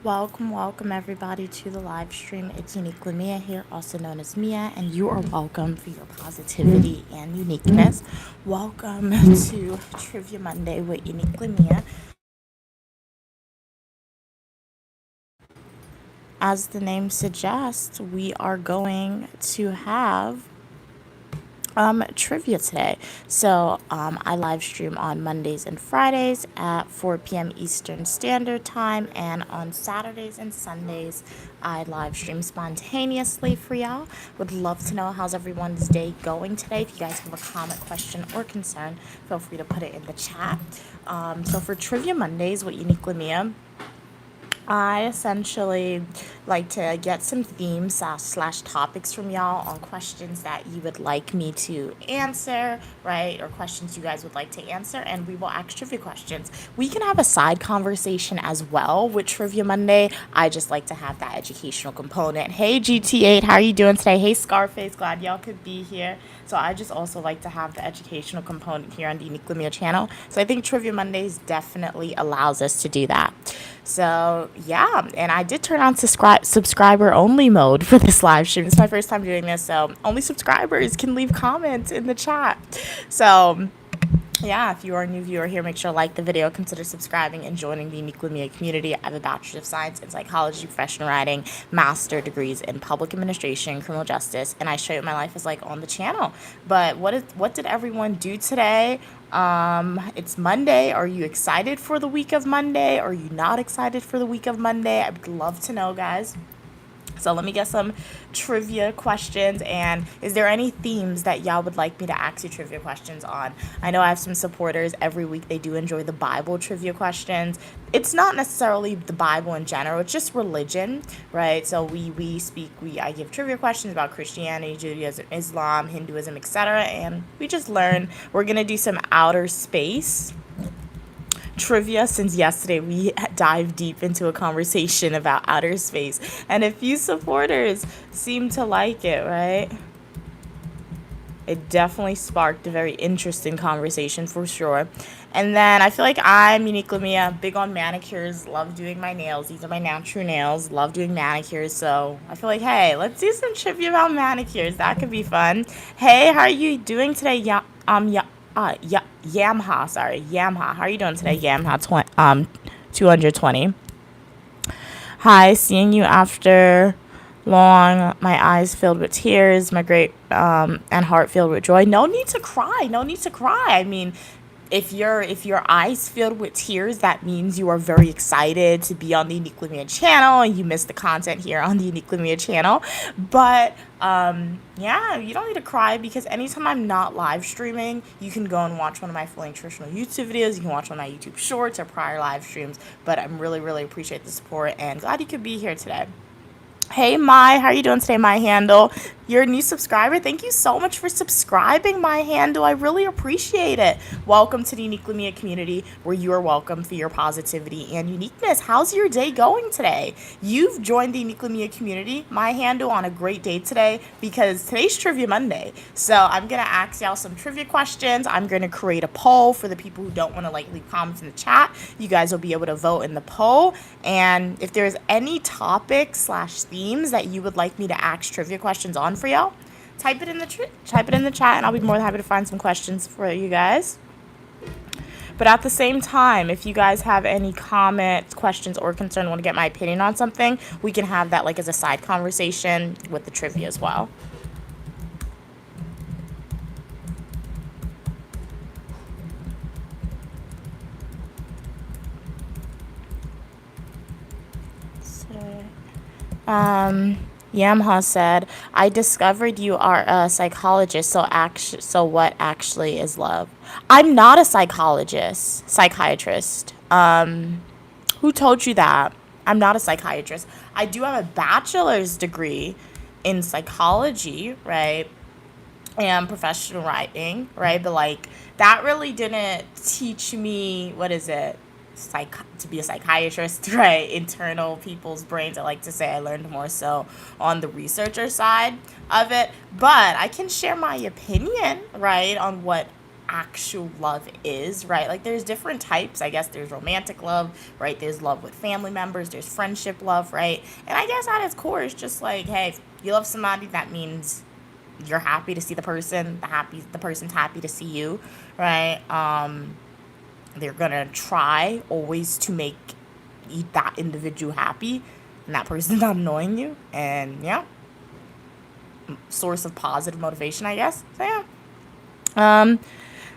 Welcome everybody to the live stream. It's Uniquely Mia here, also known as Mia, and you are welcome for your positivity and uniqueness. Welcome to Trivia Monday with Uniquely Mia. As the name suggests, we are going to have trivia today. I live stream on Mondays and Fridays at 4 p.m. Eastern Standard Time, and on Saturdays and Sundays, I live stream spontaneously for y'all. Would love to know how's everyone's day going today. If you guys have a comment, question, or concern, feel free to put it in the chat. So for Trivia Mondays with Uniquely Mia, I essentially like to get some themes slash topics from y'all on questions that you would like me to answer, right? Or questions you guys would like to answer, and we will ask trivia questions. We can have a side conversation as well with Trivia Monday. I just like to have that educational component. Hey GT8, how are you doing today? Hey Scarface, glad y'all could be here. So I just also like to have the educational component here on the Uniquely Mia channel. So I think Trivia Mondays definitely allows us to do that. So yeah, and I did turn on subscriber only mode for this live stream. It's my first time doing this, so only subscribers can leave comments in the chat. So yeah, if you are a new viewer here, make sure to like the video, consider subscribing, and joining the Uniquely Mia community. I have a Bachelor of Science in Psychology, Professional Writing, Master degrees in Public Administration, Criminal Justice, and I show you what my life is like on the channel. But what did everyone do today? It's Monday. Are you excited for the week of Monday? Are you not excited for the week of Monday? I would love to know, guys. So let me get some trivia questions. And is there any themes that y'all would like me to ask you trivia questions on? I know I have some supporters every week. They do enjoy the Bible trivia questions. It's not necessarily the Bible in general. It's just religion, right? So I give trivia questions about Christianity, Judaism, Islam, Hinduism, etc. And we just learn. We're going to do some outer space trivia, since yesterday we dived deep into a conversation about outer space, and a few supporters seem to like it, right? It definitely sparked a very interesting conversation for sure. And then I feel like I'm Uniquely Mia, big on manicures, love doing my nails. These are my natural nails, love doing manicures. So I feel like, hey, let's do some trivia about manicures. That could be fun. Hey, how are you doing today? Yamha, sorry, Yamha. How are you doing today, Yamha? 220. Hi, seeing you after long, my eyes filled with tears, my great and heart filled with joy. No need to cry. No need to cry. I mean, if your eyes filled with tears, that means you are very excited to be on the Uniquely Mia channel and you miss the content here on the Uniquely Mia channel. But yeah, you don't need to cry, because anytime I'm not live streaming, you can go and watch one of my fully nutritional YouTube videos. You can watch one of my YouTube shorts or prior live streams. But I'm really appreciate the support and glad you could be here today. Hey, Mai, how are you doing today, My Handle? You're a new subscriber. Thank you so much for subscribing, My Handle. I really appreciate it. Welcome to the Uniquely Mia community, where you are welcome for your positivity and uniqueness. How's your day going today? You've joined the Uniquely Mia community, My Handle, on a great day today, because today's Trivia Monday. So I'm going to ask y'all some trivia questions. I'm going to create a poll for the people who don't want to leave comments in the chat. You guys will be able to vote in the poll. And if there's any topic slash themes that you would like me to ask trivia questions on for y'all, type it in the chat, and I'll be more than happy to find some questions for you guys. But at the same time, if you guys have any comments, questions, or concern, want to get my opinion on something, we can have that as a side conversation with the trivia as well. Yamha said, I discovered you are a psychologist, so what actually is love? I'm not a psychiatrist. Who told you that? I'm not a psychiatrist. I do have a bachelor's degree in psychology, right? And professional writing, right? But that really didn't teach me, what is it? To be a psychiatrist, right? Internal people's brains. I like to say I learned more so on the researcher side of it. But I can share my opinion, right, on what actual love is, right? Like there's different types. I guess there's romantic love, right? There's love with family members, there's friendship love, right? And I guess at its core it's just like, hey, if you love somebody, that means you're happy to see the person, the person's happy to see you, right? They're gonna try always to make that individual happy, and that person's not annoying you, and yeah, source of positive motivation, I guess. So yeah. Um,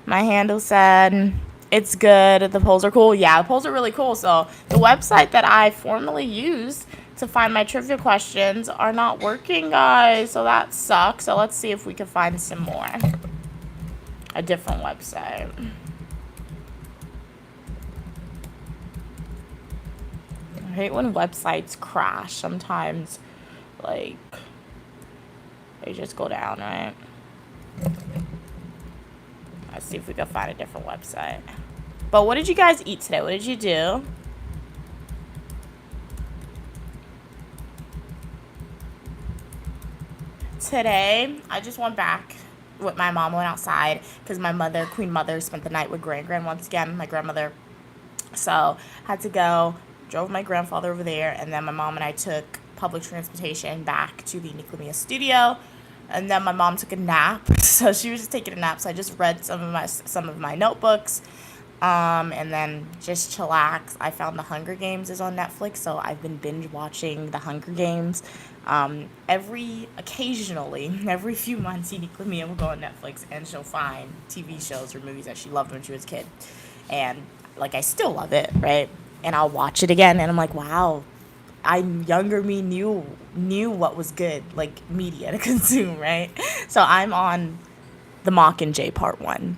my handle said it's good. The polls are cool. Yeah, the polls are really cool. So the website that I formerly used to find my trivia questions are not working, guys. So that sucks. So let's see if we can find some more. A different website. I hate when websites crash. Sometimes, like, they just go down, right? Let's see if we can find a different website. But what did you guys eat today? What did you do? Today, I just went back with my mom, went outside because my mother, Queen Mother, spent the night with Gran once again, my grandmother. So had to go, drove my grandfather over there, and then my mom and I took public transportation back to the Niclamia studio. And then my mom took a nap, so she was just taking a nap. So I just read some of my notebooks, and then just chillax. I found The Hunger Games is on Netflix, so I've been binge watching The Hunger Games. Occasionally, every few months, Niclamia will go on Netflix and she'll find TV shows or movies that she loved when she was a kid, and like I still love it, right? And I'll watch it again, and I'm like, wow. Younger me knew what was good, like media to consume, right? So I'm on the Mockingjay part 1.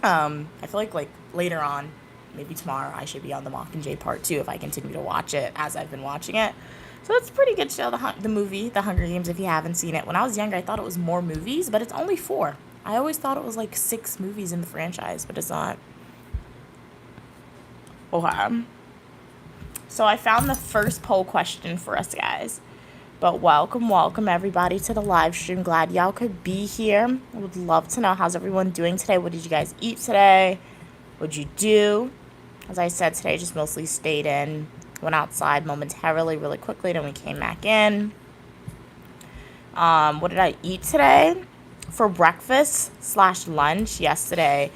I feel like later on, maybe tomorrow, I should be on the Mockingjay part 2 if I continue to watch it as I've been watching it. So it's a pretty good show, the movie, The Hunger Games, if you haven't seen it. When I was younger, I thought it was more movies, but it's only 4. I always thought it was like 6 movies in the franchise, but it's not. Okay. So I found the first poll question for us, guys. But welcome everybody to the live stream. Glad y'all could be here. I would love to know, how's everyone doing today? What did you guys eat today? What'd you do? As I said, today just mostly stayed in. Went outside momentarily, really quickly, then we came back in. What did I eat today? For breakfast/lunch yesterday,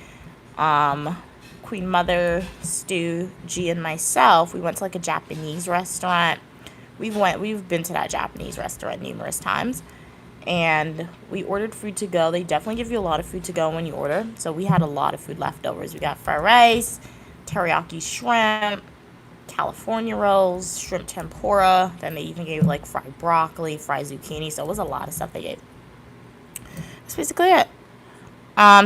Queen Mother, Stu, G, and myself, we went to like a Japanese restaurant. We've been to that Japanese restaurant numerous times, and we ordered food to go. They definitely give you a lot of food to go when you order, so we had a lot of food leftovers. We got fried rice, teriyaki shrimp, California rolls, shrimp tempura. Then they even gave like fried broccoli, fried zucchini. So it was a lot of stuff they gave. That's basically it.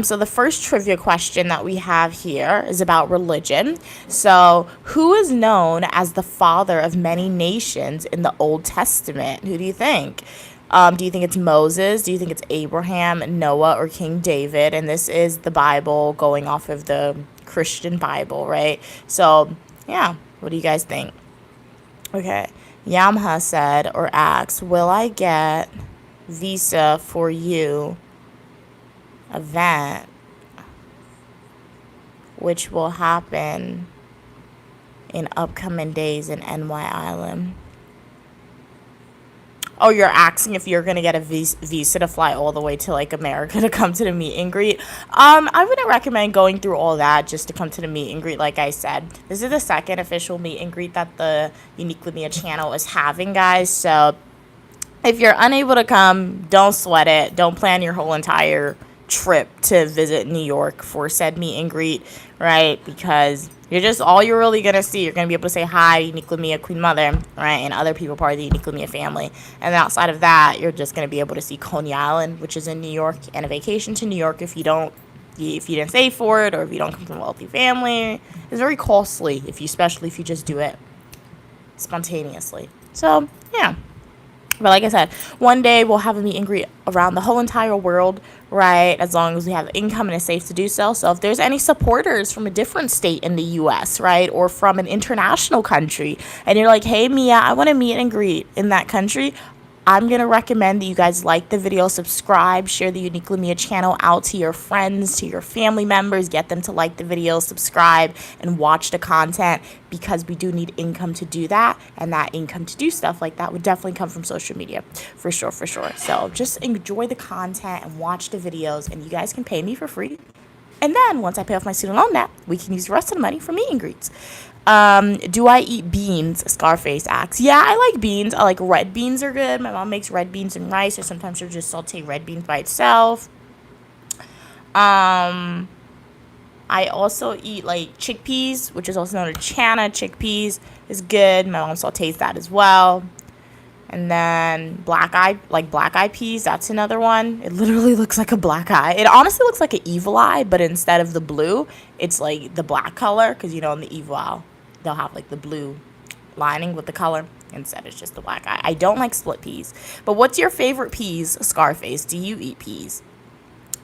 So the first trivia question that we have here is about religion. So who is known as the father of many nations in the Old Testament? Who do you think? Do you think it's Moses? Do you think it's Abraham, Noah, or King David? And this is the Bible going off of the Christian Bible, right? So, yeah. What do you guys think? Okay. Yamha said or asked, will I get visa for you event which will happen in upcoming days in NY Island? Oh, you're asking if you're going to get a visa to fly all the way to, like, America to come to the meet and greet. I wouldn't recommend going through all that just to come to the meet and greet, like I said. This is the second official meet and greet that the Uniquely channel is having, guys. So if you're unable to come, don't sweat it. Don't plan your whole entire trip to visit New York for said meet and greet, right? Because all you're really going to see, you're going to be able to say hi, Uniquely Queen Mother, right? And other people part of the Uniquely family. And outside of that, you're just going to be able to see Coney Island, which is in New York, and a vacation to New York if you didn't save for it, or if you don't come from a wealthy family. It's very costly, especially if you just do it spontaneously. So, yeah. But like I said, one day we'll have a meet and greet around the whole entire world, right? As long as we have income and it's safe to do so. So if there's any supporters from a different state in the U.S., right, or from an international country, and you're like, hey, Mia, I want to meet and greet in that country, I'm going to recommend that you guys like the video, subscribe, share the Uniquely Mia channel out to your friends, to your family members, get them to like the video, subscribe, and watch the content, because we do need income to do that, and that income to do stuff like that would definitely come from social media, for sure, for sure. So just enjoy the content and watch the videos, and you guys can pay me for free. And then once I pay off my student loan debt, we can use the rest of the money for meet and greets. Do I eat beans? Scarface asks. Yeah, I like beans. I like red beans are good. My mom makes red beans and rice, or sometimes she'll just saute red beans by itself. I also eat like chickpeas, which is also known as chana. Chickpeas is good. My mom sautés that as well. And then black eye peas, that's another one. It literally looks like a black eye. It honestly looks like an evil eye, but instead of the blue, it's like the black color, because, you know, in the evil eye, they'll have like the blue lining with the color. Instead, it's just the black eye. I don't like split peas. But what's your favorite peas, Scarface? Do you eat peas?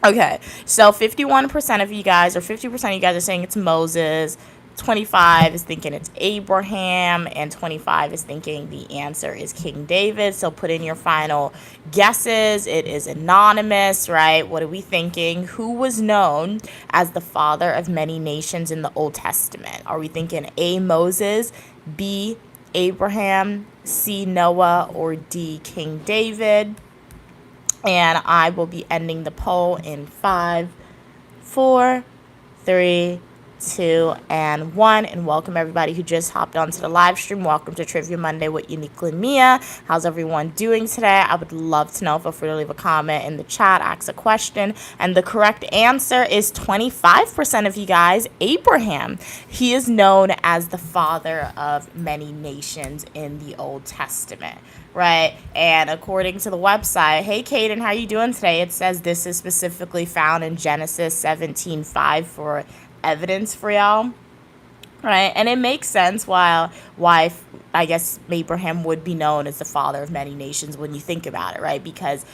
Okay, so 51% of you guys, or 50% of you guys are saying it's Moses. 25 is thinking it's Abraham, and 25 is thinking the answer is King David. So put in your final guesses. It is anonymous, right? What are we thinking? Who was known as the father of many nations in the Old Testament? Are we thinking A, Moses, B, Abraham, C, Noah, or D, King David? And I will be ending the poll in 5, 4, 3, 2, and 1. And welcome everybody who just hopped onto the live stream. Welcome to Trivia Monday with Uniquely Mia. How's everyone doing today? I would love to know. Feel free to leave a comment in the chat, ask a question. And the correct answer is 25% of you guys, Abraham. He is known as the father of many nations in the Old Testament, right? And according to the website, hey Kaden, how are you doing today? It says this is specifically found in Genesis 17:5 for evidence for y'all, right? And it makes sense why I guess Abraham would be known as the father of many nations when you think about it, right? Because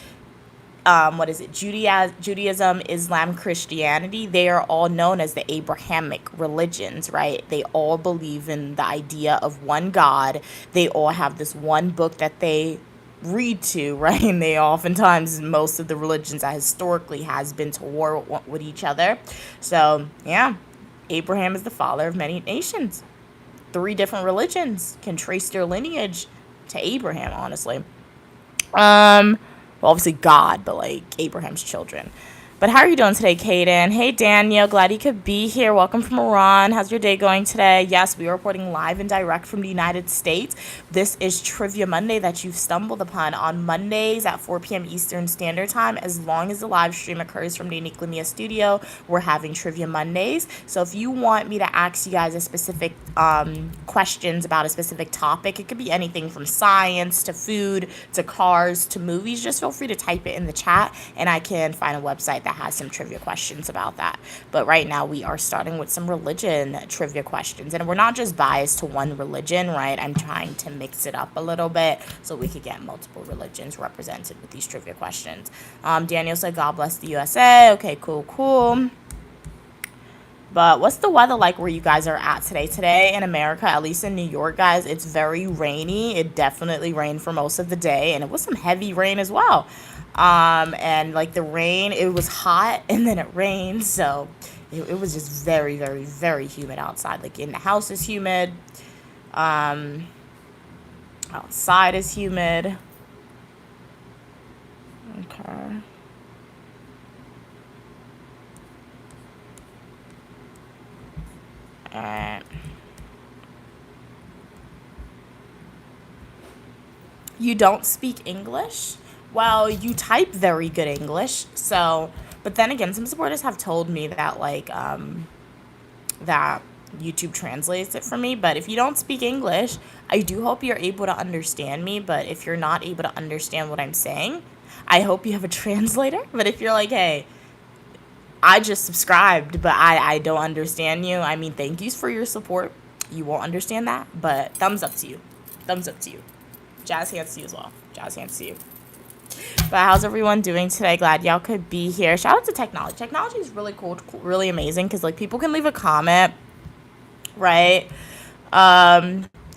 what is it? Judaism, Islam, Christianity, they are all known as the Abrahamic religions, right? They all believe in the idea of one God. They all have this one book that they read to, right? And they oftentimes, most of the religions that historically has been to war with each other. So yeah, Abraham is the father of many nations. 3 different religions can trace their lineage to Abraham, honestly. Well, obviously God, but like Abraham's children. But how are you doing today, Kaden? Hey, Daniel. Glad you could be here. Welcome from Iran. How's your day going today? Yes, we are reporting live and direct from the United States. This is Trivia Monday that you've stumbled upon on Mondays at 4 p.m. Eastern Standard Time. As long as the live stream occurs from the Uniquely Mia studio, we're having Trivia Mondays. So if you want me to ask you guys a specific questions about a specific topic, it could be anything from science to food to cars to movies, just feel free to type it in the chat and I can find a website that has some trivia questions about that. But right now we are starting with some religion trivia questions, and we're not just biased to one religion, right? I'm trying to mix it up a little bit so we could get multiple religions represented with these trivia questions. Daniel said, God bless the USA. Okay, cool. But what's the weather like where you guys are at today? Today in America, at least in New York, guys, it's very rainy. It definitely rained for most of the day, and it was some heavy rain as well. And like the rain, it was hot and then it rained, so it was just very, very, very humid outside. Like in the house is humid, outside is humid. Okay. Alright. You don't speak English? Well, you type very good English, so, but then again, some supporters have told me that, like, that YouTube translates it for me, but if you don't speak English, I do hope you're able to understand me, but if you're not able to understand what I'm saying, I hope you have a translator. But if you're like, hey, I just subscribed, but I don't understand you, I mean, thank yous for your support. You won't understand that, but thumbs up to you. Thumbs up to you. Jazz hands to you as well. Jazz hands to you. But how's everyone doing today? Glad y'all could be here. Shout out to technology. Technology is really cool, really amazing, because like people can leave a comment, right?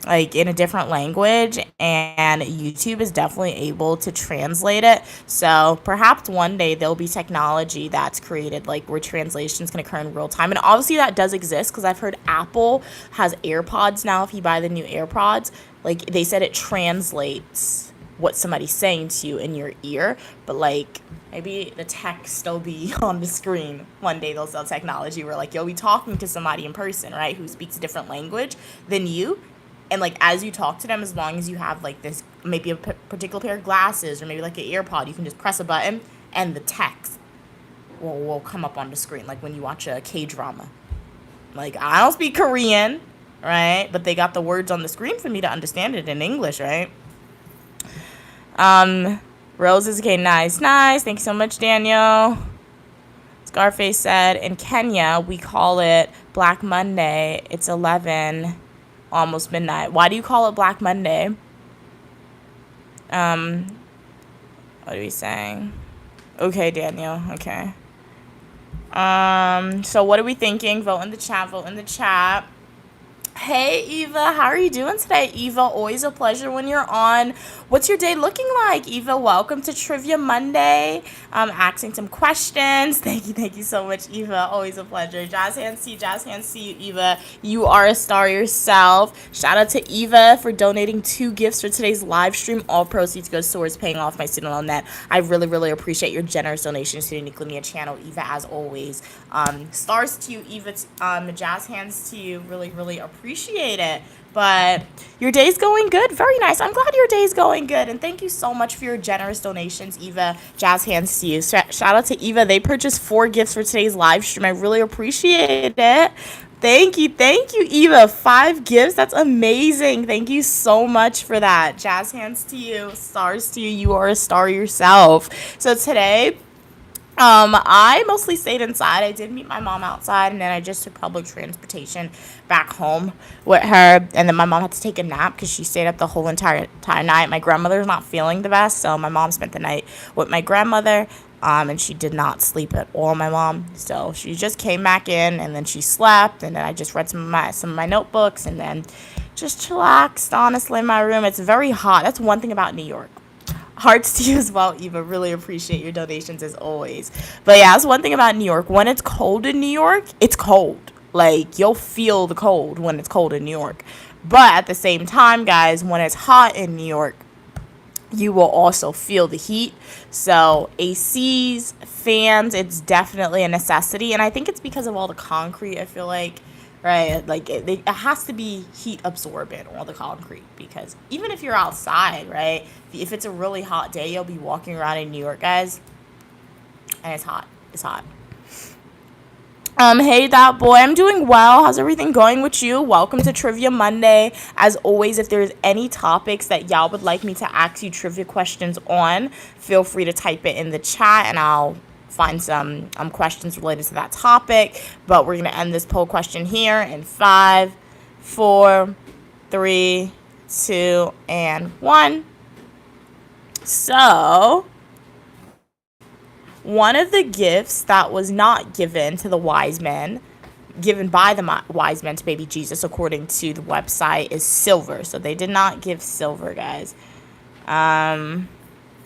like in a different language, and YouTube is definitely able to translate it. So perhaps one day there'll be technology that's created like where translations can occur in real time. And obviously that does exist because I've heard Apple has AirPods now. If you buy the new AirPods, like they said it translates what somebody's saying to you in your ear, but like maybe the text will be on the screen. One day they'll sell technology where like you'll be talking to somebody in person, right, who speaks a different language than you, and like as you talk to them, as long as you have like this maybe a particular pair of glasses or maybe like an earpod, you can just press a button and the text will come up on the screen, like when you watch a K-drama. Like I don't speak Korean, right, but they got the words on the screen for me to understand it in English, right? Roses, okay, nice. Thank you so much, Daniel. Scarface said, in Kenya, we call it Black Monday. It's 11, almost midnight. Why do you call it Black Monday? What are we saying? Okay, Daniel, okay. So what are we thinking? Vote in the chat. Hey, Eva, how are you doing today? Eva, always a pleasure when you're on. What's your day looking like? Eva, welcome to Trivia Monday. Asking some questions. Thank you so much, Eva. Always a pleasure. Jazz hands to you, Eva. You are a star yourself. Shout out to Eva for donating 2 gifts for today's live stream. All proceeds go towards paying off my student loan debt. I really appreciate your generous donations to the Uniquely Mia channel, Eva, as always. Stars to you, Eva. Jazz hands to you. Really appreciate it. But your day's going good. Very nice. I'm glad your day's going good. And thank you so much for your generous donations, Eva. Jazz hands to you. Shout out to Eva. They purchased 4 gifts for today's live stream. I really appreciate it. Thank you, Eva. 5 gifts. That's amazing. Thank you so much for that. Jazz hands to you. Stars to you. You are a star yourself. So today, I mostly stayed inside. I did meet my mom outside, and then I just took public transportation back home with her. And then my mom had to take a nap because she stayed up the whole entire night. My grandmother's not feeling the best, so my mom spent the night with my grandmother. And she did not sleep at all, my mom. So she just came back in, and then she slept, and then I just read some of my notebooks, and then just chillaxed, honestly, in my room. It's very hot. That's one thing about New York. Hearts to you as well, Eva. Really appreciate your donations as always. But yeah, that's one thing about New York. When it's cold in New York, it's cold. Like, you'll feel the cold when it's cold in New York. But at the same time, guys, when it's hot in New York, you will also feel the heat. So ACs, fans, it's definitely a necessity. And I think it's because of all the concrete, I feel like. Right, like it has to be heat absorbent, all the concrete, because even if you're outside, right, if it's a really hot day, you'll be walking around in New York, guys, and it's hot. Hey, that boy, I'm doing well. How's everything going with you? Welcome to Trivia Monday. As always, if there's any topics that y'all would like me to ask you trivia questions on, feel free to type it in the chat, and I'll find some questions related to that topic. But we're going to end this poll question here in 5, 4, 3, 2, and 1. So, one of the gifts that was not given to the wise men, given by the wise men to baby Jesus, according to the website, is silver. So they did not give silver, guys. I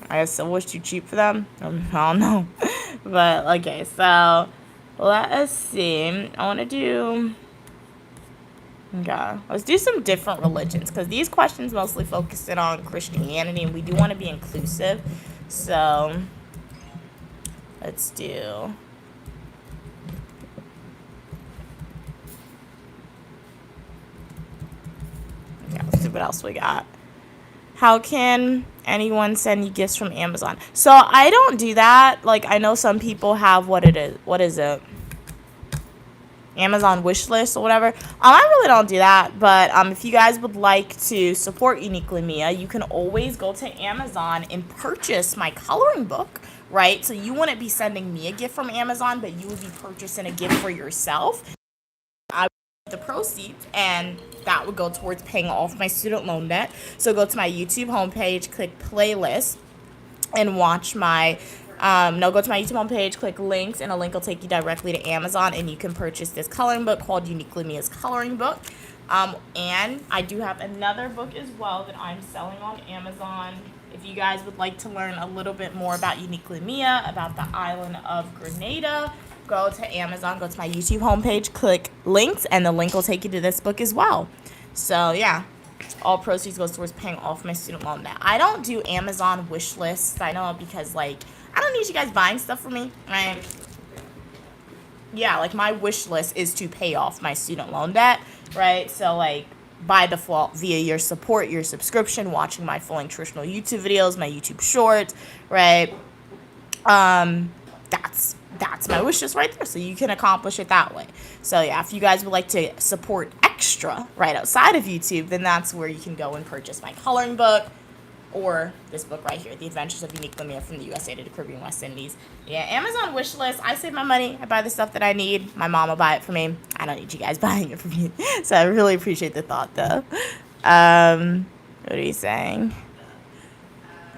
guess silver's too cheap for them. I don't know. But, okay, so let us see. I want to do... Okay, let's do some different religions, because these questions mostly focus in on Christianity, and we do want to be inclusive. So, let's do... Okay, let's see what else we got. How can anyone send you gifts from Amazon? So I don't do that. Like, I know some people have what is it? Amazon wish list or whatever. I really don't do that. But if you guys would like to support Uniquely Mia, you can always go to Amazon and purchase my coloring book, right? So you wouldn't be sending me a gift from Amazon, but you would be purchasing a gift for yourself. I would get the proceeds, and that would go towards paying off my student loan debt. So go to my YouTube homepage, click playlist, and watch my, go to my YouTube homepage, click links, and a link will take you directly to Amazon, and you can purchase this coloring book called Uniquely Mia's Coloring Book. And I do have another book as well that I'm selling on Amazon. If you guys would like to learn a little bit more about Uniquely Mia, about the island of Grenada, go to Amazon, go to my YouTube homepage, click links, and the link will take you to this book as well. So yeah, all proceeds goes towards paying off my student loan debt. I don't do Amazon wish lists. I know, because like I don't need you guys buying stuff for me, right? Yeah, like my wish list is to pay off my student loan debt, right? So like by default, via your support, your subscription, watching my full nutritional YouTube videos, my YouTube shorts, right? That's my wish list right there. So you can accomplish it that way. So yeah, if you guys would like to support extra right outside of YouTube, then that's where you can go and purchase my coloring book or this book right here, The Adventures of Uniquely Mia from the USA to the Caribbean West Indies. Yeah, Amazon wish list. I save my money. I buy the stuff that I need. My mom will buy it for me. I don't need you guys buying it for me. So I really appreciate the thought, though. What are you saying?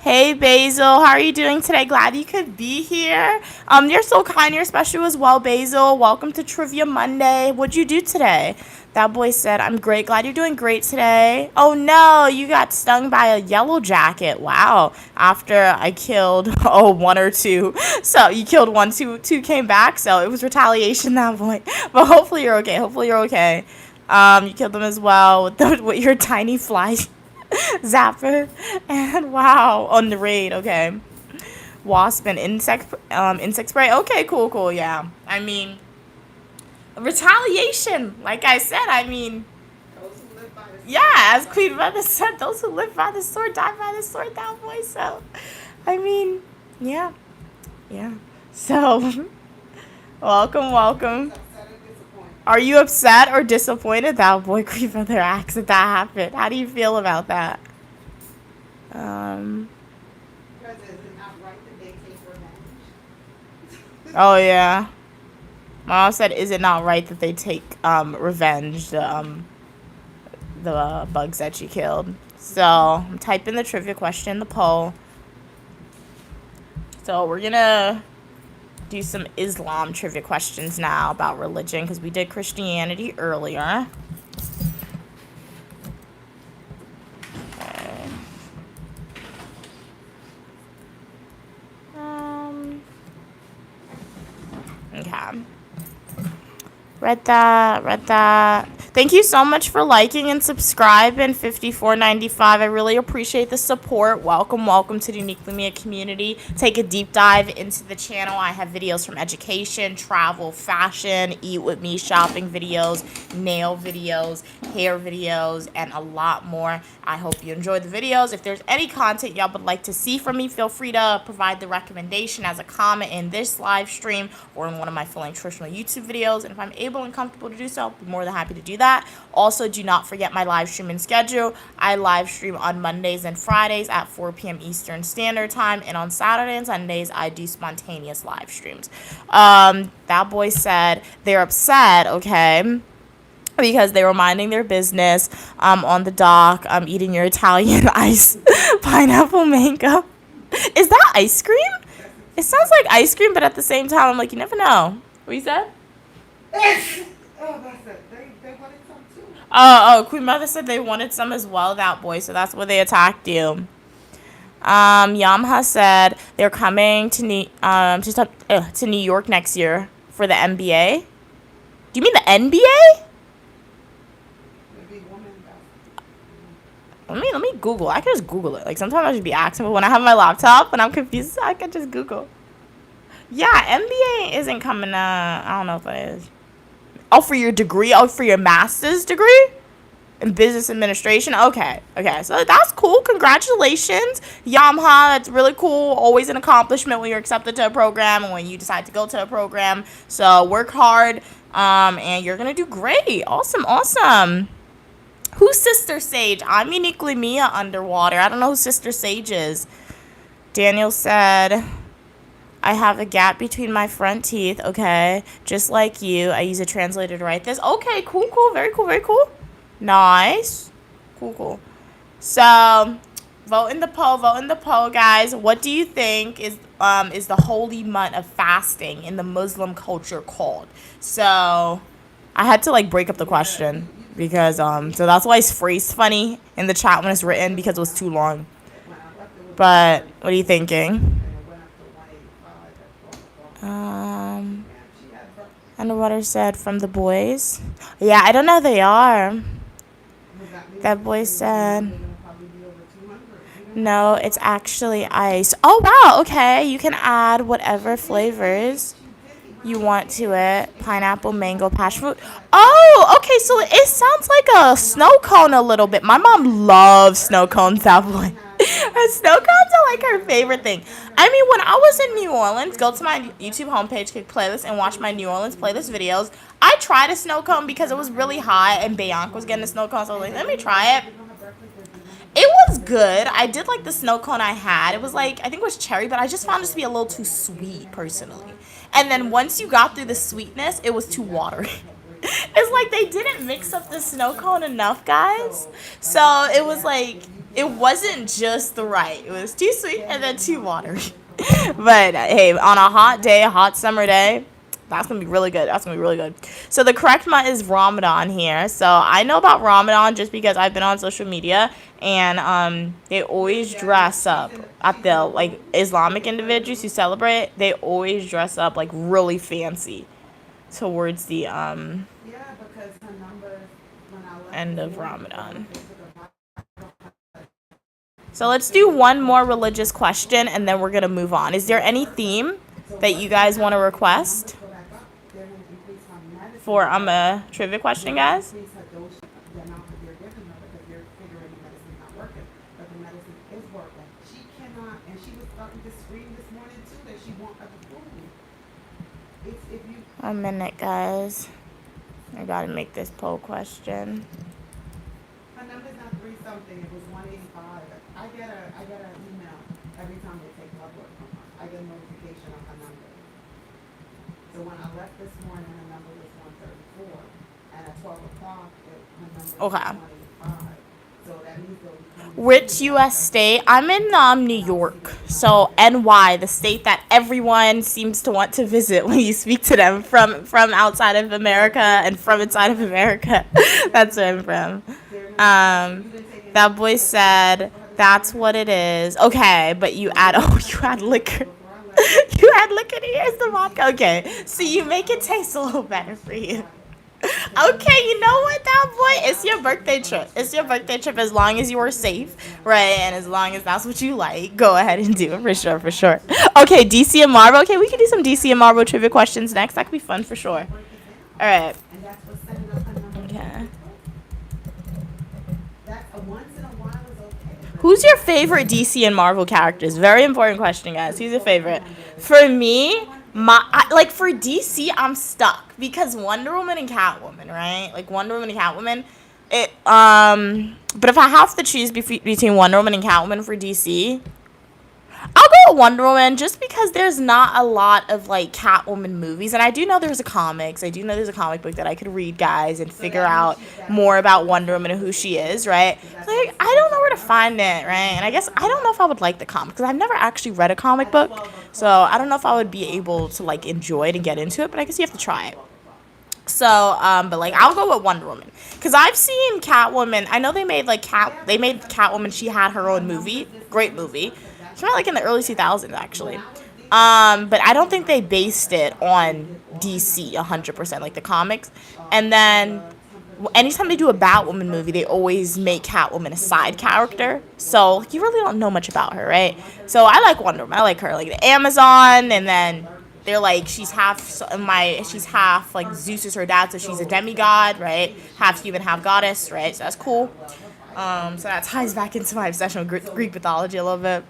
Hey Basil, how are you doing today? Glad you could be here. You're so kind, you're special as well, Basil. Welcome to Trivia Monday. What'd you do today? That boy said, I'm great. Glad you're doing great today. Oh no, you got stung by a yellow jacket. Wow. After I killed, one or two. So you killed one, two came back. So it was retaliation that point. But hopefully you're okay. Hopefully you're okay. You killed them as well with your tiny fly zapper. And wow, on the raid. Okay. Wasp and insect spray. Okay, cool. Yeah. I mean, retaliation, like I said, I mean, yeah, as Queen Mother said, those who live by the sword die by the sword, that boy. So I mean, yeah. So welcome. Are you upset or disappointed that boy, Queen Mother asked that happened? How do you feel about that? Oh yeah. Mom said, "Is it not right that they take revenge the bugs that you killed?" So I'm typing the trivia question in the poll. So we're gonna do some Islam trivia questions now about religion, because we did Christianity earlier. Okay. Read that. Thank you so much for liking and subscribing. $54.95. I really appreciate the support. Welcome to the Uniquely Mia community. Take a deep dive into the channel. I have videos from education, travel, fashion, eat with me, shopping videos, nail videos, hair videos, and a lot more. I hope you enjoyed the videos. If there's any content y'all would like to see from me, feel free to provide the recommendation as a comment in this live stream or in one of my full nutritional YouTube videos. And if I'm able and comfortable to do so, I'll be more than happy to do that. Also, do not forget my live streaming schedule. I live stream on Mondays and Fridays at 4 p.m. Eastern Standard Time, and on Saturday and Sundays I do spontaneous live streams. That boy said they're upset, okay, because they were minding their business on the dock, eating your Italian ice pineapple mango. Is that ice cream? It sounds like ice cream, but at the same time I'm like, you never know. What you said? That's it. They wanted some too. Oh, Queen Mother said they wanted some as well, that boy, so that's where they attacked you. Yamaha said they're coming to New York next year for the NBA. Do you mean the NBA? Let me Google. I can just Google it. Like sometimes I should be asking, but when I have my laptop and I'm confused, I can just Google. Yeah, MBA isn't coming. I don't know if it is. Oh, for your degree? Oh, for your master's degree? In business administration? Okay. So that's cool. Congratulations, Yamaha. That's really cool. Always an accomplishment when you're accepted to a program and when you decide to go to a program. So work hard, and you're going to do great. Awesome. Who's Sister Sage? I'm Uniquely Mia underwater. I don't know who Sister Sage is. Daniel said, I have a gap between my front teeth, okay? Just like you. I use a translator to write this. Okay, cool. Very cool. Nice. Cool. So, vote in the poll, guys. What do you think is the holy month of fasting in the Muslim culture called? So, I had to, break up the question. because so that's why it's phrased funny in the chat when it's written because it was too long. But what are you thinking? Um, Underwater said from the boys. Yeah, I don't know who they are. That boy said no, it's actually ice. Oh wow, okay. You can add whatever flavors you want to it. Pineapple, mango, passion fruit. Oh, okay, so it sounds like a snow cone a little bit. My mom loves snow cones, that boy. Her snow cones are like her favorite thing. I mean, when I was in New Orleans, go to my YouTube homepage, click playlist, and watch my New Orleans playlist videos. I tried a snow cone because it was really hot and Bianca was getting a snow cone, so I was like, let me try it. It was good. I did like the snow cone I had. It was like, I think it was cherry, but I just found it to be a little too sweet, personally. And then once you got through the sweetness, it was too watery. It's like they didn't mix up the snow cone enough, guys. So it was like, it wasn't just the right. It was too sweet and then too watery. But hey, on a hot day, a hot summer day, that's going to be really good. That's going to be really good. So the correct month is Ramadan here. So I know about Ramadan just because I've been on social media and they always dress up at the like Islamic individuals who celebrate. They always dress up like really fancy towards the end of Ramadan. So let's do one more religious question and then we're going to move on. Is there any theme that you guys want to request for a trivia question, guys? A minute, guys. I gotta make this poll question. My number's not 3 something. It was 185. I get an email every time they take blood work from her. I get a notification of her number. So when I left this morning, her number was 134, and at 12 o'clock, her number was Okay. 185. So that means they'll be coming. Which U.S. state? I'm in New York, so NY, the state that everyone seems to want to visit when you speak to them from outside of America and from inside of America. That's where I'm from. That boy said that's what it is. Okay, but you add liquor. You add liquor to yours, the vodka. Okay, so you make it taste a little better for you. Okay, you know what, that boy? It's your birthday trip. It's your birthday trip as long as you are safe, right? And as long as that's what you like, go ahead and do it for sure, for sure. Okay, DC and Marvel. Okay, we can do some DC and Marvel trivia questions next. That could be fun for sure. All right. Okay. Who's your favorite DC and Marvel characters? Very important question, guys. Who's your favorite? For me, for DC, I'm stuck because Wonder Woman and Catwoman, right? Like Wonder Woman and Catwoman. But if I have to choose between Wonder Woman and Catwoman for DC, I'll go with Wonder Woman just because there's not a lot of like Catwoman movies, and I do know there's a comics. I do know there's a comic book that I could read, guys, and figure out more about Wonder Woman and who she is, right? Like I don't know where to find it, right? And I guess I don't know if I would like the comic because I've never actually read a comic book, so I don't know if I would be able to like enjoy it and get into it. But I guess you have to try it. So, but like I'll go with Wonder Woman because I've seen Catwoman. I know they made Catwoman. She had her own movie, great movie. Came out like in the early 2000s actually. But I don't think they based it on DC 100% like the comics. And then anytime they do a Batwoman movie, they always make Catwoman a side character. So like, you really don't know much about her, right? So I like Wonder Woman. I like her, like the Amazon, and then they're like she's half like Zeus is her dad, so she's a demigod, right? Half human, half goddess, right? So that's cool. So that ties back into my obsession with Greek mythology a little bit.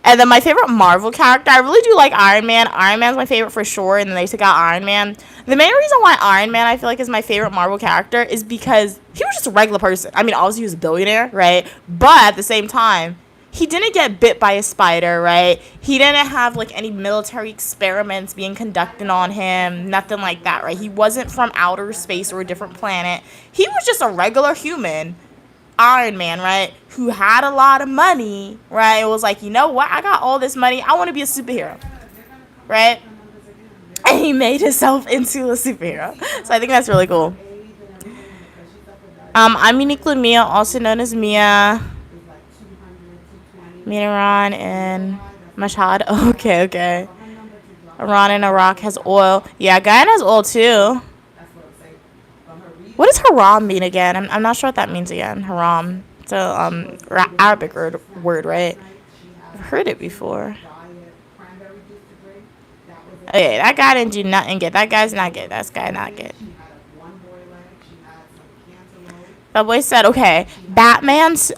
And then my favorite Marvel character, I really do like Iron Man. Iron Man's my favorite for sure, and then they took out Iron Man. The main reason why Iron Man I feel like is my favorite Marvel character is because he was just a regular person. I mean, obviously he was a billionaire, right? But at the same time, he didn't get bit by a spider, right? He didn't have like any military experiments being conducted on him, nothing like that, right? He wasn't from outer space or a different planet. He was just a regular human Iron Man, right, who had a lot of money, right? It was like, you know what? I got all this money. I want to be a superhero, right? And he made himself into a superhero. So I think that's really cool. I'm uniquely Mia, also known as Mia. It's like 200, 220. Miran And and Zohar, that's Mashhad. 185. Okay, okay. So her number to drop Iran and Iraq has oil. off. Yeah, Guyana has oil too. That's what I'm saying. From her What does reading, haram mean again? I'm not sure what that means again. Haram. It's a she was eating, Arabic she snacked word, last right? night. She I've had heard it protein, before. diet, cranberry juice to drink. That was it. Okay, that guy didn't do nothing good. That guy's not good. That guy not Salmon. good. She had one boiled egg. She had some cantaloupe. That boy said, okay, She had Batman's,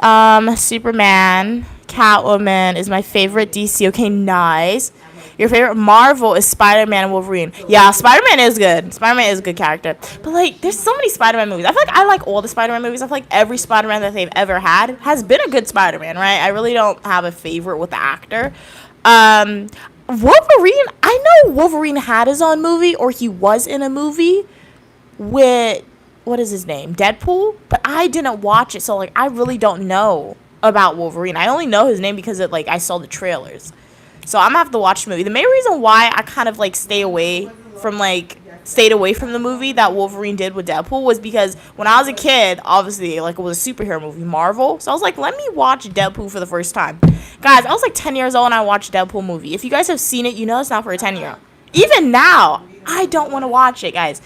Superman, Catwoman is my favorite DC. Okay, nice. at her Your feet. favorite Marvel is Spider-Man and Wolverine. So Yeah, she was Spider-Man is good. Spider-Man is a good character. But, like, there's so many Spider-Man movies. I feel like I like all the Spider-Man movies. I feel like every Spider-Man that they've ever had has been a good Spider-Man, right? I really don't have a favorite with the actor. Um, Wolverine, I know Wolverine had his own movie, or he was in a movie with what is his name, Deadpool, but I didn't watch it, so like I really don't know about Wolverine. I only know his name because it like I saw the trailers, so I'm gonna have to watch the movie. The main reason why I kind of like stayed away from the movie that Wolverine did with Deadpool was because when I was a kid, obviously like it was a superhero movie, Marvel, so I was like, let me watch Deadpool for the first time. Guys, I was like 10 years old and I watched Deadpool movie. If you guys have seen it, you know it's not for a 10-year-old. Even now, I don't want to watch it, guys.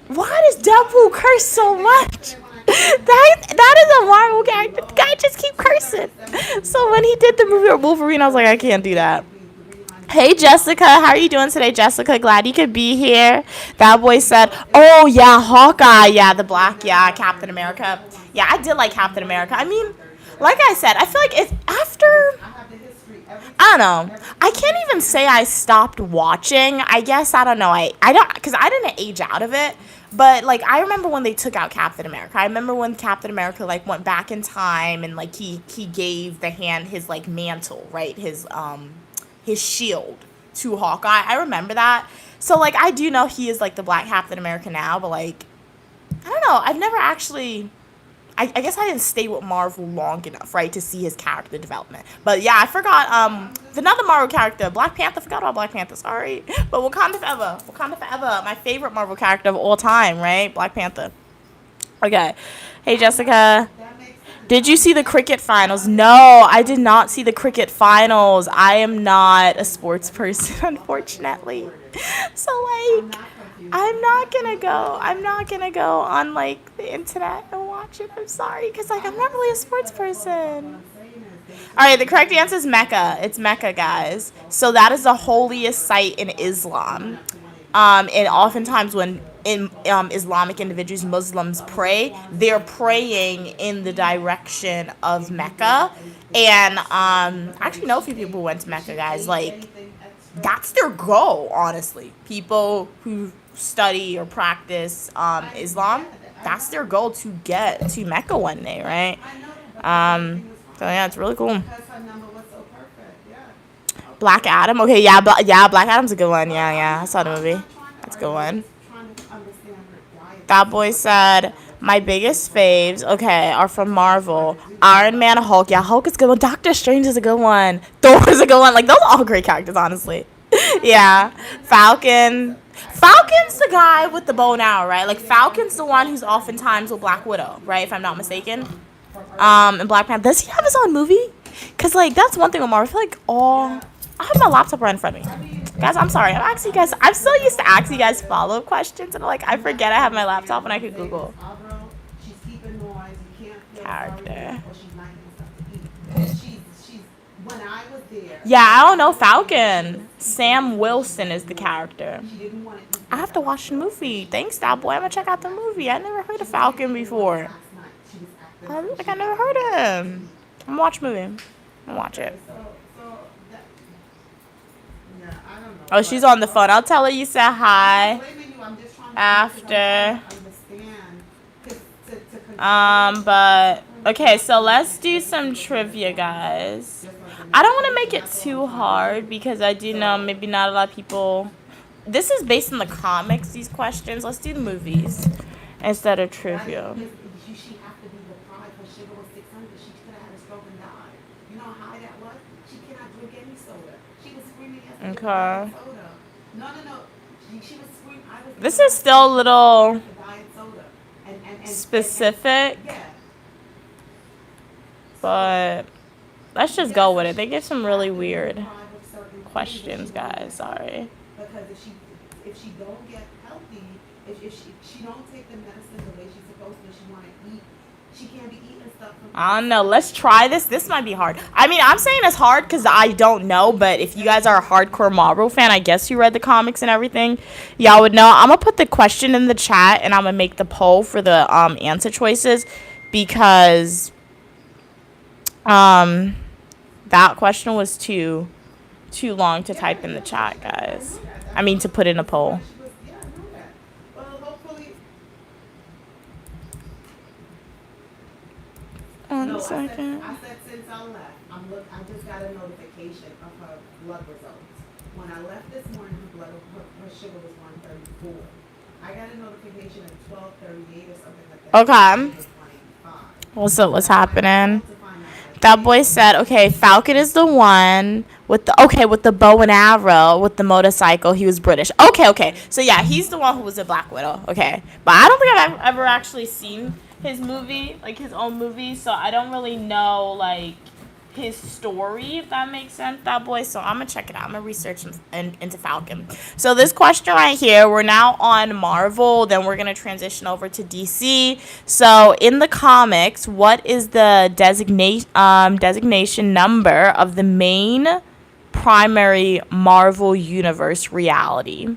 Why does Deadpool curse so much? That is a Marvel character. The guy just keep cursing. So when he did the movie with Wolverine, I was like, I can't do that. Hey Jessica, how are you doing today, Jessica? Glad you could be here. That boy said, "Oh yeah, Hawkeye, yeah, the black, yeah, Captain America, yeah, I did like Captain America. I mean, like I said, I feel like if after I have the history. I don't know. I can't even say I stopped watching. I guess I don't know. I don't because I didn't age out of it. But like I remember when they took out Captain America. I remember when Captain America like went back in time and like he gave the hand his like mantle, right? His shield to Hawkeye. I remember that. So like I do know he is like the Black Captain America now, but like I don't know. I've never actually I guess I didn't stay with Marvel long enough, right, to see his character development. But yeah, I forgot another Marvel character, Black Panther. Forgot about Black Panther. Sorry, but Wakanda Forever. Wakanda Forever, my favorite Marvel character of all time, right? Black Panther. Okay. Hey Jessica. That makes sense. Did you see the cricket finals? No, I did not see the cricket finals. I am not a sports person, unfortunately. So I'm like not confused. I'm not gonna go on like the internet and watch it. I'm sorry, because like I'm not really a sports What person. I'm saying is they All right, took the correct answer is Mecca. It's Mecca, guys. So that is the holiest site in Islam. up to 180. And oftentimes when Islamic individuals, Muslims pray, they're praying in the direction of Mecca. And I actually know a few people who went to Mecca, guys. Like Anything extra? that's their goal, honestly. People who study or practice Islam, that's their goal to get to Mecca one day, right? I know that, but everything was So fine yeah, it's really cool. because her number was so perfect. Yeah. Black Okay. Adam. Okay, yeah, yeah, Black Adam's a good one. Yeah, yeah, I saw the I'm movie. not trying to That's a good argue. I'm one. just trying to understand her diet. That boy said, my biggest faves, okay, are from Marvel. Iron Man, Hulk. Yeah, Hulk is a good one. Doctor Strange is a good one. Thor is a good one. Like, those are all great characters, honestly. Yeah. Falcon. Falcon's the guy with the bow and arrow, right? Like, Falcon's the one who's oftentimes with Black Widow, right? If I'm not mistaken. And Black Panther. Does he have his own movie? Because, like, that's one thing with Marvel. I feel like all... I have my laptop right in front of me. Guys, I'm sorry. I'm asking you guys. I'm so used to asking you guys follow-up questions, and like I forget I have my laptop and I could Google She's keeping noise. You can't feel character. sorry or she's not getting stuff to eat. She's when I was there. Yeah, I don't know Falcon. Sam Wilson is the character. She didn't want to eat. I have to watch the movie. Thanks, that boy. I'm gonna check out the movie. I never heard of Falcon before. Last night she was acting. Like I never heard of him. I'm gonna watch the movie. I'm gonna watch it. So that. Yeah, I don't know. Oh, she's on the phone. I'll tell her you said hi. I'm blaming you. I'm just trying to After. understand. To But okay, so let's do some trivia, guys. I don't want to make it too hard because I do know maybe not a lot of people. This is based on the comics, these questions. Let's do the movies instead of trivia. She have to be deprived. Her sugar was 600. She could have had a stroke and died. You know how high that was? She cannot drink any soda. She was screaming yesterday. Okay. Soda. No. She was screaming. I was. This is still a little. Diet soda. And specific, yeah. but let's just go with it. They give some really weird Deprive of certain things if questions, she don't guys. get Sorry. healthy. Because if she don't get healthy, if she don't take the medicine the way she's supposed to, she want to eat, she can't be eating stuff from. I don't know. Let's try this. This might be hard. I mean, I'm saying it's hard because I don't know, but if you guys are a hardcore Marvel fan, I guess you read the comics and everything, y'all would know. I'm gonna put the question in the chat and I'm gonna make the poll for the answer choices because that question was too long to type in the chat, guys. I mean, to put in a poll. Yeah, I know that. Well, hopefully. One No, second. I said since I left, I just got a notification of her blood results. When I left this morning, her sugar was 134. I got a notification at 12:38 or something like that. Okay. It was 185. What's up? What's happening? To find out That boy said, okay, Falcon is the one with the bow and arrow with the motorcycle. He was British. Okay. So yeah, he's the one who was a Black Widow. Okay, but I don't think I've ever actually seen his movie, like his own movie, so I don't really know like his story, if that makes sense, that boy. So I'm gonna check it out. I'm gonna research into Falcon. So this question right here, we're now on Marvel, then we're gonna transition over to DC. So in the comics, what is the designation number of the main primary Marvel Universe reality,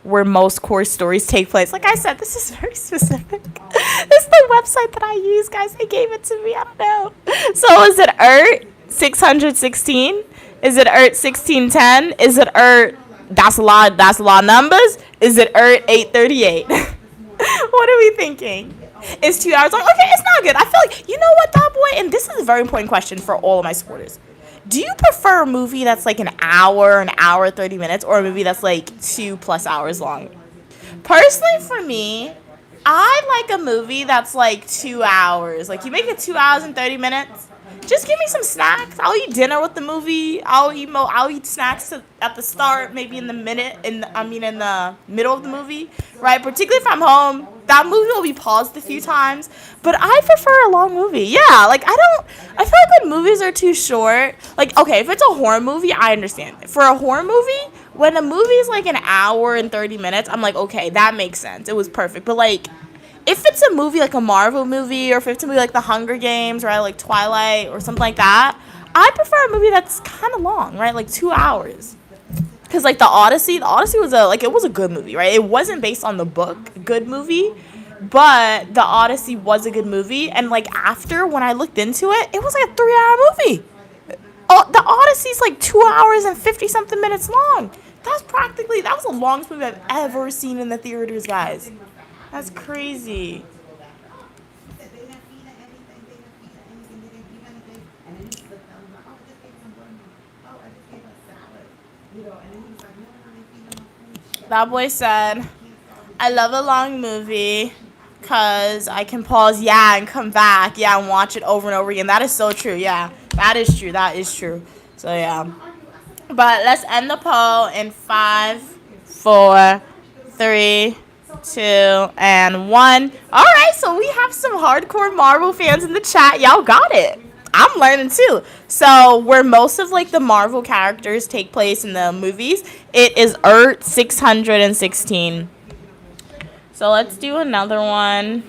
where most core stories take place? Like I said, this is very specific. This is the website that I use, guys. They gave it to me. I don't know. So is it ERT 616? Is it ERT 1610? Is it ERT? That's a lot. That's a lot of numbers. Is it ERT 838? What are we thinking? Is 2 hours long? Okay, it's not good. I feel like, you know what, that boy? And this is a very important question for all of my supporters. Do you prefer a movie that's like an hour 30 minutes, or a movie that's like 2+ hours long? Personally, for me, I like a movie that's like 2 hours. Like, you make it 2 hours and 30 minutes. Just give me some snacks. I'll eat dinner with the movie. I'll eat snacks at the start, maybe in the middle of the movie, right? Particularly if I'm home, that movie will be paused a few times. But I prefer a long movie. Yeah, like I feel like when movies are too short, like, okay, if it's a horror movie, I understand. For a horror movie, when a movie is like an hour and 30 minutes, I'm like, okay, that makes sense. It was perfect. But like, if it's a movie like a Marvel movie, or if it's a movie like The Hunger Games, right, like Twilight or something like that, I prefer a movie that's kind of long, right, like 2 hours. Because like the Odyssey was a good movie, right? It wasn't based on the book, good movie, but the Odyssey was a good movie. And like after, when I looked into it, it was like a 3-hour movie. Oh, the Odyssey's like 2 hours and 50 something minutes long. That was the longest movie I've ever seen in the theaters, guys. That's crazy. That boy said, I love a long movie because I can pause, and come back, and watch it over and over again. That is so true, yeah. That is true. So, yeah. But let's end the poll in 5, 4, 3, 2, and 1. All right, so we have some hardcore Marvel fans in the chat. Y'all got it. I'm learning too. So where most of like the Marvel characters take place in the movies, it is ERT 616. So let's do another one.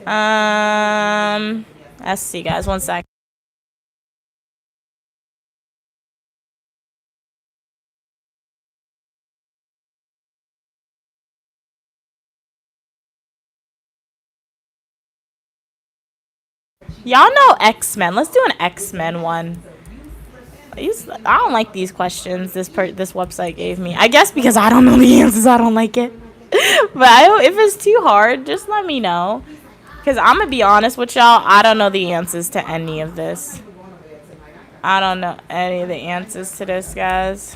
Let's see, guys. 1 sec. Y'all know X-Men. Let's do an X-Men one. I don't like these questions this website gave me. I guess because I don't know the answers, I don't like it. But if it's too hard, just let me know. Because I'm going to be honest with y'all, I don't know the answers to any of this. I don't know any of the answers to this, guys.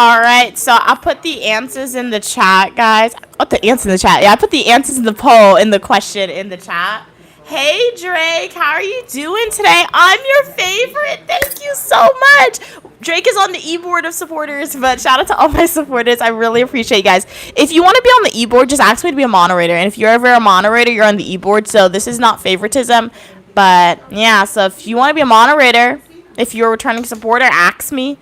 All right, so I put the answers in the chat, guys. Oh, the answers in the chat. Yeah, I put the answers in the poll in the question in the chat. Hey, Drake, how are you doing today? I'm your favorite. Thank you so much. Drake is on the e-board of supporters, but shout out to all my supporters. I really appreciate you guys. If you want to be on the e-board, just ask me to be a moderator. And if you're ever a moderator, you're on the e-board. So this is not favoritism. But yeah, so if you want to be a moderator, if you're a returning supporter, ask me.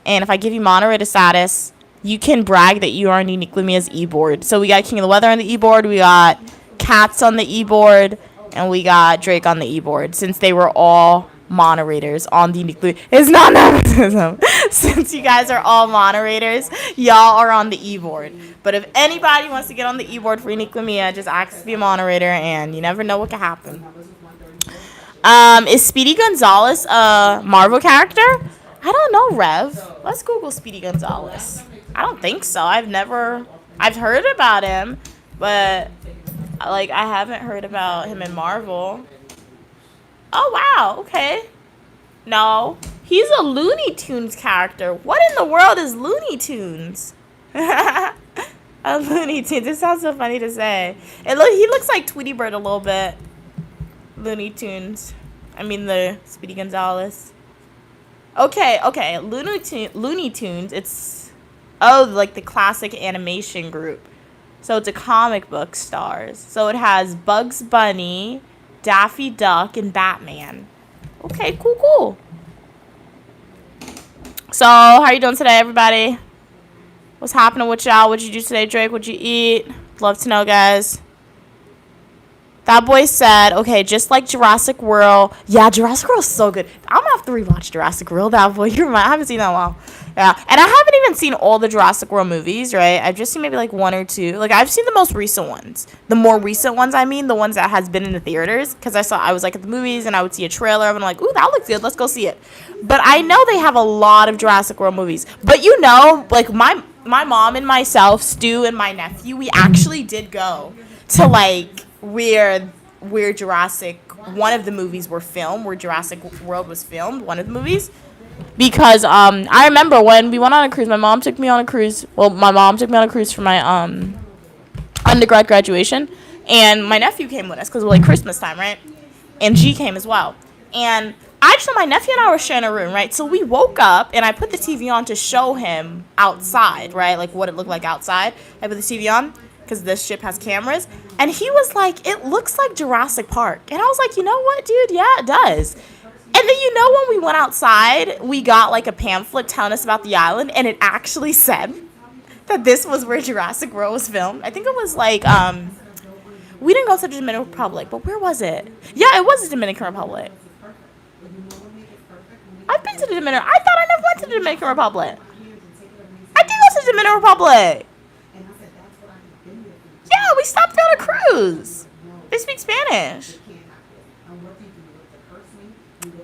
And if I give you moderator status, you can brag that you are on Unique Lumia's e-board. So we got King of the Weather on the e-board. We got Cats on the e-board. And we got Drake on the e-board. Since they were all moderators on the Unique Lumia. It's not nepotism. Since you guys are all moderators, y'all are on the e-board. But if anybody wants to get on the e-board for Unique Lumia, just ask to be a moderator. And you never know what could happen. Is Speedy Gonzalez a Marvel character? I don't know, Rev. Let's Google Speedy Gonzalez. I don't think so. I've heard about him, but like I haven't heard about him in Marvel. Oh wow, okay. No, he's a Looney Tunes character. What in the world is Looney Tunes? A Looney Tunes. It sounds so funny to say. He looks like Tweety Bird a little bit. Looney Tunes. I mean the Speedy Gonzalez. Okay. Looney Tunes. It's like the classic animation group. So it's a comic book stars. So it has Bugs Bunny, Daffy Duck, and Batman. Okay, cool. So how you doing today, everybody? What's happening with y'all? What'd you do today, Drake? What'd you eat? Love to know, guys. That boy said, okay, just like Jurassic World. Yeah, Jurassic World's so good. I'm going to have to rewatch Jurassic World. That boy, you're right. I haven't seen that in a while. Yeah, and I haven't even seen all the Jurassic World movies, right? I've just seen maybe like one or two. Like, I've seen the most recent ones. The more recent ones, I mean, the ones that has been in the theaters. Because I was like at the movies and I would see a trailer and I'm like, ooh, that looks good. Let's go see it. But I know they have a lot of Jurassic World movies. But you know, like my mom and myself, Stu and my nephew, we actually did go to like where Jurassic, one of the movies were filmed, where Jurassic World was filmed, one of the movies. Because I remember when we went on a cruise, my mom took me on a cruise. Well, my mom took me on a cruise for my undergrad graduation, and my nephew came with us because it was like Christmas time, right? And G came as well. And actually, my nephew and I were sharing a room, right? So we woke up, and I put the TV on to show him outside, right? Like what it looked like outside. I put the TV on because this ship has cameras, and he was like, "It looks like Jurassic Park," and I was like, "You know what, dude? Yeah, it does." And then, you know, when we went outside, we got like a pamphlet telling us about the island, and it actually said that this was where Jurassic World was filmed. I think it was like, we didn't go to the Dominican Republic, but where was it? Yeah, it was the Dominican Republic. I've been to the Dominican. I thought I never went to the Dominican Republic. I did go to the Dominican Republic. Yeah, we stopped on a cruise. They speak Spanish.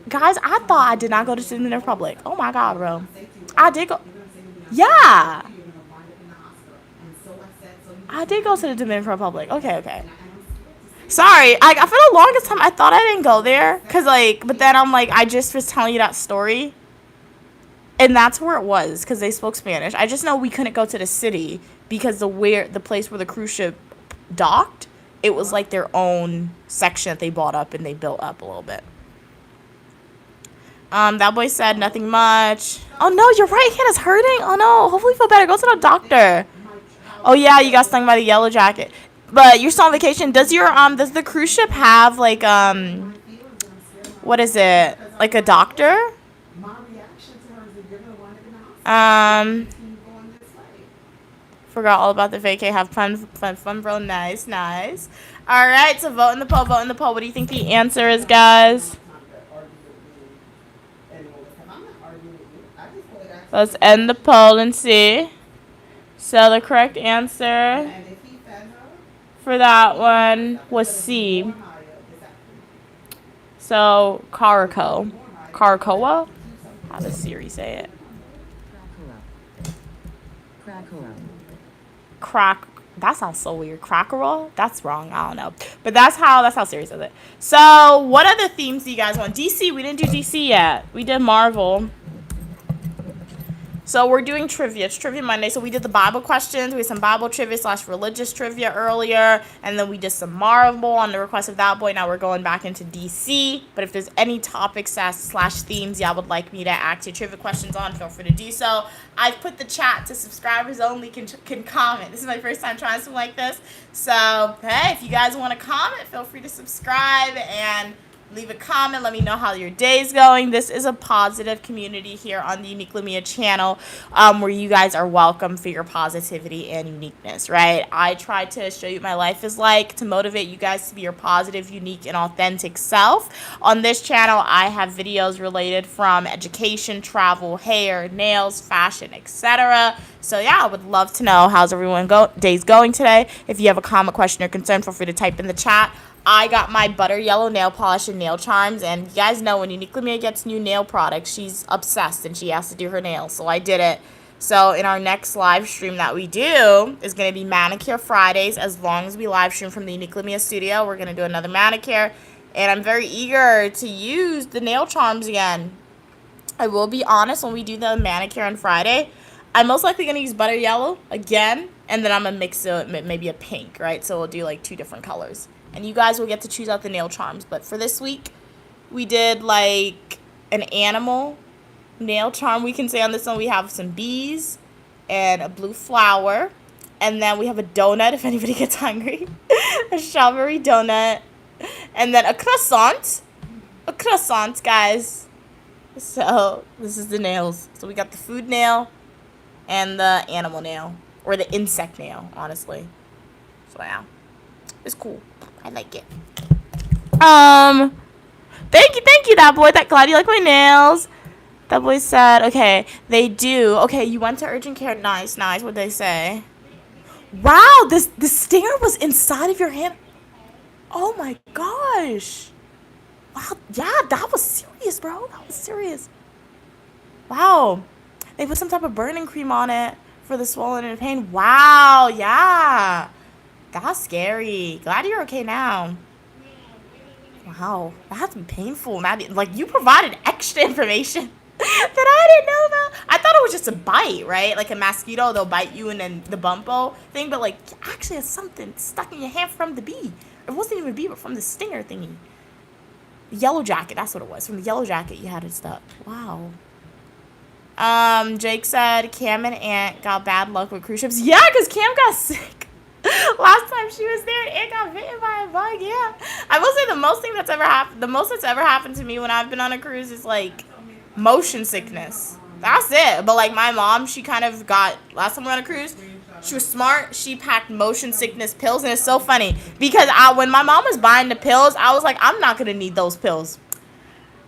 Guys, I thought I did not go to the Dominican Republic. Oh my God, bro. I did go. Yeah. I did go to the Dominican Republic. Okay. Sorry. For the longest time, I thought I didn't go there. But then I'm like, I just was telling you that story. And that's where it was, because they spoke Spanish. I just know we couldn't go to the city because the place where the cruise ship docked, it was like their own section that they bought up and they built up a little bit. That boy said nothing much. Oh no, your right hand is hurting. Oh no, hopefully you feel better. Go to the doctor. Oh yeah, you got stung by the yellow jacket. But you're still on vacation. Does the cruise ship have like what is it? Like a doctor? Forgot all about the vacay. Have fun, bro. Nice. All right, so vote in the poll. What do you think the answer is, guys? Let's end the poll and see. So the correct answer for that one was C. So Caracoa. How does Siri say it? That sounds so weird. Crackerel? That's wrong. I don't know. But that's how Siri says it. So what other themes do you guys want? DC. We didn't do DC yet. We did Marvel. So we're doing trivia. It's Trivia Monday. So we did the Bible questions. We had some Bible trivia / religious trivia earlier. And then we did some Marvel on the request of that boy. Now we're going back into DC. But if there's any topics / themes y'all would like me to ask you trivia questions on, feel free to do so. I've put the chat to subscribers only can comment. This is my first time trying something like this. So, hey, if you guys want to comment, feel free to subscribe and leave a comment. Let me know how your day's going. This is a positive community here on the Unique Lumia channel, where you guys are welcome for your positivity and uniqueness, right? I try to show you what my life is like to motivate you guys to be your positive, unique, and authentic self. On this channel, I have videos related from education, travel, hair, nails, fashion, etc. So yeah, I would love to know how's everyone day's going today. If you have a comment, question, or concern, feel free to type in the chat. I got my butter yellow nail polish and nail charms, and you guys know when Unique Lumia gets new nail products, she's obsessed and she has to do her nails, so I did it. So in our next live stream that we do is going to be Manicure Fridays. As long as we live stream from the Unique Lumia studio, we're going to do another manicure, and I'm very eager to use the nail charms again. I will be honest, when we do the manicure on Friday, I'm most likely going to use butter yellow again, and then I'm going to mix it with maybe a pink, right? So we'll do like 2 different colors. And you guys will get to choose out the nail charms. But for this week, we did like an animal nail charm. We can say on this one we have some bees and a blue flower. And then we have a donut if anybody gets hungry. A strawberry donut. And then a croissant. A croissant, guys. So this is the nails. So we got the food nail and the animal nail. Or the insect nail, honestly. So yeah. It's cool. I like it. Thank you, that boy. That glad you like my nails. That boy said, okay, they do. Okay, you went to urgent care. Nice. What'd they say? Wow, the stinger was inside of your hand. Oh my gosh. Wow, yeah, that was serious, bro. That was serious. Wow. They put some type of burning cream on it for the swollen and pain. Wow, yeah. That's scary. Glad you're okay now. Wow, that's painful. Like, you provided extra information that I didn't know about. I thought it was just a bite, right? Like a mosquito, they'll bite you and then the bumpo thing. But, like, actually it's something stuck in your hand from the bee. It wasn't even a bee, but from the stinger thingy. The yellow jacket, that's what it was. From the yellow jacket, you had it stuck. Wow. Jake said Cam and Aunt got bad luck with cruise ships. Yeah, because Cam got sick. Last time she was there, it got bitten by a bug. Yeah, I will say the most that's ever happened to me when I've been on a cruise is like motion sickness. That's it. But like my mom, she kind of got last time we were on a cruise. She was smart. She packed motion sickness pills, and it's so funny because when my mom was buying the pills, I was like, I'm not gonna need those pills,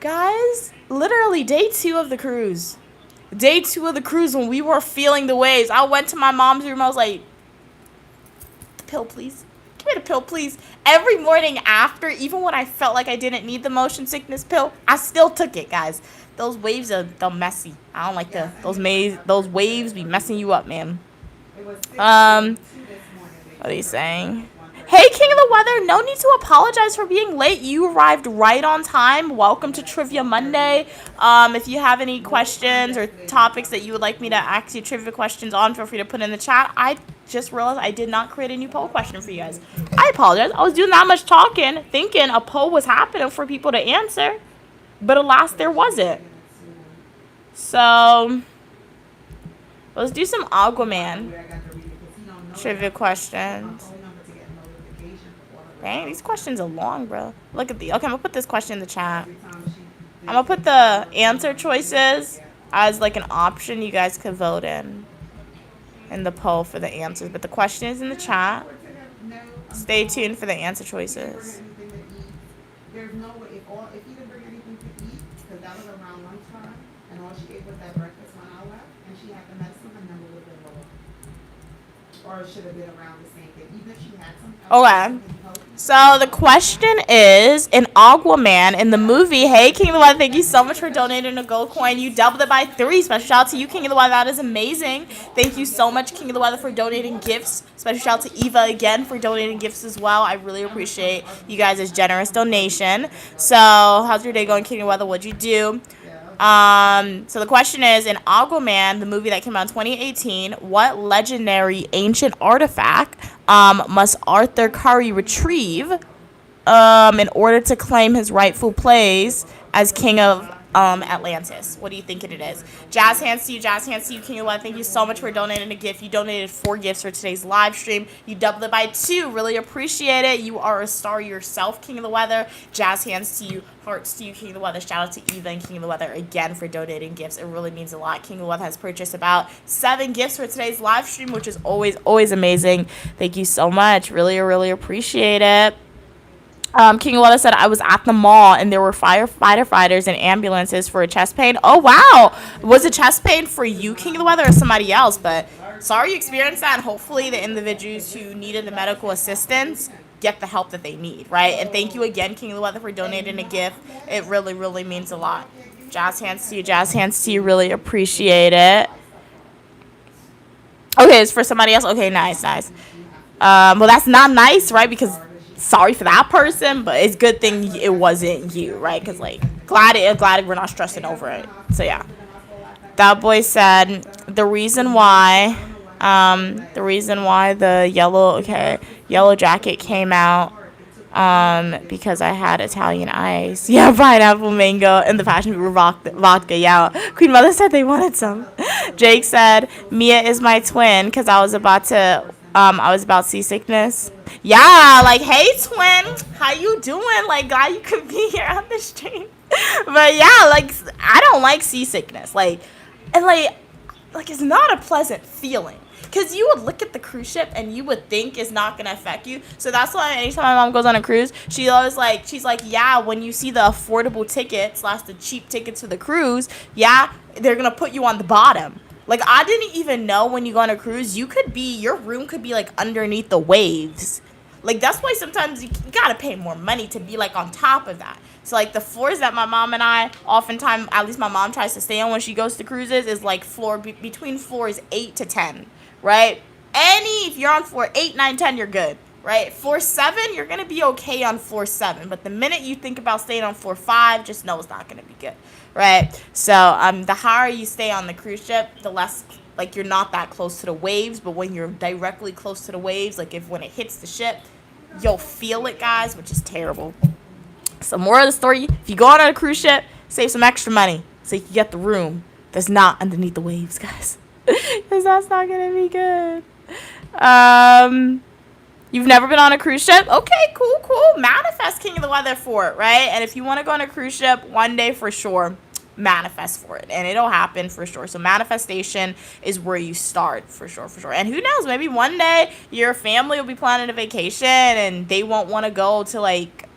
guys. Literally day 2 of the cruise. Day 2 of the cruise when we were feeling the waves. I went to my mom's room. I was like, pill, please. Give me the pill, please. Every morning after, even when I felt like I didn't need the motion sickness pill, I still took it, guys. Those waves are messy. I don't like those waves be messing you up, man. What are you saying? Hey, King of the Weather, no need to apologize for being late. You arrived right on time. Welcome to Trivia Monday. If you have any questions or topics that you would like me to ask you trivia questions on, feel free to put in the chat. I just realized I did not create a new poll question for you guys. I apologize. I was doing that much talking, thinking a poll was happening for people to answer, but alas, there wasn't. So, let's do some Aquaman trivia questions. Dang, these questions are long, bro. Look at the. Okay, I'm gonna put this question in the chat. I'm gonna put the answer choices as like an option you guys could vote in the poll for the answers. But the question is in the chat. Stay tuned for the answer choices. There's no way if he didn't bring anything to eat, because that was around lunchtime, and all she ate was that breakfast when I left, and she had the medicine, her number would have been lower. Or it should have been around the same thing. Even if she had some. Okay. So the question is, in Aquaman, in the movie, hey, King of the Weather, thank you so much for donating a gold coin. You doubled it by 3. Special shout out to you, King of the Weather. That is amazing. Thank you so much, King of the Weather, for donating gifts. Special shout out to Eva again for donating gifts as well. I really appreciate you guys' generous donation. So how's your day going, King of the Weather? What'd you do? So the question is, in Aquaman, the movie that came out in 2018, what legendary ancient artifact must Arthur Curry retrieve in order to claim his rightful place as king of Atlantis? What do you think it is? Jazz hands to you, Jazz hands to you, King of Weather. Thank you so much for donating a gift. You donated 4 gifts for today's live stream. You doubled it by 2. Really appreciate it. You are a star yourself, King of the Weather. Jazz hands to you, hearts to you, King of the Weather. Shout out to Eva and King of the Weather again for donating gifts. It really means a lot. King of the Weather has purchased about 7 gifts for today's live stream, which is always amazing. Thank you so much. Really appreciate it. King of Weather said, I was at the mall and there were firefighters and ambulances for a chest pain. Oh, wow. Was it chest pain for you, King of the Weather, or somebody else? But sorry you experienced that. And hopefully the individuals who needed the medical assistance get the help that they need, right? And thank you again, King of the Weather, for donating a gift. It really means a lot. Jazz hands to you. Jazz hands to you. Really appreciate it. Okay, it's for somebody else. Okay, nice. Well, that's not nice, right? Because sorry for that person, but it's good thing it wasn't you, right? Because like glad we're not stressing over it. So yeah, that boy said the reason why the yellow jacket came out because I had Italian ice, yeah, pineapple, mango, and the passion fruit vodka. Yeah, Queen Mother said they wanted some. Jake said Mia is my twin because I was about seasickness. Yeah, like, hey, twin, how you doing? Like, glad you could be here on the stream. But yeah, like, I don't like seasickness. Like, it's not a pleasant feeling. Because you would look at the cruise ship and you would think it's not going to affect you. So that's why anytime my mom goes on a cruise, she's like, yeah, when you see the affordable tickets, the cheap tickets for the cruise, yeah, they're going to put you on the bottom. Like, I didn't even know when you go on a cruise, your room could be, like, underneath the waves. Like, that's why sometimes you gotta pay more money to be, like, on top of that. So, like, the floors that my mom and I, oftentimes, at least my mom tries to stay on when she goes to cruises, is, like, between floors 8 to 10, right? If you're on floor 8, 9, 10, you're good, right? Floor 7, you're gonna be okay on floor 7. But the minute you think about staying on floor 5, just know it's not gonna be good. Right, so the higher you stay on the cruise ship, the less, like, you're not that close to the waves. But when you're directly close to the waves, like, when it hits the ship, you'll feel it, guys, which is terrible. So more of the story, if you go on a cruise ship, save some extra money so you can get the room that's not underneath the waves, guys, because that's not gonna be good. You've never been on a cruise ship? Okay, cool. Manifest, King of the Weather, for it, right? And if you want to go on a cruise ship one day, for sure, manifest for it. And it'll happen for sure. So manifestation is where you start, for sure. And who knows, maybe one day your family will be planning a vacation and they won't want to go to, like,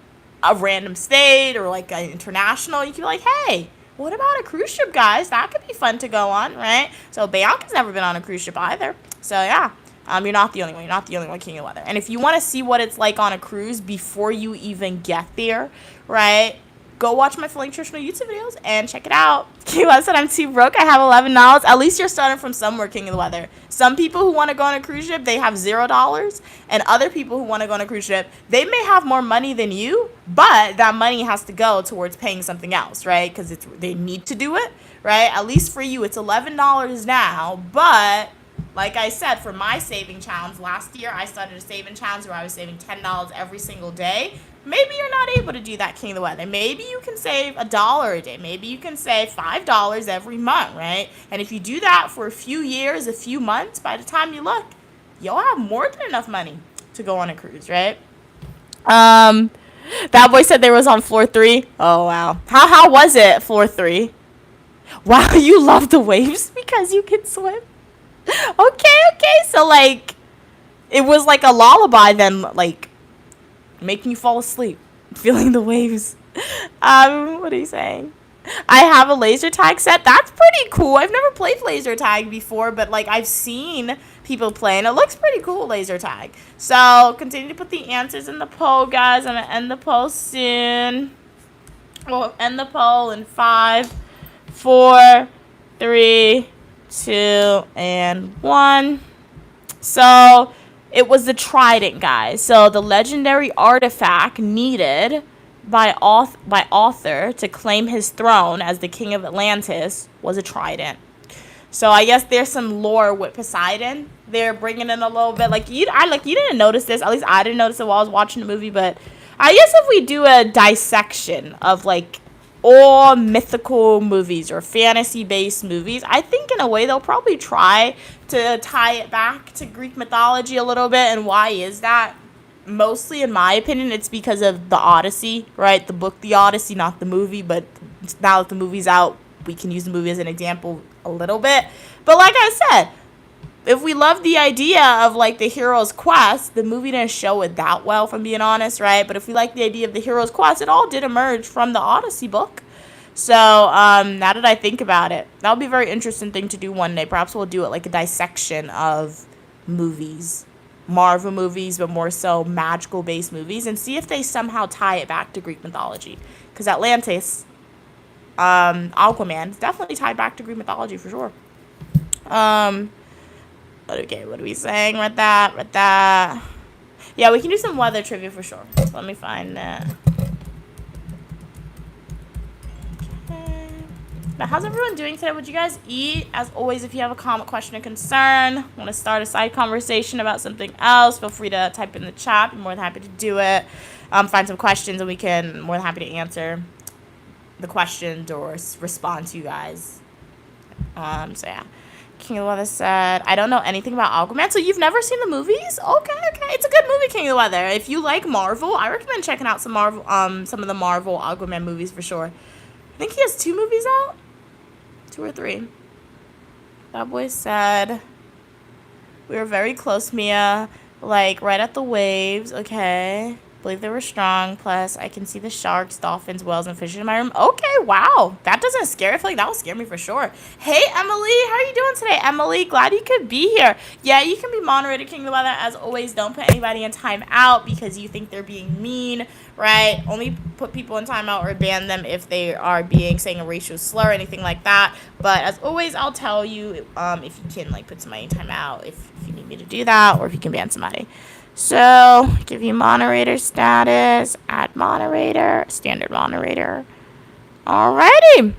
a random state or, like, an international. You can be like, hey, what about a cruise ship, guys? That could be fun to go on, right? So Bianca's never been on a cruise ship either. So yeah. You're not the only one. You're not the only one, King of Weather. And if you want to see what it's like on a cruise before you even get there, right, go watch my Feeling Traditional YouTube videos and check it out. King of Weather said, I'm too broke. I have $11. At least you're starting from somewhere, King of the Weather. Some people who want to go on a cruise ship, they have $0. And other people who want to go on a cruise ship, they may have more money than you, but that money has to go towards paying something else, right? Because they need to do it, right? At least for you, it's $11 now, but like I said, for my saving challenge last year, I started a saving challenge where I was saving $10 every single day. Maybe you're not able to do that, King of the Weather. Maybe you can save $1 a day. Maybe you can save $5 every month, right? And if you do that for a few years, a few months, by the time you look, you'll have more than enough money to go on a cruise, right? That boy said they was on floor 3. Oh, wow. How was it, floor 3? Wow, you love the waves because you can swim? Okay, so, like, it was like a lullaby then, like, making you fall asleep, feeling the waves. What are you saying? I have a laser tag set. That's pretty cool. I've never played laser tag before, but, like, I've seen people play, and it looks pretty cool, laser tag. So, continue to put the answers in the poll, guys. I'm going to end the poll soon. We'll end the poll in 5, 4, 3, 2, and 1. So it was the trident, guys. So the legendary artifact needed by Arthur to claim his throne as the king of Atlantis was a trident. So I guess there's some lore with Poseidon. They're bringing in a little bit. You didn't notice this. At least I didn't notice it while I was watching the movie. But I guess if we do a dissection of all mythical movies or fantasy-based movies, I think in a way they'll probably try to tie it back to Greek mythology a little bit. And why is that? Mostly, in my opinion, it's because of the Odyssey, right? The book, The Odyssey, not the movie. But now that the movie's out, we can use the movie as an example a little bit. But like I said, if we love the idea of the hero's quest, the movie didn't show it that well, if I'm being honest, right? But if we like the idea of the hero's quest, it all did emerge from the Odyssey book. So now that I think about it, that'll be a very interesting thing to do one day. Perhaps we'll do it like a dissection of movies, Marvel movies, but more so magical based movies, and see if they somehow tie it back to Greek mythology. Because Atlantis, Aquaman is definitely tied back to Greek mythology for sure. Okay, what are we saying? Read that. Yeah, we can do some weather trivia for sure. Let me find that. Okay. But how's everyone doing today? What'd you guys eat? As always, if you have a comment, question, or concern, want to start a side conversation about something else, feel free to type in the chat. I'm more than happy to do it. Find some questions and we can, more than happy to answer the questions or respond to you guys. So yeah. King of the Weather said, I don't know anything about Aquaman. So you've never seen the movies? Okay. It's a good movie, King of the Weather. If you like Marvel, I recommend checking out some of the Marvel Aquaman movies for sure. I think he has 2 movies out. 2 or 3. That boy said, we were very close, Mia. Right at the waves. Okay. Believe they were strong. Plus, I can see the sharks, dolphins, whales, and fishes in my room. Okay, wow. That doesn't scare. I feel like that will scare me for sure. Hey, Emily. How are you doing today, Emily? Glad you could be here. Yeah, you can be moderator, King of the Weather. As always, don't put anybody in timeout because you think they're being mean, right? Only put people in timeout or ban them if they are saying a racial slur or anything like that. But as always, I'll tell you if you can put somebody in timeout if you need me to do that, or if you can ban somebody. So, give you moderator status, add moderator, standard moderator. Alrighty.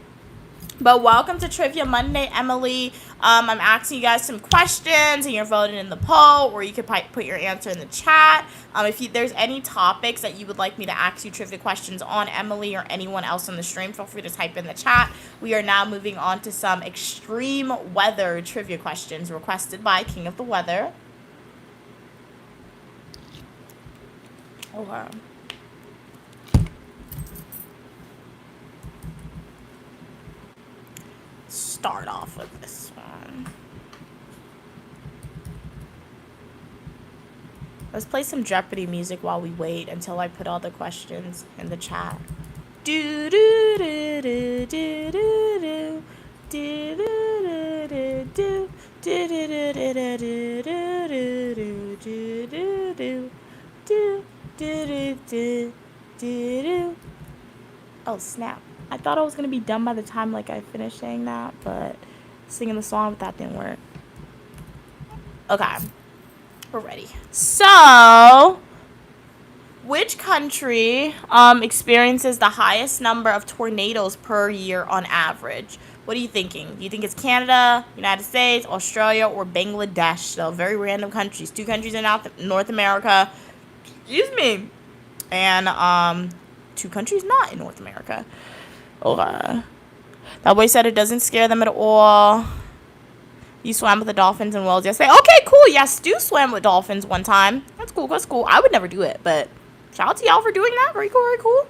But welcome to Trivia Monday, Emily. I'm asking you guys some questions, and you're voting in the poll, or you could put your answer in the chat. If there's any topics that you would like me to ask you trivia questions on, Emily or anyone else on the stream, feel free to type in the chat. We are now moving on to some extreme weather trivia questions requested by King of the Weather. Okay. Start off with this one. Let's play some Jeopardy music while we wait until I put all the questions in the chat. Do do do do do do do do do do do do. Oh snap. I thought I was gonna be done by the time I finished saying that, but singing the song, but that didn't work. Okay. We're ready. So, which country experiences the highest number of tornadoes per year on average? What are you thinking? Do you think it's Canada, United States, Australia, or Bangladesh? So, very random countries. 2 countries in North America. Excuse me. And 2 countries not in North America. Okay. That boy said it doesn't scare them at all. You swam with the dolphins and whales yesterday. Okay, cool. Yeah, Stu swam with dolphins one time. That's cool. That's cool. I would never do it, but shout out to y'all for doing that. Very cool. Very cool.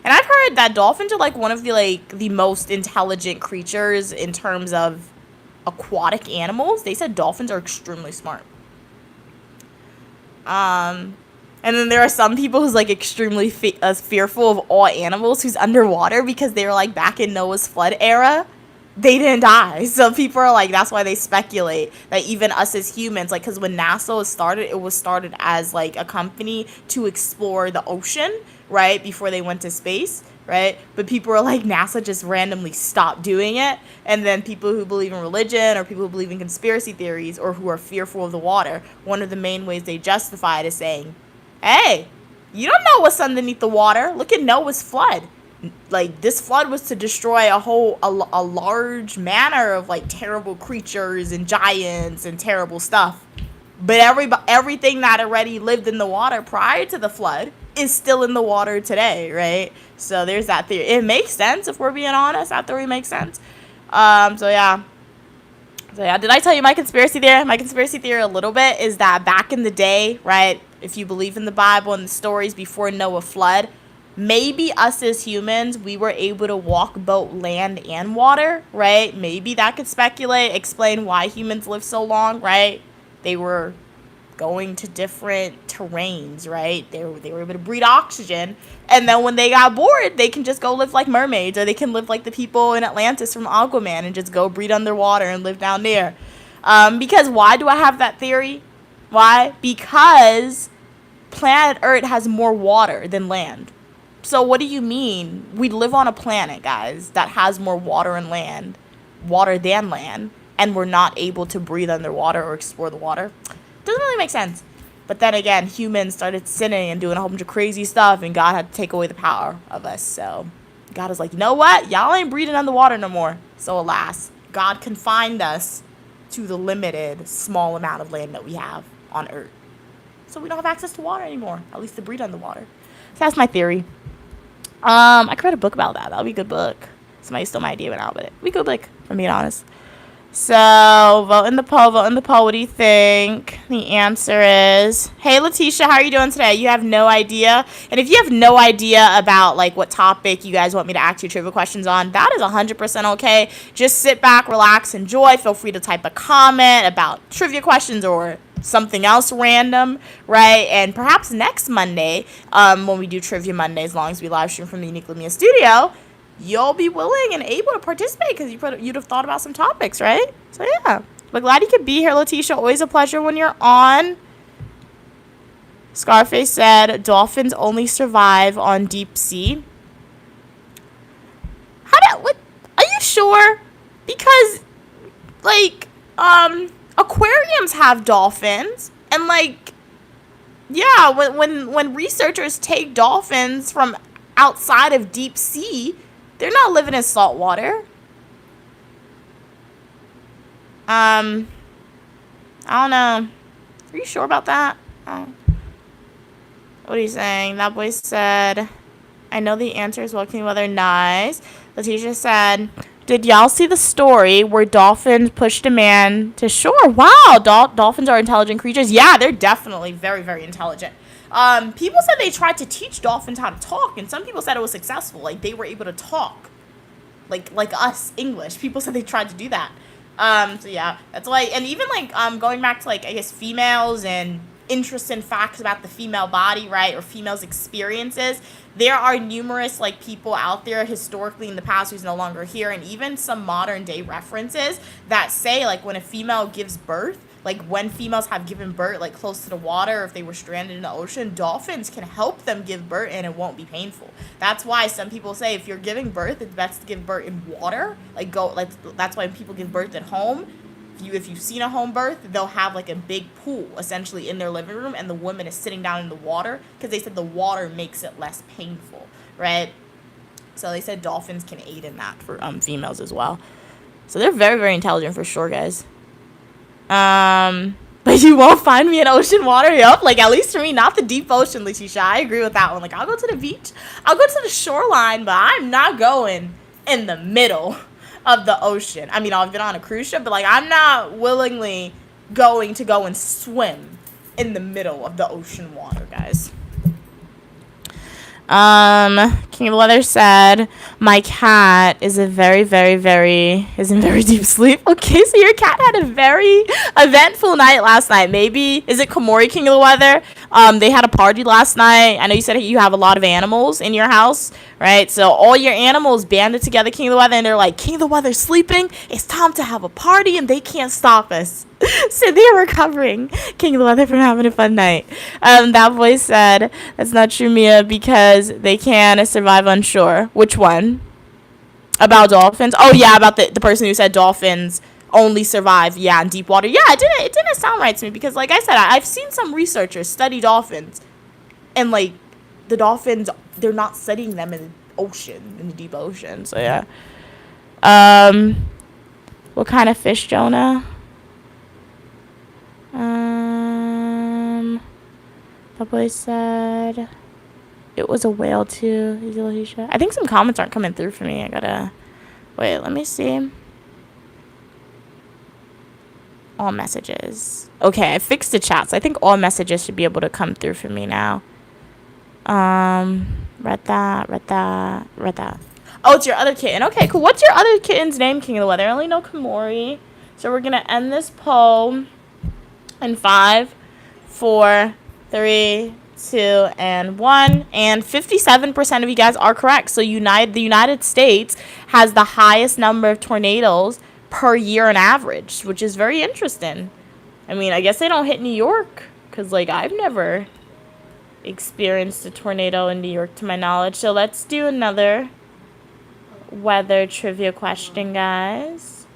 And I've heard that dolphins are one of the most intelligent creatures in terms of aquatic animals. They said dolphins are extremely smart. And then there are some people who's extremely fearful of all animals who's underwater because they were back in Noah's flood era. They didn't die. So people are that's why they speculate that even us as humans, because when NASA was started, it was started as a company to explore the ocean, right? Before they went to space, right? But people are NASA just randomly stopped doing it. And then people who believe in religion or people who believe in conspiracy theories or who are fearful of the water, one of the main ways they justify it is saying, hey, You don't know what's underneath the water. Look at Noah's flood. Like, this flood was to destroy a large manner of like terrible creatures and giants and terrible stuff. But everything that already lived in the water prior to the flood is still in the water today, right? So there's that theory. It makes sense if we're being honest. That theory makes sense. So yeah. Did I tell you my conspiracy theory? My conspiracy theory a little bit is that back in the day, right, if you believe in the Bible and the stories before Noah flood, maybe us as humans, we were able to walk both land and water, right? Maybe that could explain why humans live so long, right? They were going to different terrains, right? They were able to breathe oxygen, and then when they got bored, they can just go live like mermaids, or they can live like the people in Atlantis from Aquaman and just go breathe underwater and live down there. Because why do I have that theory? Why? Because planet Earth has more water than land. So what do you mean? We live on a planet, guys, that has more water than land, and we're not able to breathe underwater or explore the water? Doesn't really make sense. But then again, humans started sinning and doing a whole bunch of crazy stuff, and God had to take away the power of us. So God was like, you know what? Y'all ain't breathing underwater no more. So alas, God confined us to the limited small amount of land that we have on Earth. So we don't have access to water anymore, at least to breathe underwater. So that's my theory. I could write a book about that. That would be a good book. Somebody stole my idea now, but it would be a good book, if I'm being honest. So, vote in the poll. What do you think? The answer is, hey, Letitia, how are you doing today? You have no idea. And if you have no idea about, like, what topic you guys want me to ask you trivia questions on, that is 100% okay. Just sit back, relax, enjoy. Feel free to type a comment about trivia questions or something else random, right? And perhaps next Monday, when we do Trivia Monday, as long as we live stream from the Uniquely Mia studio, you'll be willing and able to participate because you'd have thought about some topics, right? So yeah, but glad you could be here, Letitia. Always a pleasure when you're on. Scarface said dolphins only survive on deep sea. What? Are you sure? Because like aquariums have dolphins, and like yeah, when researchers take dolphins from outside of deep sea, they're not living in salt water. I don't know. Are you sure about that? Oh. What are you saying? That boy said, I know the answer is welcome weather. Nice. Letitia said, did y'all see the story where dolphins pushed a man to shore? Wow, dolphins are intelligent creatures. Yeah, they're definitely very, very intelligent. People said they tried to teach dolphins how to talk, and some people said it was successful. Like, they were able to talk. Like us, English. People said they tried to do that. So yeah, that's why, and even like, going back to like, I guess, females and interesting facts about the female body, right, or females' experiences, there are numerous like people out there historically in the past who's no longer here, and even some modern day references that say like when a female gives birth, like when females have given birth like close to the water, or if they were stranded in the ocean, dolphins can help them give birth and it won't be painful. That's why some people say if you're giving birth, it's best to give birth in water. That's why people give birth at home. If you've seen a home birth, they'll have like a big pool essentially in their living room, and the woman is sitting down in the water because they said the water makes it less painful, right? So they said dolphins can aid in that for females as well. So they're very, very intelligent for sure, guys. But you won't find me in ocean water. Yup, like at least for me, not the deep ocean, Letitia. I agree with that one. Like I'll go to the beach, I'll go to the shoreline, but I'm not going in the middle of the ocean. I mean, I've been on a cruise ship, but like I'm not willingly going to go and swim in the middle of the ocean water, guys. King of the Weather said, my cat is in very deep sleep. Okay, so your cat had a very eventful night last night. Maybe, is it Komori, King of the Weather? They had a party last night. I know you said you have a lot of animals in your house, right? So all your animals banded together, King of the Weather, and they're like, King of the Weather's sleeping. It's time to have a party, and they can't stop us. So they're recovering, King of the Weather, from having a fun night. That voice said, that's not true, Mia, because they can survive on shore. Which one? About dolphins? Oh, yeah, about the person who said dolphins only survive, in deep water. Yeah, it didn't sound right to me because, like I said, I've seen some researchers study dolphins, and, like, the dolphins, they're not studying them in the ocean, in the deep ocean. So yeah. What kind of fish, Jonah? That boy said it was a whale too. I think some comments aren't coming through for me. I gotta wait. Let me see. All messages. Okay, I fixed the chat, so I think all messages should be able to come through for me now. Read that. Oh, it's your other kitten. Okay, cool. What's your other kitten's name, King of the Weather? I only know Kamori. So we're gonna end this poll in 5, 4, 3, 2, and 1. And 57% of you guys are correct. So the United States has the highest number of tornadoes per year on average, which is very interesting. I mean, I guess they don't hit New York, because, like, I've never experienced a tornado in New York to my knowledge. So let's do another weather trivia question, guys.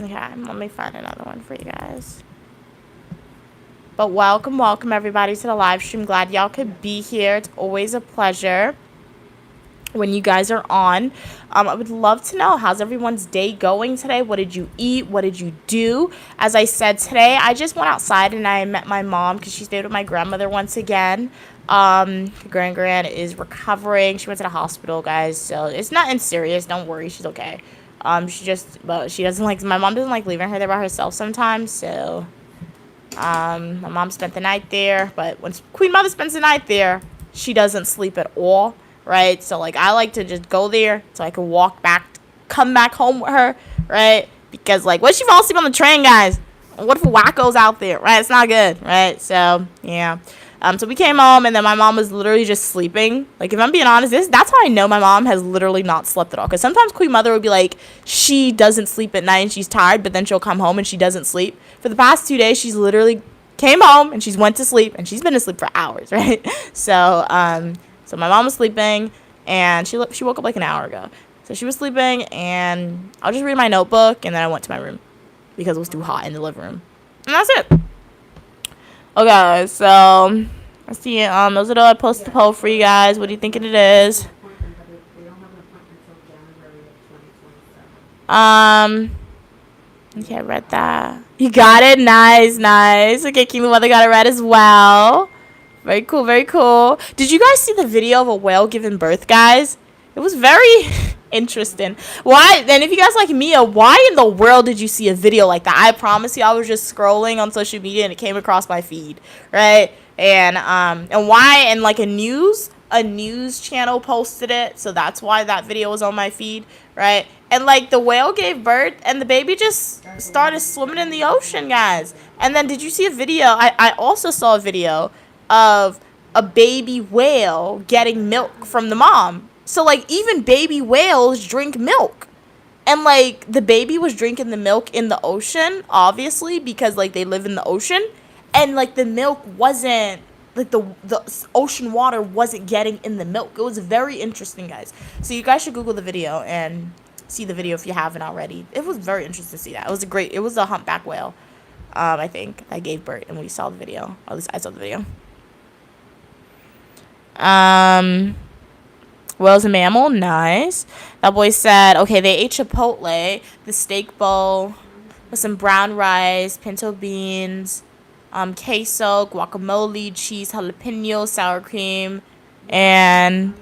Okay, let me find another one for you guys. But welcome everybody to the live stream. Glad y'all could be here. It's always a pleasure when you guys are on. I would love to know, how's everyone's day going today? What did you eat? What did you do? As I said, today I just went outside and I met my mom because she stayed with my grandmother once again. Gran is recovering. She went to the hospital, guys, so it's nothing serious. Don't worry, she's okay. But she doesn't like, my mom doesn't like leaving her there by herself sometimes, so my mom spent the night there. But when Queen Mother spends the night there, she doesn't sleep at all, right? So, like, I like to just go there so I can come back home with her, right? Because, like, what if she falls asleep on the train, guys? What if a wacko's out there, right? It's not good, right? So, yeah. So we came home, and then my mom was literally just sleeping. Like, if I'm being honest, that's how I know my mom has literally not slept at all. Because sometimes Queen Mother would be like, she doesn't sleep at night and she's tired, but then she'll come home and she doesn't sleep. For the past 2 days, she's literally came home and she's went to sleep, and she's been asleep for hours, right? So my mom was sleeping, and she woke up like an hour ago. So she was sleeping, and I'll just read my notebook, and then I went to my room because it was too hot in the living room. And that's it. Okay, so let's see. Those are the I posted the poll for you guys. What do you think it is? Okay, I read that. You got it. Nice. Okay, King of the Weather got it right as well. Very cool. Did you guys see the video of a whale giving birth, guys? It was very interesting. Why? And if you guys like Mia, why in the world did you see a video like that? I promise you, I was just scrolling on social media and it came across my feed, right? And why? And like a news channel posted it, so that's why that video was on my feed, right? And like the whale gave birth and the baby just started swimming in the ocean, guys. And then did you see a video? I also saw a video of a baby whale getting milk from the mom. So, like, even baby whales drink milk. And, like, the baby was drinking the milk in the ocean, obviously, because, like, they live in the ocean. And, like, the milk wasn't, like, the ocean water wasn't getting in the milk. It was very interesting, guys. So, you guys should Google the video and see the video if you haven't already. It was very interesting to see that. It was a humpback whale, I think, that gave birth. And we saw the video. Or at least I saw the video. Whale's a mammal. Nice. That boy said, okay, they ate Chipotle, the steak bowl with some brown rice, pinto beans, queso, guacamole, cheese, jalapeno, sour cream, and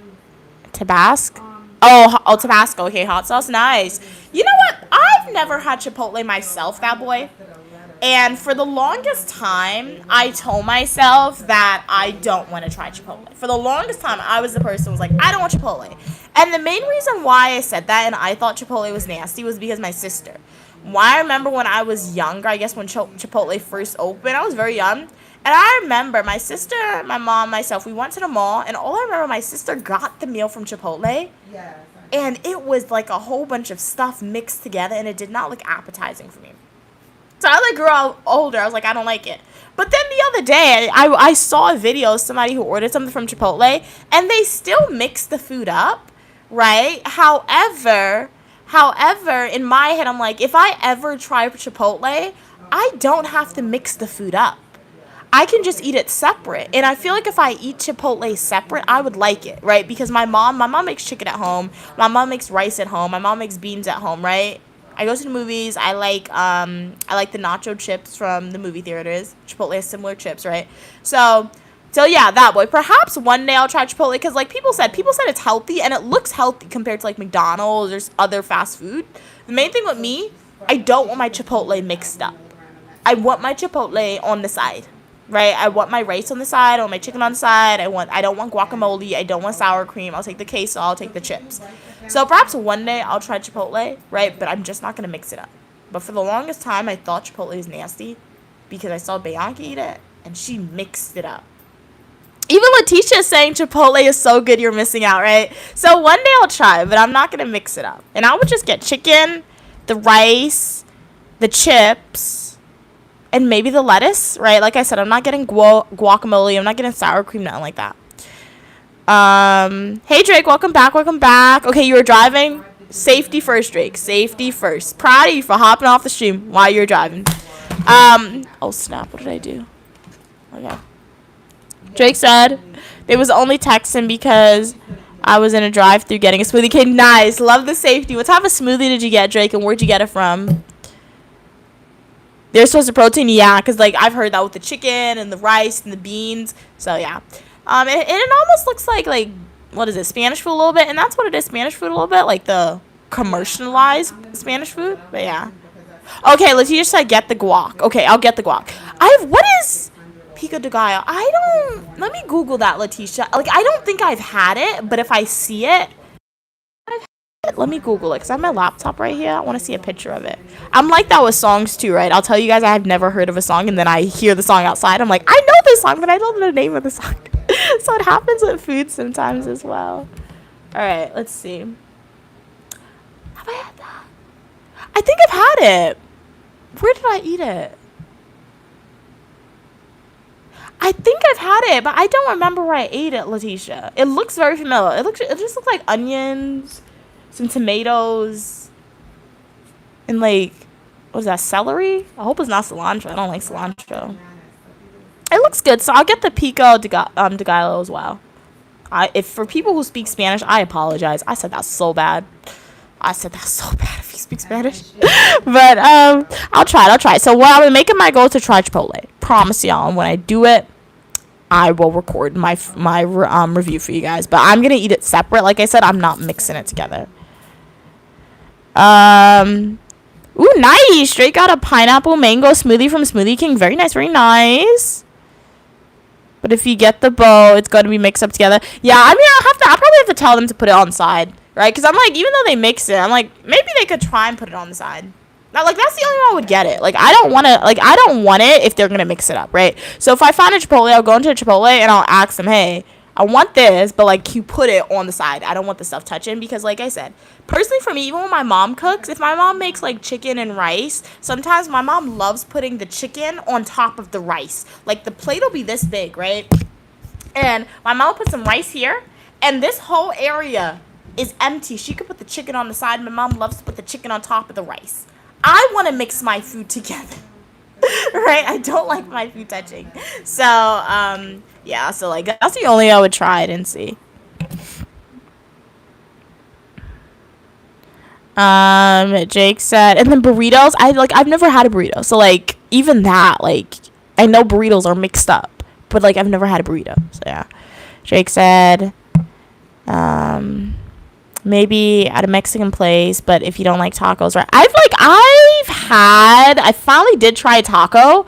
Tabasco. Oh, Tabasco. Okay, hot sauce. Nice. You know what? I've never had Chipotle myself, that boy. And for the longest time, I told myself that I don't want to try Chipotle. For the longest time, I was the person who was like, I don't want Chipotle. And the main reason why I said that and I thought Chipotle was nasty was because my sister. I remember when I was younger, I guess when Chipotle first opened, I was very young. And I remember my sister, my mom, myself, we went to the mall. And all I remember, my sister got the meal from Chipotle. Yes. And it was like a whole bunch of stuff mixed together. And it did not look appetizing for me. So I grew older. I was like, I don't like it. But then the other day, I saw a video of somebody who ordered something from Chipotle, and they still mix the food up, right? However, in my head, I'm like, if I ever try Chipotle, I don't have to mix the food up. I can just eat it separate. And I feel like if I eat Chipotle separate, I would like it, right? Because my mom makes chicken at home. My mom makes rice at home. My mom makes beans at home, right? I go to the movies. I like the nacho chips from the movie theaters. Chipotle has similar chips, right? So yeah, that way. Perhaps one day I'll try Chipotle because like people said it's healthy and it looks healthy compared to like McDonald's or other fast food. The main thing with me, I don't want my Chipotle mixed up. I want my Chipotle on the side, right? I want my rice on the side, I want my chicken on the side. I don't want guacamole. I don't want sour cream. I'll take the queso. I'll take the chips. So perhaps one day I'll try Chipotle, right? But I'm just not gonna mix it up. But for the longest time, I thought Chipotle was nasty because I saw Bianca eat it and she mixed it up. Even Letitia is saying Chipotle is so good, you're missing out, right? So one day I'll try, but I'm not gonna mix it up. And I would just get chicken, the rice, the chips, and maybe the lettuce, right? Like I said, I'm not getting guacamole. I'm not getting sour cream, nothing like that. Hey Drake, welcome back, welcome back. Okay, you were driving. Safety first, Drake. Safety first. Proud of you for hopping off the stream while you're driving. Oh snap! What did I do? Okay. Drake said they was only texting because I was in a drive-thru getting a smoothie. Okay, nice. Love the safety. What type of smoothie did you get, Drake, and where'd you get it from? There's supposed to protein, yeah, because like I've heard that with the chicken and the rice and the beans. So yeah, it almost looks like what is it, Spanish food a little bit, and that's what it is, Spanish food a little bit, like the commercialized Spanish food. But yeah. Okay, Letitia said get the guac. Okay, I'll get the guac. What is pico de gallo? Let me Google that, Letitia. Like, I don't think I've had it, but if I see it, let me Google it, because I have my laptop right here. I want to see a picture of it. I'm like that with songs, too, right? I'll tell you guys I've never heard of a song, and then I hear the song outside. I'm like, I know this song, but I don't know the name of the song. So it happens with food sometimes as well. All right, let's see. Have I had that? I think I've had it. Where did I eat it? I think I've had it, but I don't remember where I ate it, Letitia. It looks very familiar. It just looks like onions, some tomatoes, and like, what is that, celery? I hope it's not cilantro. I don't like cilantro. It looks good, so I'll get the pico de gallo as well. If for people who speak Spanish, I apologize. I said that's so bad. If you speak Spanish. But I'll try it. So what I'm making my goal to try Chipotle. Promise y'all, and when I do it, I will record my review for you guys. But I'm gonna eat it separate. Like I said, I'm not mixing it together. Ooh, nice. Straight got a pineapple mango smoothie from Smoothie King. Very nice, very nice. But if you get the bowl, it's going to be mixed up together. Yeah, I mean, I'll probably have to tell them to put it on the side, right? Because I'm like, even though they mix it, I'm like, maybe they could try and put it on the side. Now, like, that's the only way I would get it. Like, I don't want it if they're going to mix it up, right? So if I find a Chipotle, I'll go into a Chipotle and I'll ask them, hey, I want this, but, like, you put it on the side. I don't want the stuff touching because, like I said, personally for me, even when my mom cooks, if my mom makes, like, chicken and rice, sometimes my mom loves putting the chicken on top of the rice. Like, the plate will be this big, right? And my mom will put some rice here, and this whole area is empty. She could put the chicken on the side. My mom loves to put the chicken on top of the rice. I want to mix my food together. Right? I don't like my food touching. So, yeah, so like that's the only I would try it and see. Jake said, and then burritos, I've never had a burrito. So like even that, like I know burritos are mixed up, but like I've never had a burrito. So yeah. Jake said, maybe at a Mexican place, but if you don't like tacos, right? I finally did try a taco,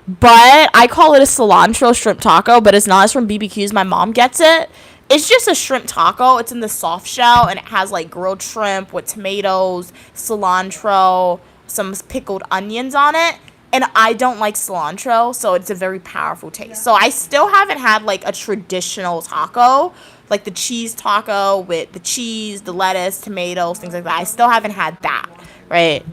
but I call it a cilantro shrimp taco, but it's not. It's from BBQ's. My mom gets it. It's just a shrimp taco. It's in the soft shell, and it has like grilled shrimp with tomatoes, cilantro, some pickled onions on it. And I don't like cilantro, so it's a very powerful taste. So I still haven't had like a traditional taco, like the cheese taco with the cheese, the lettuce, tomatoes, things like that. I still haven't had that, right?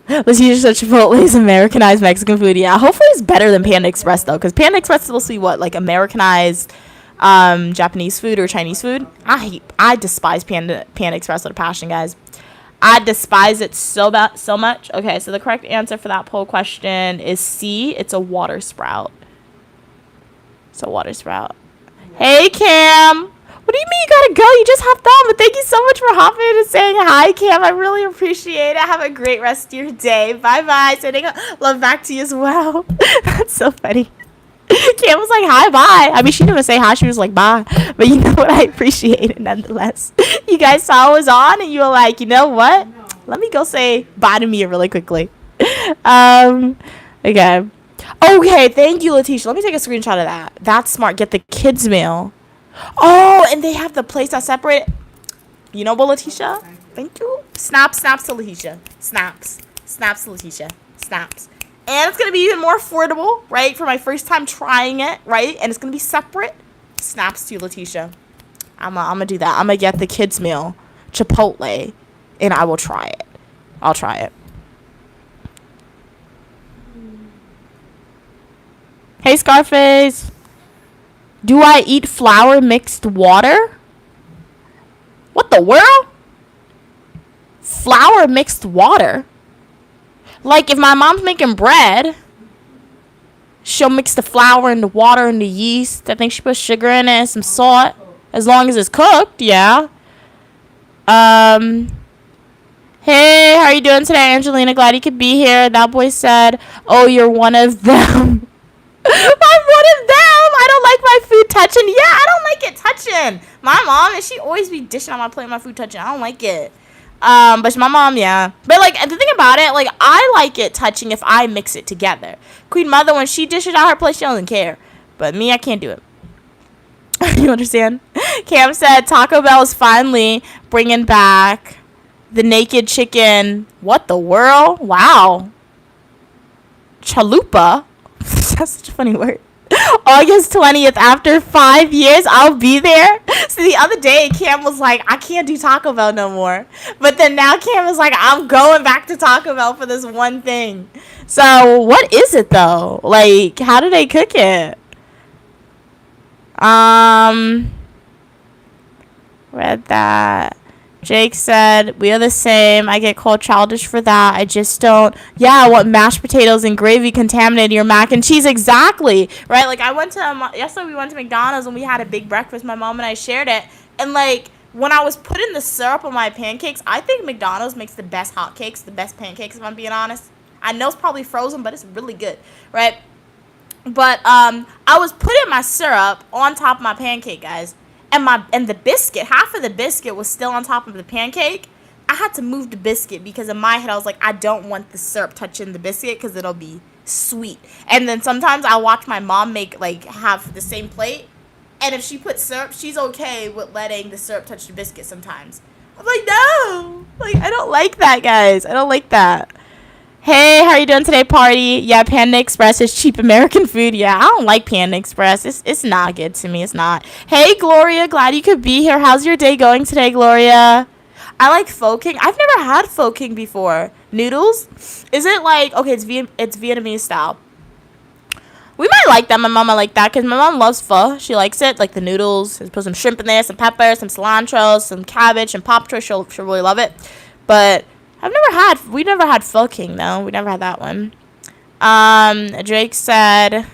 Let's use such Chipotle's Americanized Mexican food. Yeah, hopefully it's better than Panda Express though, because Panda Express is supposed to be what, like Americanized Japanese food or Chinese food. I despise Panda Express with a passion, guys. I despise it so much. Okay, so the correct answer for that poll question is C. It's a water sprout. It's a water sprout. Hey, Cam. What do you mean you gotta go? You just hopped on, but thank you so much for hopping in and saying hi, Cam. I really appreciate it. Have a great rest of your day. Bye-bye. Sending love back to you as well. That's so funny. Cam was like, hi, bye. I mean, she didn't even say hi. She was like, bye. But you know what? I appreciate it nonetheless. You guys saw I was on, and you were like, you know what? Let me go say bye to Mia really quickly. Okay. Okay, thank you, Letitia. Let me take a screenshot of that. That's smart. Get the kids' meal. Oh, and they have the place that separate. You know what, Letitia? Thank you. Snaps to Letitia. Snaps to Letitia. Snaps. And it's going to be even more affordable, right? For my first time trying it, right? And it's going to be separate. Snaps to you, Letitia. I'm going to do that. I'm going to get the kids' meal, Chipotle, and I will try it. I'll try it. Hey, Scarface. Do I eat flour mixed water? What the world? Flour mixed water? Like, if my mom's making bread, she'll mix the flour and the water and the yeast. I think she puts sugar in it and some salt. As long as it's cooked, yeah. Hey, how are you doing today, Angelina? Glad you could be here. That boy said, oh, you're one of them. I'm one of them. I don't like my food touching. Yeah, I don't like it touching. My mom, and she always be dishing on my plate, my food touching. I don't like it. But my mom, yeah. But like the thing about it, like I like it touching if I mix it together. Queen Mother, when she dishes out her plate, she doesn't care. But me, I can't do it. You understand? Cam said Taco Bell is finally bringing back the naked chicken. What the world? Wow. Chalupa. That's such a funny word. August 20th, after 5 years, I'll be there. So the other day, Cam was like, I can't do Taco Bell no more. But then now Cam is like, I'm going back to Taco Bell for this one thing. So what is it though? Like, how do they cook it? Read that. Jake said, we are the same. I get called childish for that. I just don't. Yeah, I want mashed potatoes and gravy contaminating your mac and cheese. Exactly. Right? Like, I went to, yesterday we went to McDonald's and we had a big breakfast. My mom and I shared it. And, like, when I was putting the syrup on my pancakes, I think McDonald's makes the best hotcakes, the best pancakes, if I'm being honest. I know it's probably frozen, but it's really good. Right? But, I was putting my syrup on top of my pancake, guys. And the biscuit, half of the biscuit was still on top of the pancake. I had to move the biscuit because in my head I was like, I don't want the syrup touching the biscuit because it'll be sweet. And then sometimes I watch my mom make, like, have the same plate. And if she puts syrup, she's okay with letting the syrup touch the biscuit sometimes. I'm like, no. Like, I don't like that, guys. I don't like that. Hey, how are you doing today, party? Yeah, Panda Express is cheap American food. Yeah, I don't like Panda Express. It's not good to me. It's not. Hey, Gloria, glad you could be here. How's your day going today, Gloria? I like Pho King. I've never had Pho King before. Noodles? Is it like, okay, it's Vietnamese style. We might like that. My mom might like that because my mom loves pho. She likes it, like the noodles. Put some shrimp in there, some pepper, some cilantro, some cabbage, and pop choy. She'll really love it. But we never had Pho King though. We never had that one. Drake said,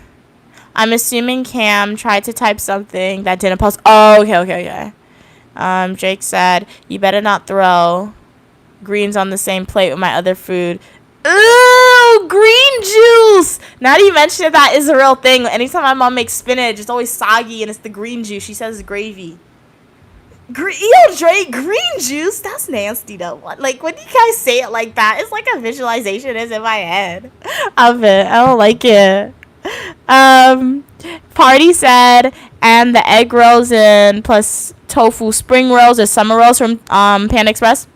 I'm assuming Cam tried to type something that didn't post. Oh, okay. Drake said, you better not throw greens on the same plate with my other food. Ooh, green juice. Now that you mention it, that is a real thing. Anytime my mom makes spinach, it's always soggy and it's the green juice. She says gravy. Yo, Drake, green juice? That's nasty, though. Like, when you guys say it like that, it's like a visualization is in my head of it. I don't like it. Party said, and the egg rolls and plus tofu spring rolls or summer rolls from Panda Express.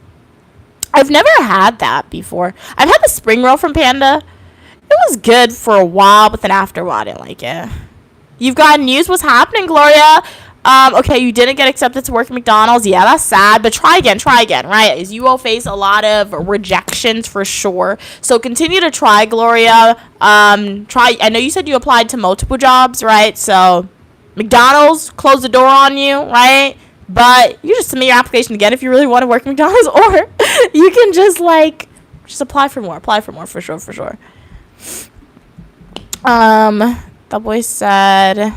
I've never had that before. I've had the spring roll from Panda. It was good for a while, but then after a while, I didn't like it. You've got news? What's happening, Gloria? Okay, you didn't get accepted to work at McDonald's. Yeah, that's sad, but try again, right? As you will face a lot of rejections for sure. So continue to try, Gloria. I know you said you applied to multiple jobs, right? So McDonald's closed the door on you, right? But you just submit your application again if you really want to work at McDonald's, or You can just like just apply for more for sure. The boy said,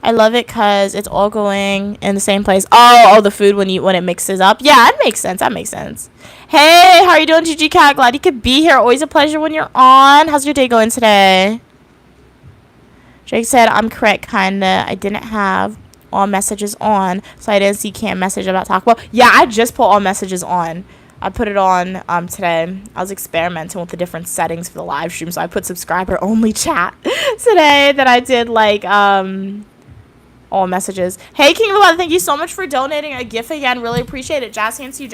I love it because it's all going in the same place. Oh, the food when it mixes up. Yeah, that makes sense. Hey, how are you doing, GG Cat? Glad you could be here. Always a pleasure when you're on. How's your day going today? Jake said, I'm correct, kinda. I didn't have all messages on, so I didn't see Cam message about Taco Bell. Yeah, I just put all messages on. I put it on today. I was experimenting with the different settings for the live stream, so I put subscriber only chat today. That I did like all messages. Hey, King of the Weather, thank you so much for donating a gift again. Really appreciate it. Jazz hands to you,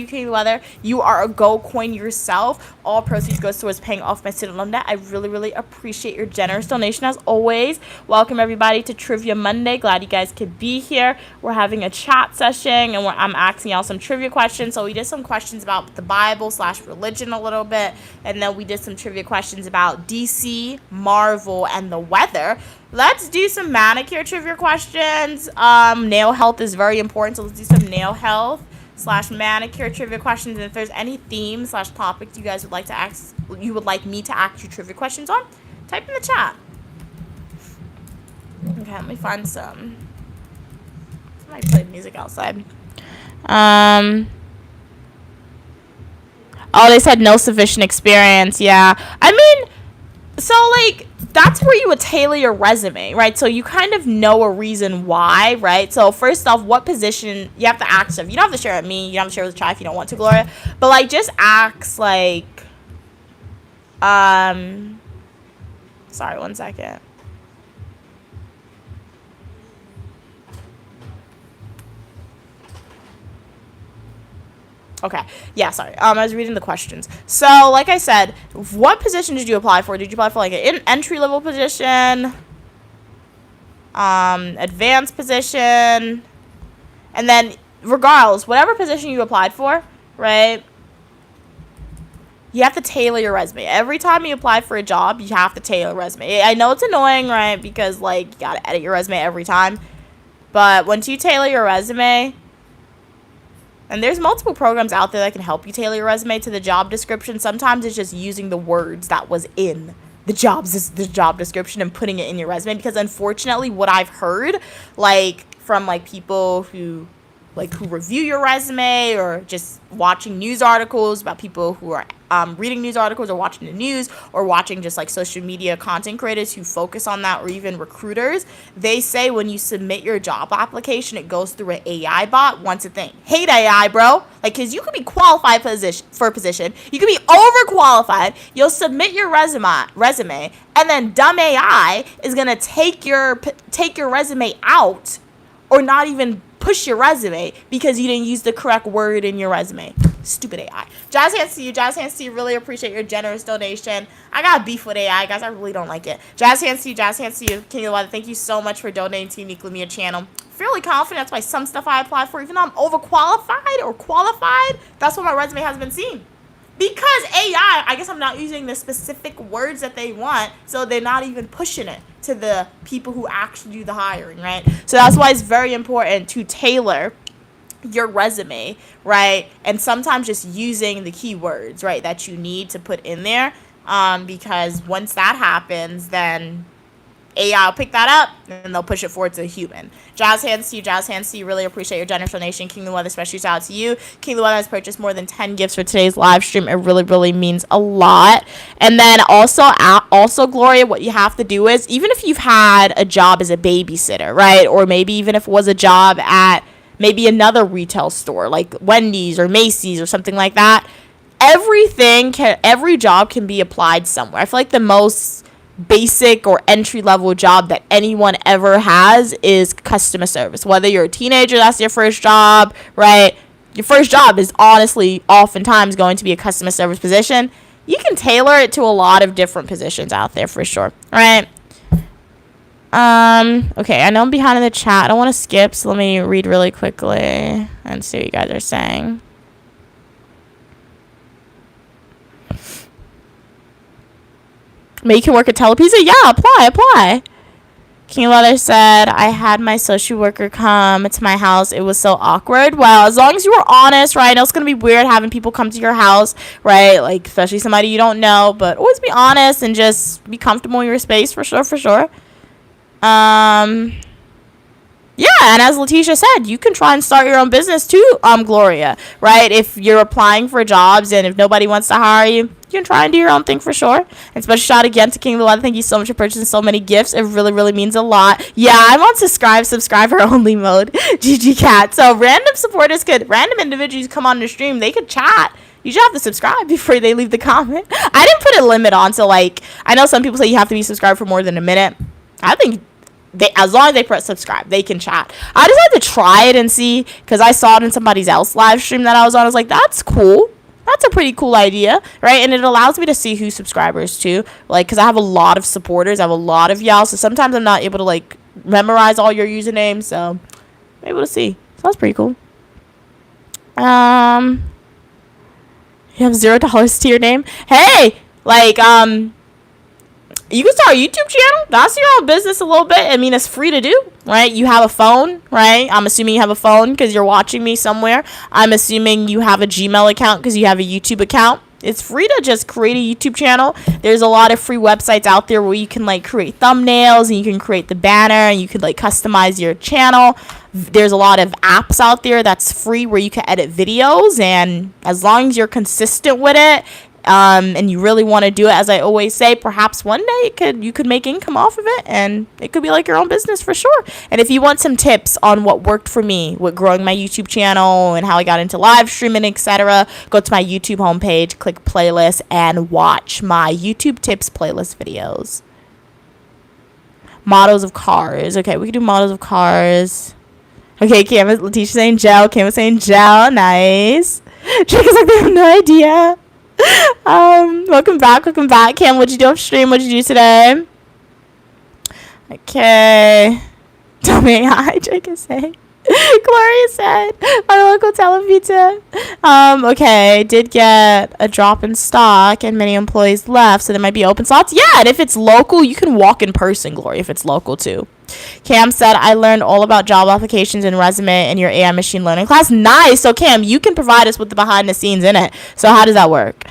King of the Weather. You are a gold coin yourself. All proceeds goes towards paying off my student loan debt. I really appreciate your generous donation as always. Welcome everybody to Trivia Monday. Glad you guys could be here. We're having a chat session and I'm asking y'all some trivia questions. So we did some questions about the Bible / religion a little bit, and then we did some trivia questions about DC, Marvel, and the weather. Let's do some manicure trivia questions. Nail health is very important, so let's do some nail health / manicure trivia questions. And if there's any themes / topics you guys would like to ask, you would like me to ask you trivia questions on, type in the chat. Okay, let me find some. Somebody played music outside. Oh, they said no sufficient experience. Yeah, I mean, so like that's where you would tailor your resume, right? So you kind of know a reason why, right? So first off, what position you have to ask of. You don't have to share it with me. You don't have to share it with the chat if you don't want to, Gloria. But like, just ask like, sorry, 1 second. Okay. Yeah, sorry. I was reading the questions. So, like I said, what position did you apply for? Did you apply for like an entry-level position? Advanced position? And then, regardless, whatever position you applied for, right? You have to tailor your resume. Every time you apply for a job, you have to tailor your resume. I know it's annoying, right? Because, like, you gotta edit your resume every time. But once you tailor your resume, and there's multiple programs out there that can help you tailor your resume to the job description. Sometimes it's just using the words that was in the job description and putting it in your resume. Because unfortunately, what I've heard, like from like people who review your resume or just watching news articles about people who are reading news articles or watching the news or watching just like social media content creators who focus on that, or even recruiters, they say when you submit your job application, it goes through an AI bot. Once a thing. Hate AI, bro. Like, because you could be qualified for a position. You could be overqualified. You'll submit your resume, and then dumb AI is going to take your resume out or not even push your resume because you didn't use the correct word in your resume. Stupid AI. Jazz hands to you. Really appreciate your generous donation. I got beef with AI, guys. I really don't like it. Jazz hands to you. King of the Weather, thank you so much for donating to Unique Lumia channel. Fairly confident that's why some stuff I apply for, even though I'm overqualified or qualified, that's what my resume has been seen. Because AI, I guess I'm not using the specific words that they want, so they're not even pushing it to the people who actually do the hiring, right? So that's why it's very important to tailor your resume, right? And sometimes just using the keywords, right, that you need to put in there, because once that happens, then AI will pick that up and they'll push it forward to a human. Jazz hands to you. Really appreciate your generous donation. King of the Weather, especially shout out to you. King of the Weather has purchased more than 10 gifts for today's live stream. It really means a lot. And then also, Gloria, what you have to do is, even if you've had a job as a babysitter, right? Or maybe even if it was a job at maybe another retail store like Wendy's or Macy's or something like that, every job can be applied somewhere. I feel like the most basic or entry-level job that anyone ever has is customer service. Whether you're a teenager, that's your first job, right? Your first job is honestly oftentimes going to be a customer service position. You can tailor it to a lot of different positions out there for sure, right? Okay, I know I'm behind in the chat. I don't want to skip, so let me read really quickly and see what you guys are saying. Maybe you can work at Telepizza? Yeah, apply. King Leather said, I had my social worker come to my house. It was so awkward. Well, as long as you were honest, right? I know it's going to be weird having people come to your house, right? Like, especially somebody you don't know, but always be honest and just be comfortable in your space, for sure, for sure. Yeah, and as Letitia said, you can try and start your own business too, Gloria, right? If you're applying for jobs and if nobody wants to hire you, you can try and do your own thing for sure. And special shout again to King of the Weather. Thank you so much for purchasing so many gifts. It really, really means a lot. Yeah, I'm on subscriber only mode. GG Cat. So random individuals come on the stream, they could chat. You just have to subscribe before they leave the comment. I didn't put a limit on, so like, I know some people say you have to be subscribed for more than a minute. I think as long as they press subscribe, they can chat. I just had to try it and see, because I saw it in somebody else's live stream that I was on. I was like, that's cool. That's a pretty cool idea, right? And it allows me to see who's subscribers too, like, because I have a lot of supporters. I have a lot of y'all, so sometimes I'm not able to like memorize all your usernames, so I'm able to see. So that's pretty cool. You have $0 to your name. Hey, like, you can start a YouTube channel. That's your own business a little bit. I mean, it's free to do, right? You have a phone, right? I'm assuming you have a phone because you're watching me somewhere. I'm assuming you have a Gmail account because you have a YouTube account. It's free to just create a YouTube channel. There's a lot of free websites out there where you can like create thumbnails and you can create the banner and you could like customize your channel. There's a lot of apps out there that's free where you can edit videos, and as long as you're consistent with it, and you really want to do it, as I always say, perhaps one day you could make income off of it, and it could be like your own business for sure. And if you want some tips on what worked for me with growing my YouTube channel and how I got into live streaming, etc., go to my YouTube homepage, click playlist, and watch my YouTube tips playlist videos. Models of cars. Okay, we can do models of cars. Okay, Letitia saying gel. Cam was saying gel. Nice. Drake is like, they have no idea. Welcome back. Cam, what'd you do off stream? What'd you do today? Okay. Tell me hi, Drake is saying. Gloria said, my local telepizza. Okay, did get a drop in stock and many employees left, so there might be open slots. Yeah, and if it's local, you can walk in person, Gloria, if it's local too. Cam said, I learned all about job applications and resume in your AI machine learning class. Nice. So Cam, you can provide us with the behind the scenes in it. So how does that work?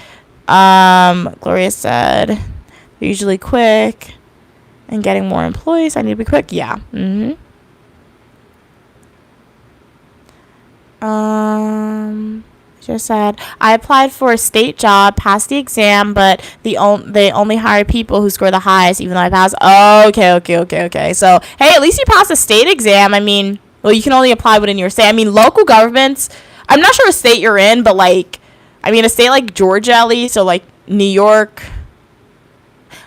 Gloria said, they're usually quick and getting more employees. I need to be quick. Yeah. Just said, I applied for a state job, passed the exam, but they only hire people who score the highest, even though I passed. Oh, okay. So, hey, at least you passed a state exam. I mean, well, you can only apply within your state. I mean, local governments, I'm not sure what state you're in, but, like, I mean, a state like Georgia, at least, so, like, New York.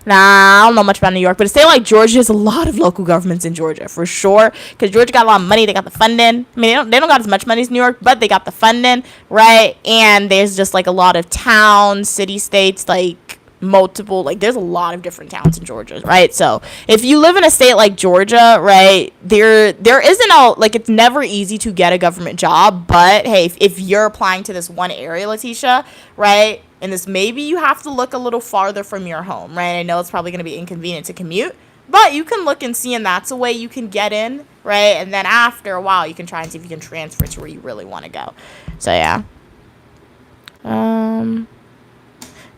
Nah, I don't know much about New York, but a state like Georgia, there's a lot of local governments in Georgia, for sure, because Georgia got a lot of money. They got the funding. I mean, they don't got as much money as New York, but they got the funding, right? And there's just, like, a lot of towns, city states, like, multiple, like, there's a lot of different towns in Georgia, right? So if you live in a state like Georgia, right, there isn't it's never easy to get a government job, but hey, if you're applying to this one area, Letitia, right, and this, maybe you have to look a little farther from your home, right? I know it's probably going to be inconvenient to commute, but you can look and see, and that's a way you can get in, right? And then after a while, you can try and see if you can transfer to where you really want to go. So yeah.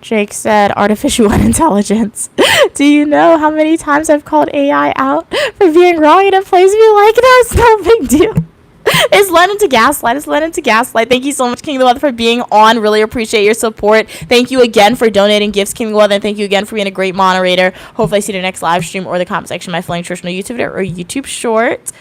Jake said, artificial intelligence. Do you know how many times I've called AI out for being wrong in a place we like? No, it's no big deal. It's led into gaslight. Thank you so much, King of the Weather, for being on. Really appreciate your support. Thank you again for donating gifts, King of the Weather, and thank you again for being a great moderator. Hopefully I see you in the next live stream or the comment section of my Flying Traditional YouTube video or YouTube short.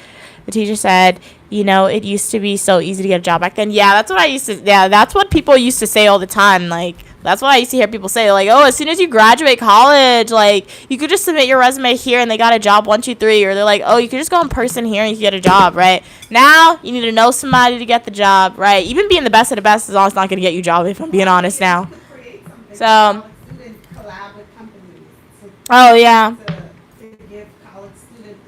The teacher said, you know, it used to be so easy to get a job back then. Yeah, that's what people used to say all the time. Like, that's what I used to hear people say. Like, oh, as soon as you graduate college, like, you could just submit your resume here and they got a job 1, 2, 3. Or they're like, oh, you could just go in person here and you can get a job, right? Now, you need to know somebody to get the job, right? Even being the best of the best is always not going to get you a job, if I'm being honest now. So, oh, yeah.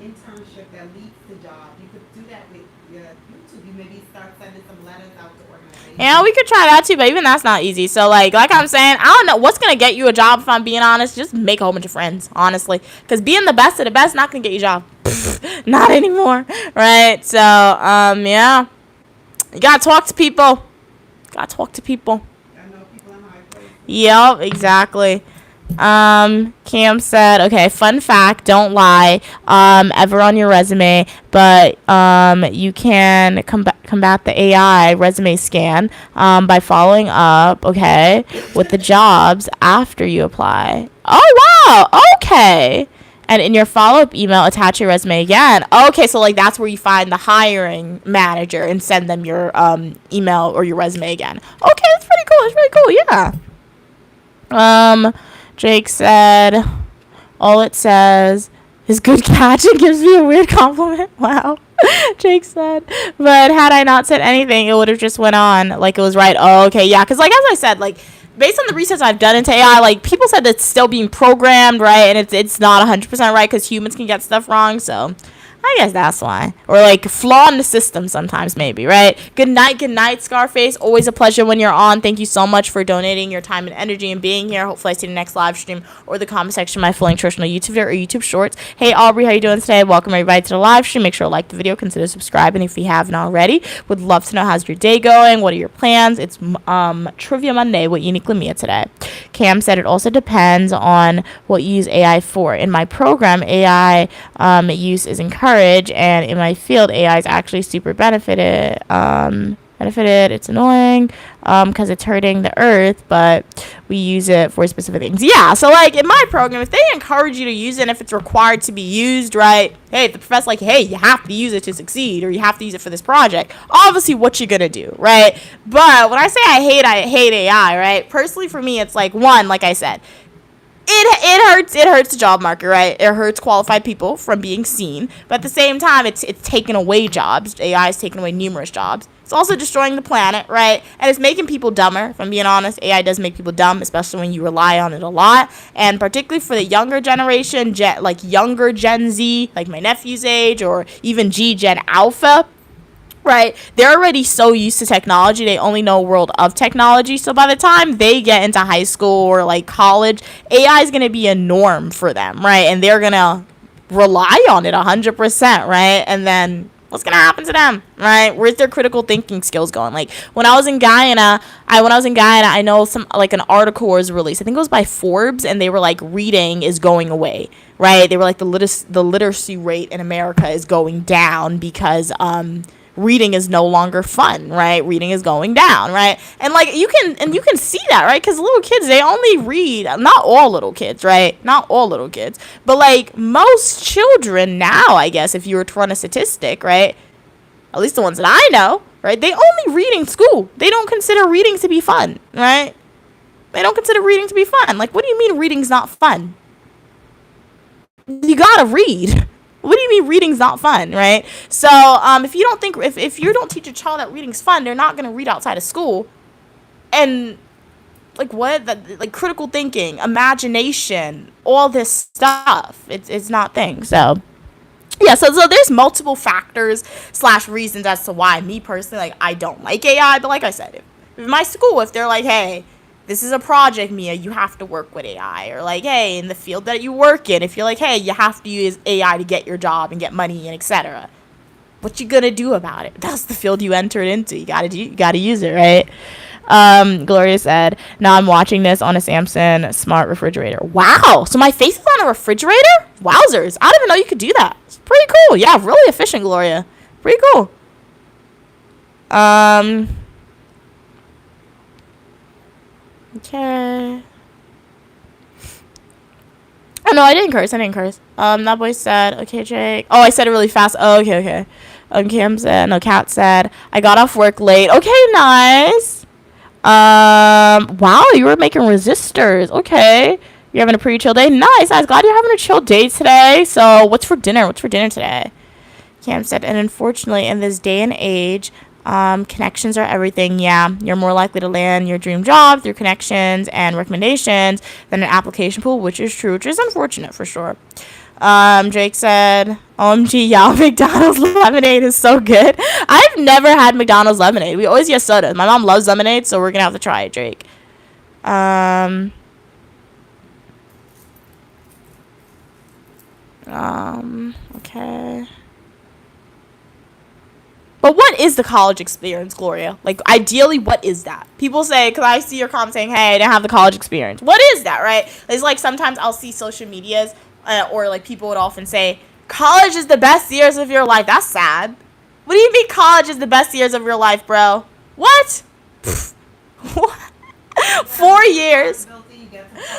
Internship that leads to job. You could do that with YouTube. You maybe start sending some letters out to organizations. Yeah, we could try that too, but even that's not easy. So like I'm saying, I don't know what's gonna get you a job. If I'm being honest, just make a whole bunch of friends, honestly, because being the best of the best not gonna get you a job. Not anymore, right? So yeah, you gotta talk to people. Gotta talk to people. I know people in high places. Yep, exactly. Cam said, okay, fun fact, don't lie, ever on your resume, but, you can combat the AI resume scan, by following up, okay, with the jobs after you apply. Oh, wow, okay. And in your follow-up email, attach your resume again. Okay, so, like, that's where you find the hiring manager and send them your, email or your resume again. Okay, that's pretty cool, yeah. Jake said, all it says is good catch and gives me a weird compliment. Wow. Jake said, but had I not said anything, it would have just went on like it was right. Oh, okay, yeah. Because, like, as I said, like, based on the research I've done into AI, like, people said it's still being programmed, right? And it's not 100% right because humans can get stuff wrong. So I guess that's why. Or, like, flaw in the system sometimes, maybe, right? Good night, Scarface. Always a pleasure when you're on. Thank you so much for donating your time and energy and being here. Hopefully I see you next live stream or the comment section of my full nutritional YouTube video or YouTube Shorts. Hey, Aubrey, how you doing today? Welcome, everybody, to the live stream. Make sure to like the video. Consider subscribing if you haven't already. Would love to know how's your day going. What are your plans? It's Trivia Monday with Uniquely Mia today. Cam said it also depends on what you use AI for. In my program, AI use is encouraged, and in my field, AI is actually super benefited. It's annoying because it's hurting the earth, but we use it for specific things. Yeah, so like in my program, if they encourage you to use it and if it's required to be used, right? Hey, if the professor's like, hey, you have to use it to succeed or you have to use it for this project, obviously what you gonna do, right? But when I say I hate AI, right? Personally for me, it's like, one, like I said, it hurts the job market, right? It hurts qualified people from being seen, but at the same time, it's taking away jobs. AI is taking away numerous jobs. It's also destroying the planet, right? And it's making people dumber. If I'm being honest, AI does make people dumb, especially when you rely on it a lot. And particularly for the younger generation, younger Gen Z, like my nephew's age, or even Gen Alpha, right? They're already so used to technology. They only know a world of technology. So by the time they get into high school or like college, AI is going to be a norm for them, right? And they're going to rely on it 100%, right? And then what's going to happen to them, right? Where's their critical thinking skills going? Like when I was in Guyana, I know some, like an article was released. I think it was by Forbes, and they were like, reading is going away, right? They were like, the literacy rate in America is going down because, reading is no longer fun, right? Reading is going down, right? And like you can see that, right? Because little kids, they only read, not all little kids, right? Not all little kids, but like most children now, I guess, if you were to run a statistic, right? At least the ones that I know, right? They only read in school. They don't consider reading to be fun, right? They don't consider reading to be fun. Like, what do you mean reading's not fun? You gotta read. What do you mean reading's not fun, right? So if you don't teach a child that reading's fun, they're not gonna read outside of school. And like what? Like critical thinking, imagination, all this stuff, it's not things. So yeah, so there's multiple factors / reasons as to why me personally, like, I don't like AI. But like I said, if my school, if they're like, hey, this is a project, Mia, you have to work with AI. Or like, hey, in the field that you work in, if you're like, hey, you have to use AI to get your job and get money and etc. What you gonna do about it? That's the field you entered into. You gotta use it, right? Gloria said, now I'm watching this on a Samsung smart refrigerator. Wow, so my face is on a refrigerator? Wowzers, I didn't even know you could do that. It's pretty cool. Yeah, really efficient, Gloria. Pretty cool. Okay. Oh, no, I didn't curse. That boy said, okay, Jake. Oh, I said it really fast. Oh, okay. Kat said, I got off work late. Okay, nice. Wow, you were making resistors. Okay. You're having a pretty chill day. Nice. I was glad you're having a chill day today. So, what's for dinner today? Cam said, and unfortunately, in this day and age, connections are everything. Yeah, you're more likely to land your dream job through connections and recommendations than an application pool, which is true, which is unfortunate for sure. Drake said, OMG, y'all, McDonald's lemonade is so good. I've never had McDonald's lemonade. We always get soda. My mom loves lemonade, so we're gonna have to try it, Drake. Okay. But what is the college experience, Gloria? Like, ideally, what is that? People say, because I see your comment saying, hey, I didn't have the college experience. What is that, right? It's like sometimes I'll see social medias or like people would often say, college is the best years of your life. That's sad. What do you mean college is the best years of your life, bro? What? What? 4 years.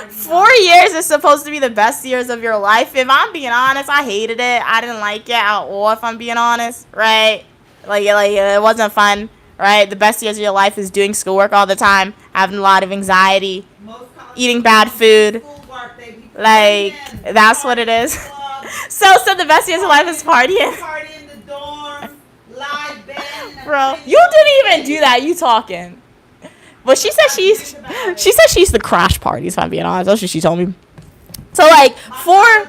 4 years is supposed to be the best years of your life. If I'm being honest, I hated it. I didn't like it at all, if I'm being honest, right? Like it wasn't fun, right? The best years of your life is doing schoolwork all the time, having a lot of anxiety, eating bad food. Like, that's what it is. So the best years of life is partying. Bro, you didn't even do that. You talking. But she said she's the crash parties, if I'm being honest. That's what she told me. So like 4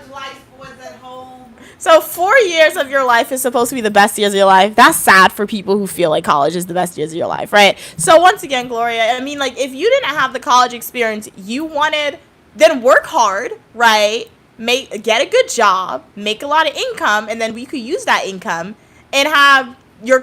years of your life is supposed to be the best years of your life. That's sad for people who feel like college is the best years of your life, right? So once again, Gloria, I mean, like, if you didn't have the college experience you wanted, then work hard, right? Get a good job, make a lot of income, and then we could use that income and have your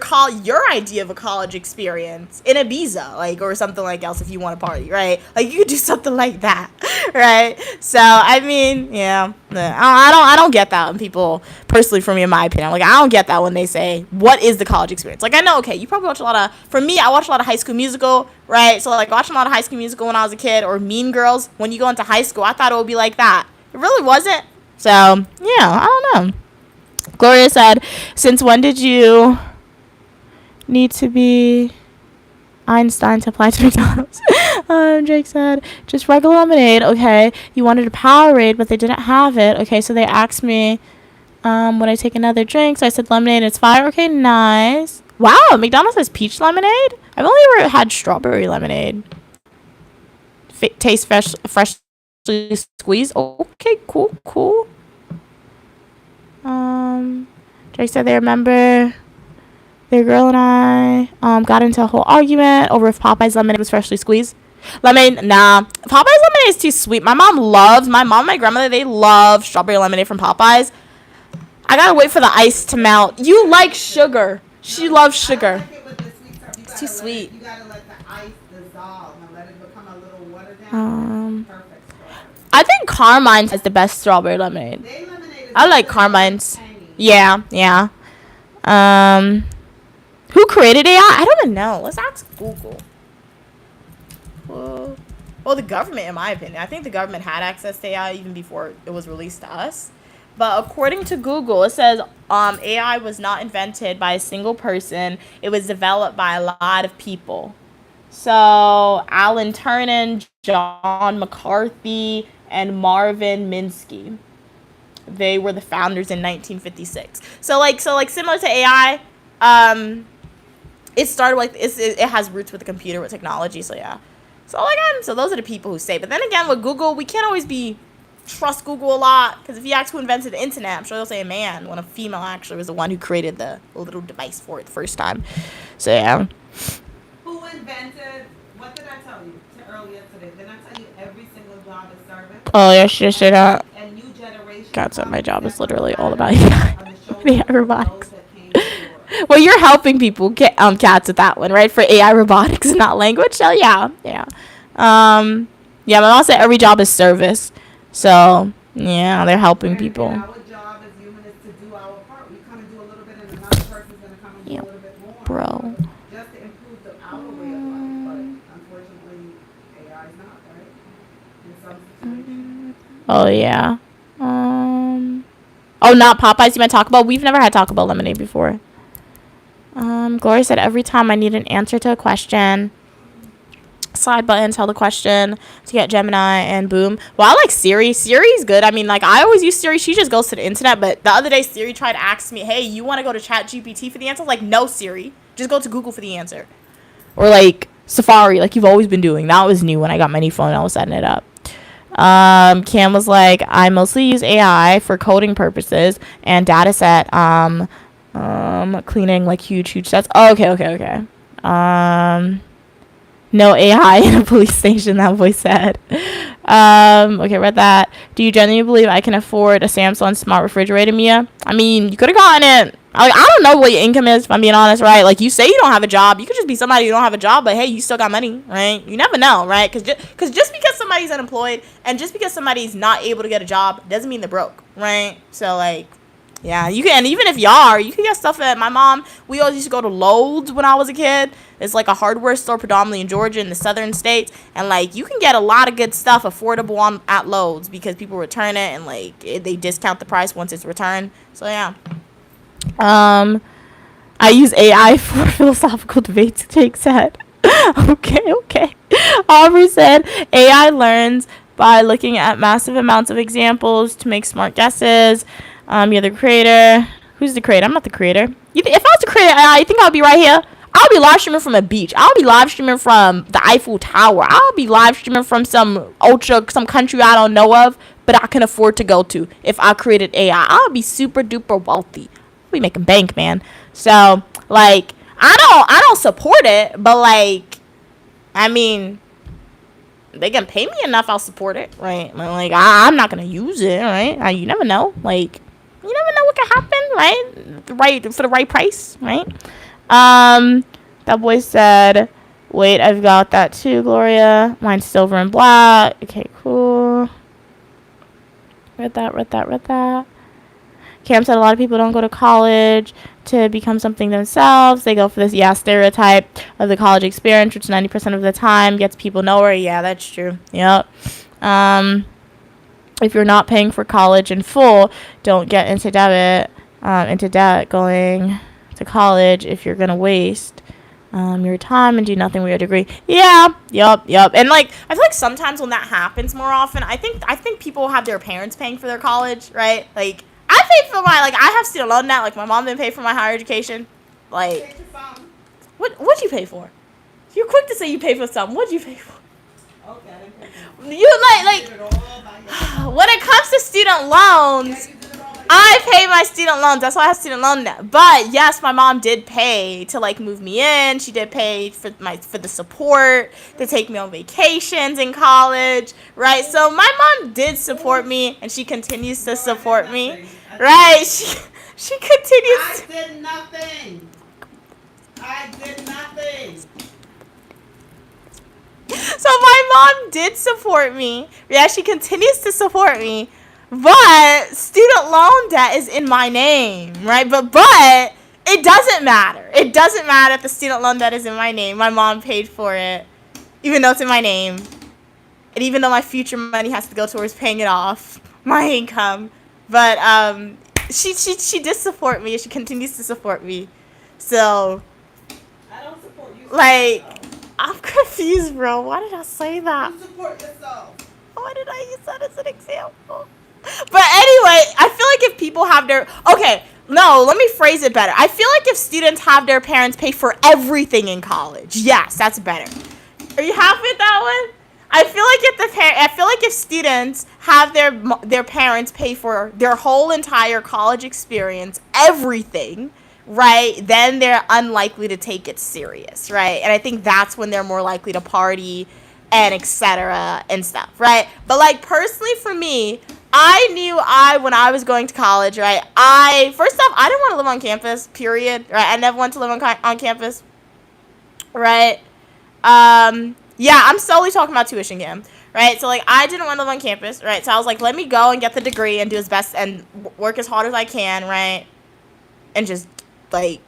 idea of a college experience in Ibiza, like, or something like else if you want to party, right? Like, you could do something like that, right? So I mean, yeah, I don't get that when people, personally, for me, in my opinion, like, I don't get that when they say, what is the college experience? Like, I know, okay, you probably watch a lot of, for me, I watch a lot of High School Musical, right? So like, watching a lot of High School Musical when I was a kid, or Mean Girls when you go into high school, I thought it would be like that. It really wasn't. So yeah, I don't know. Gloria said, since when did you need to be Einstein to apply to McDonald's? Drake said, just regular lemonade. Okay, you wanted a Powerade, but they didn't have it. Okay, so they asked me would I take another drink, so I said lemonade. It's fire. Okay, nice. Wow, McDonald's has peach lemonade. I've only ever had strawberry lemonade. Tastes freshly squeezed. Okay, cool. Drake said they remember their girl and I got into a whole argument over if Popeye's lemonade was freshly squeezed. Lemonade, nah. Popeye's lemonade is too sweet. My mom and my grandmother, they love strawberry lemonade from Popeye's. I gotta wait for the ice to melt. You like sugar. She loves sugar. It's too sweet. You gotta let the ice dissolve and let it become a little watered down. Perfect. I think Carmine's is the best strawberry lemonade. I like Carmine's. Yeah. Who created AI? I don't even know. Let's ask Google. Well, the government, in my opinion. I think the government had access to AI even before it was released to us. But according to Google, it says AI was not invented by a single person. It was developed by a lot of people. So Alan Turing, John McCarthy, and Marvin Minsky. They were the founders in 1956. So similar to AI, it started like it has roots with the computer, with technology. So yeah. So those are the people who say. But then again, with Google, we can't always trust Google a lot, because if you ask who invented the internet, I'm sure they'll say a man, when a female actually was the one who created the little device for it the first time. So yeah. Who invented? What did I tell you earlier today? Didn't I tell you every single job is service? Oh yeah, she just said that. And new generation. God, so my job is literally all about AI robotics. Well, you're helping people get cats with that one, right? For AI robotics, not language. So yeah. My mom said every job is service. So yeah, they're helping people. And our job as humans is to do our part. We come and do a little bit, and another person's gonna come and do a little bit more. Bro. Just to improve our way of life, but unfortunately, AI is not, right? In some situations. Oh yeah. Oh, not Popeyes. You might Taco Bell. We've never had Taco Bell lemonade before. Gloria said every time I need an answer to a question, side button, tell the question to get Gemini, and boom. Well, I like Siri. Siri's good. I mean, like, I always use Siri. She just goes to the internet. But the other day, Siri tried to ask me, hey, you want to go to ChatGPT for the answer? I was like, no, Siri. Just go to Google for the answer. Or like Safari, like you've always been doing. That was new when I got my new phone and I was setting it up. Cam was like, I mostly use AI for coding purposes and data set cleaning like huge sets. Oh, okay. No AI in a police station, that boy said. Okay, read that. Do you genuinely believe I can afford a Samsung smart refrigerator, Mia? I mean, you could have gotten it. Like, I don't know what your income is, if I'm being honest, right? Like, you say you don't have a job. You could just be somebody who don't have a job, but hey, you still got money, right? You never know, right? Because just because somebody's unemployed and just because somebody's not able to get a job doesn't mean they're broke, right? So, like, yeah, you can, and even if you are, you can get stuff at my mom. We always used to go to Lowe's when I was a kid. It's like a hardware store predominantly in Georgia in the southern states. And like you can get a lot of good stuff affordable at Lowe's because people return it and like they discount the price once it's returned. So yeah. I use AI for philosophical debates, Jake said. Okay. Aubrey said AI learns by looking at massive amounts of examples to make smart guesses. You're the creator. Who's the creator? I'm not the creator. If I was the creator, I think I'll be right here. I'll be live streaming from a beach. I'll be live streaming from the Eiffel Tower. I'll be live streaming from some country I don't know of, but I can afford to go to. If I created AI, I'll be super duper wealthy. I'll be making bank, man. So like, I don't support it, but like, I mean, they can pay me enough, I'll support it, right? Like, I'm not gonna use it, right? You never know, like. You never know what could happen, right? For the right price, right? That boy said, wait, I've got that too, Gloria. Mine's silver and black. Okay, cool. Read that. Cam said a lot of people don't go to college to become something themselves. They go for this, stereotype of the college experience, which 90% of the time gets people nowhere. Yeah, that's true. Yep. If you're not paying for college in full, don't get into debt going to college if you're going to waste your time and do nothing with your degree. Yeah, yep. And like, I feel like sometimes when that happens more often, I think people have their parents paying for their college, right? Like, I pay for I have student loan debt. Like, my mom didn't pay for my higher education. Like, what'd you pay for? You're quick to say you pay for something. What'd you pay for? Okay, I didn't pay for it. You when it comes to student loans, I pay my student loans. That's why I have student loan debt. But yes, my mom did pay to like move me in. She did pay for the support to take me on vacations in college, right? So my mom did support me, and she continues to support me, right? She continues. I did nothing. So my mom did support me. Yeah, she continues to support me. But student loan debt is in my name, right? But it doesn't matter. It doesn't matter if the student loan debt is in my name. My mom paid for it, even though it's in my name. And even though my future money has to go towards paying it off, my income. But she did support me. She continues to support me. So, I don't support you. Like, I'm confused, bro. Why did I say that? You support yourself. Why did I use that as an example? But anyway, I feel like if people have their... Okay, no, let me phrase it better. I feel like if students have their parents pay for everything in college, yes, that's better. Are you happy with that one? I feel like if students have their parents pay for their whole entire college experience, everything, right, then they're unlikely to take it serious, right? And I think that's when they're more likely to party and etc. and stuff, right? But like personally for me, I knew when I was going to college, right, first off, I didn't want to live on campus, period, right? I never wanted to live on campus, right? Yeah, I'm solely talking about tuition, Cam, right? So, like, I didn't want to live on campus, right? So I was like, let me go and get the degree and do as best and work as hard as I can, right? And just, like,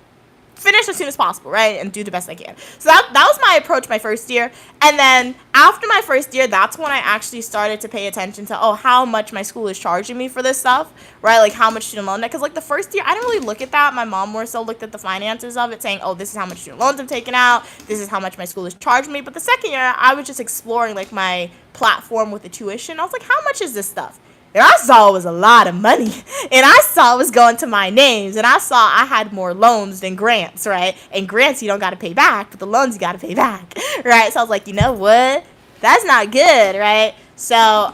finish as soon as possible, right? And do the best I can. So that was my approach my first year. And then after my first year, that's when I actually started to pay attention to, how much my school is charging me for this stuff, right? Like how much student loan debt. Because like the first year, I didn't really look at that. My mom more so looked at the finances of it, saying, this is how much student loans I'm taking out. This is how much my school is charging me. But the second year, I was just exploring like my platform with the tuition. I was like, how much is this stuff? And I saw it was a lot of money. And I saw it was going to my names. And I saw I had more loans than grants, right? And grants you don't got to pay back, but the loans you got to pay back, right? So I was like, you know what? That's not good, right? So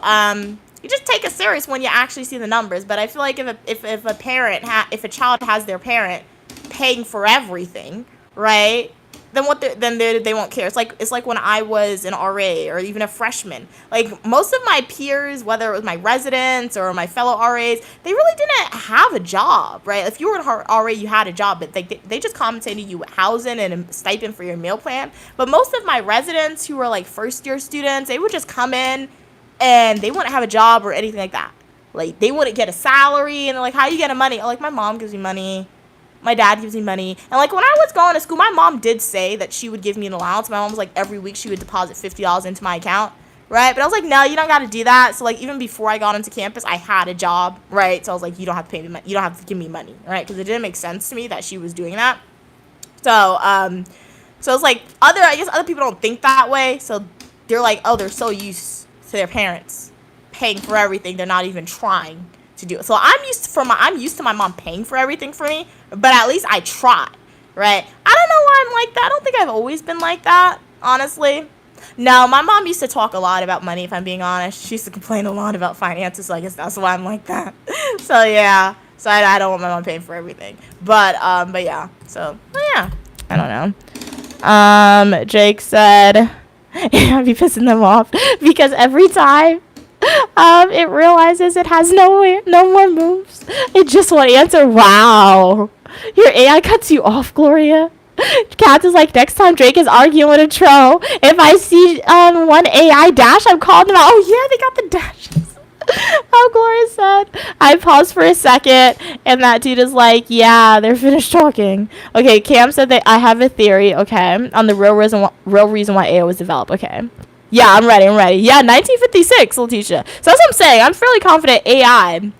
you just take it serious when you actually see the numbers. But I feel like if a parent if a child has their parent paying for everything, right? Then they won't care. It's like when I was an RA or even a freshman. Like most of my peers, whether it was my residents or my fellow RAs, they really didn't have a job, right? If you were an RA, you had a job, but they just compensated you with housing and a stipend for your meal plan. But most of my residents who were like first year students, they would just come in and they wouldn't have a job or anything like that. Like they wouldn't get a salary, and they're like, how you getting money? Like my mom gives me money. My dad gives me money. And like when I was going to school, my mom did say that she would give me an allowance. My mom was like, every week she would deposit $50 into my account, right? But I was like, no, you don't got to do that. So like even before I got into campus, I had a job, right? So I was like, you don't have to pay me money. You don't have to give me money, right? Because it didn't make sense to me that she was doing that. So so it's like I guess other people don't think that way. So they're like, oh, they're so used to their parents paying for everything, they're not even trying to do it. So I'm used to my mom paying for everything for me, but at least I try, right? I don't know why I'm like that. I don't think I've always been like that, honestly. No, my mom used to talk a lot about money, if I'm being honest. She used to complain a lot about finances, so I guess that's why I'm like that. So yeah, so I don't want my mom paying for everything, but yeah, so yeah, I don't know. Jake said, I'd be pissing them off because every time it realizes it has no more moves, it just won't answer. Wow, your AI cuts you off, Gloria. Kat is like, next time Drake is arguing with a tro, if I see one AI dash, I'm calling them out. Oh yeah, they got the dashes. Oh, Gloria said, I paused for a second, and that dude is like, yeah, they're finished talking. Okay, Cam said that I have a theory, okay, on the real reason why AI was developed. Okay. Yeah, I'm ready. Yeah, 1956, Letitia. So that's what I'm saying. I'm fairly confident AI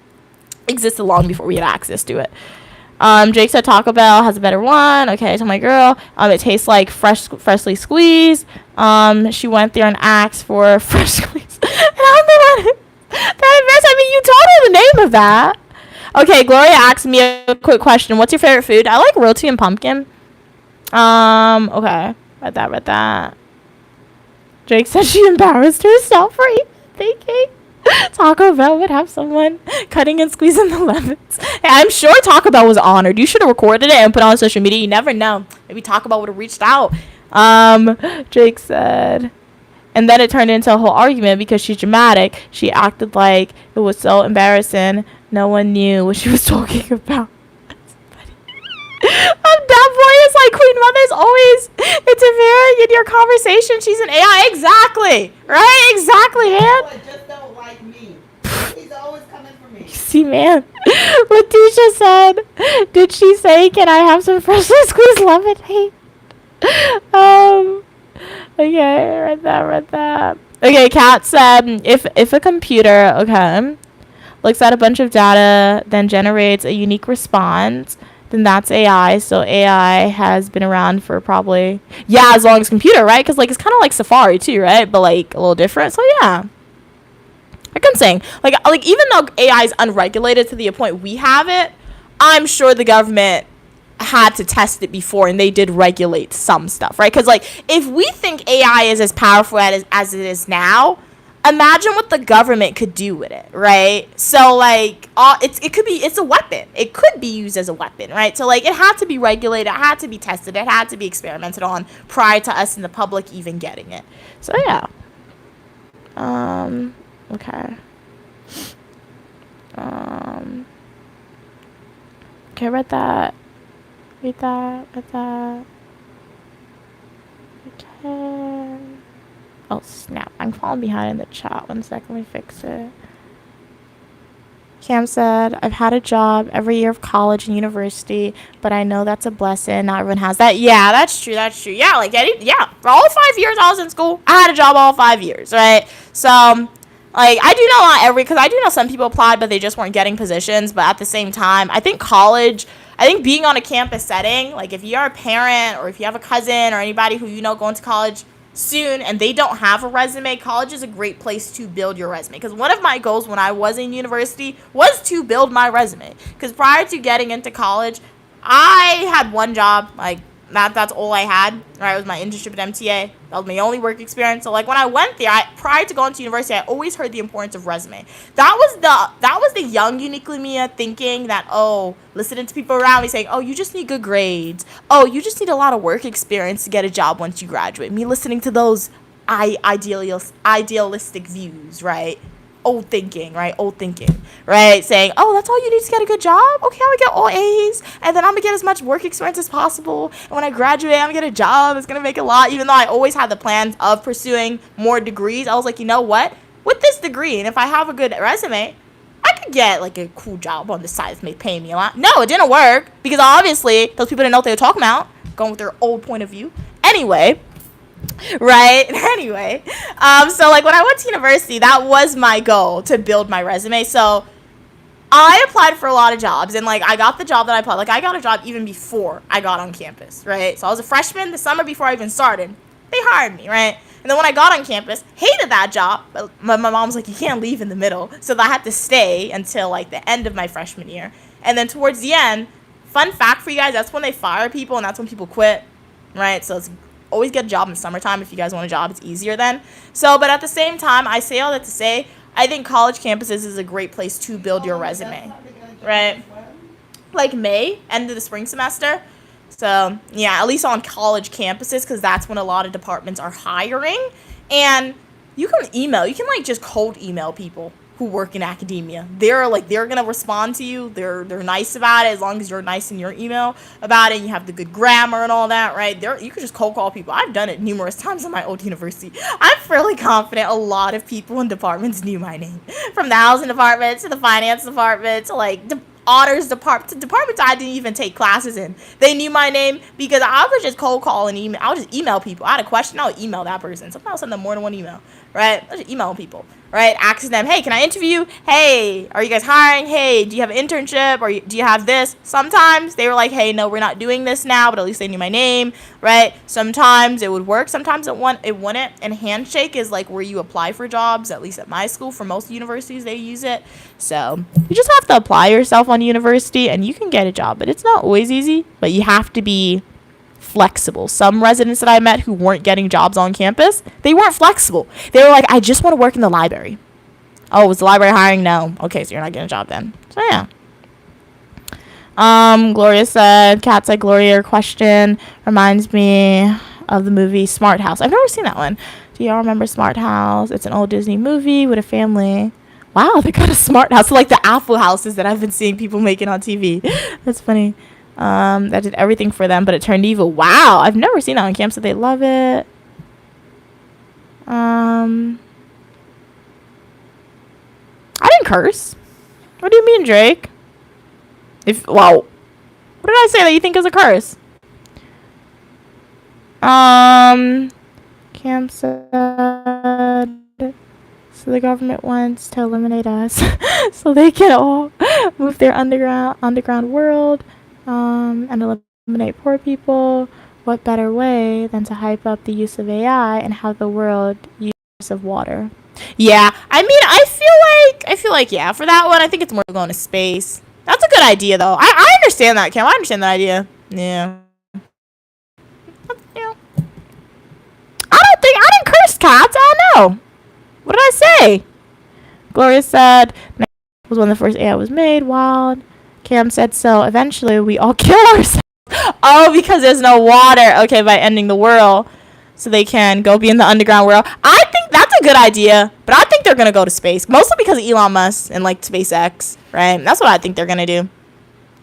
existed long before we had access to it. Jake said Taco Bell has a better one. Okay, I told my girl. It tastes like freshly squeezed. She went there and asked for fresh squeeze. And I'm the one that admits. I mean, you told her the name of that. Okay, Gloria asked me a quick question. What's your favorite food? I like roti and pumpkin. Okay. Read that. Jake said she embarrassed herself for even thinking Taco Bell would have someone cutting and squeezing the lemons. Hey, I'm sure Taco Bell was honored. You should have recorded it and put it on social media. You never know. Maybe Taco Bell would have reached out. Jake said, and then it turned into a whole argument because she's dramatic. She acted like it was so embarrassing. No one knew what she was talking about. That boy is like, Queen Mother's always interfering in your conversation. She's an AI. Exactly. Right? Exactly, man. Just don't like me. He's always coming for me. See, man. Letitia said, did she say, can I have some freshly squeezed lemonade? Okay, read that. Okay, Kat said, if a computer, okay, looks at a bunch of data, then generates a unique response, then that's AI. So AI has been around for probably, yeah, as long as computer, right? Because like it's kind of like Safari too, right? But like a little different. So yeah, like I'm saying, like even though AI is unregulated to the point we have it, I'm sure the government had to test it before, and they did regulate some stuff, right? Because like if we think AI is as powerful as it is now, imagine what the government could do with it, right? So like it's a weapon. It could be used as a weapon, right? So like it had to be regulated, it had to be tested, it had to be experimented on prior to us in the public even getting it. So yeah. Okay. Okay, read that. Okay. Oh, snap. I'm falling behind in the chat. 1 second. Let me fix it. Cam said, I've had a job every year of college and university, but I know that's a blessing. Not everyone has that. Yeah, that's true. Yeah, like, for all 5 years I was in school, I had a job all 5 years, right? So, like, I do know because I do know some people applied, but they just weren't getting positions. But at the same time, I think being on a campus setting, like, if you're a parent or if you have a cousin or anybody who you know going to college soon and they don't have a resume, college is a great place to build your resume. Because one of my goals when I was in university was to build my resume. Because prior to getting into college, I had one job, like That's all I had. Right, it was my internship at MTA. That was my only work experience. So like when I went there, prior to going to university, I always heard the importance of resume. That was the young uniquely Mia thinking that, oh, listening to people around me saying, oh, you just need good grades. Oh, you just need a lot of work experience to get a job once you graduate. Me listening to those idealistic views, right? Old thinking, right? Old thinking, right? Saying, oh, that's all you need to get a good job? Okay, I'm gonna get all A's, and then I'm gonna get as much work experience as possible. And when I graduate, I'm gonna get a job. It's gonna make a lot, even though I always had the plans of pursuing more degrees. I was like, you know what? With this degree, and if I have a good resume, I could get like a cool job on the side that's paying me a lot. No, it didn't work because obviously those people didn't know what they were talking about, going with their old point of view. Anyway, right? Anyway, so like when I went to university, that was my goal to build my resume. So I applied for a lot of jobs, and like I got the job that I applied. Like I got a job even before I got on campus, right? So I was a freshman the summer before I even started. They hired me, right? And then when I got on campus, hated that job. But my mom was like, you can't leave in the middle. So I had to stay until like the end of my freshman year. And then towards the end, fun fact for you guys, that's when they fire people and that's when people quit, right? So it's always get a job in the summertime. If you guys want a job, it's easier then. So, but at the same time, I say all that to say, I think college campuses is a great place to build your resume, right? Like May, end of the spring semester. So, yeah, at least on college campuses, because that's when a lot of departments are hiring. And you can like just cold email people who work in academia. They're going to respond to you. They're nice about it as long as you're nice in your email about it and you have the good grammar and all that, right? You could just cold call people. I've done it numerous times in my old university. I'm fairly confident a lot of people in departments knew my name. From the housing department to the finance department to like the honors departments I didn't even take classes in. They knew my name because I would just cold call and email. I would just email people. I had a question, I would email that person. Sometimes I'll send them more than one email, right? I was just emailing people, right? Asking them, hey, can I interview? Hey, are you guys hiring? Hey, do you have an internship? Or do you have this? Sometimes they were like, hey, no, we're not doing this now, but at least they knew my name, right? Sometimes it would work. Sometimes it wouldn't. And Handshake is like where you apply for jobs, at least at my school. For most universities, they use it. So you just have to apply yourself on university and you can get a job, but it's not always easy, but you have to be flexible. Some residents that I met who weren't getting jobs on campus, they weren't flexible. They were like, I just want to work in the library. Oh, was the library hiring? No. Okay, so you're not getting a job then. So yeah. Gloria said, Kat said, Gloria, your question reminds me of the movie Smart House. I've never seen that one. Do y'all remember Smart House? It's an old Disney movie with a family. Wow, they got a smart house. So like the Apple houses that I've been seeing people making on TV. That's funny. That did everything for them, but it turned evil. Wow, I've never seen that on camp, so they love it. I didn't curse. What do you mean, Drake? What did I say that you think is a curse? Cam said, so the government wants to eliminate us so they can all move their underground world and eliminate poor people. What better way than to hype up the use of AI and how the world use of water? Yeah, I mean, I feel like yeah, for that one, I think it's more going to space. That's a good idea, though. I understand that, Cam. I understand that idea. Yeah. Yeah. I didn't curse cats. I don't know. What did I say? Gloria said, was when the first AI was made. Wild. Cam said, so eventually we all kill ourselves. Oh, because there's no water. Okay, by ending the world. So they can go be in the underground world. I think that's a good idea. But I think they're going to go to space. Mostly because of Elon Musk and like SpaceX. Right? That's what I think they're going to do.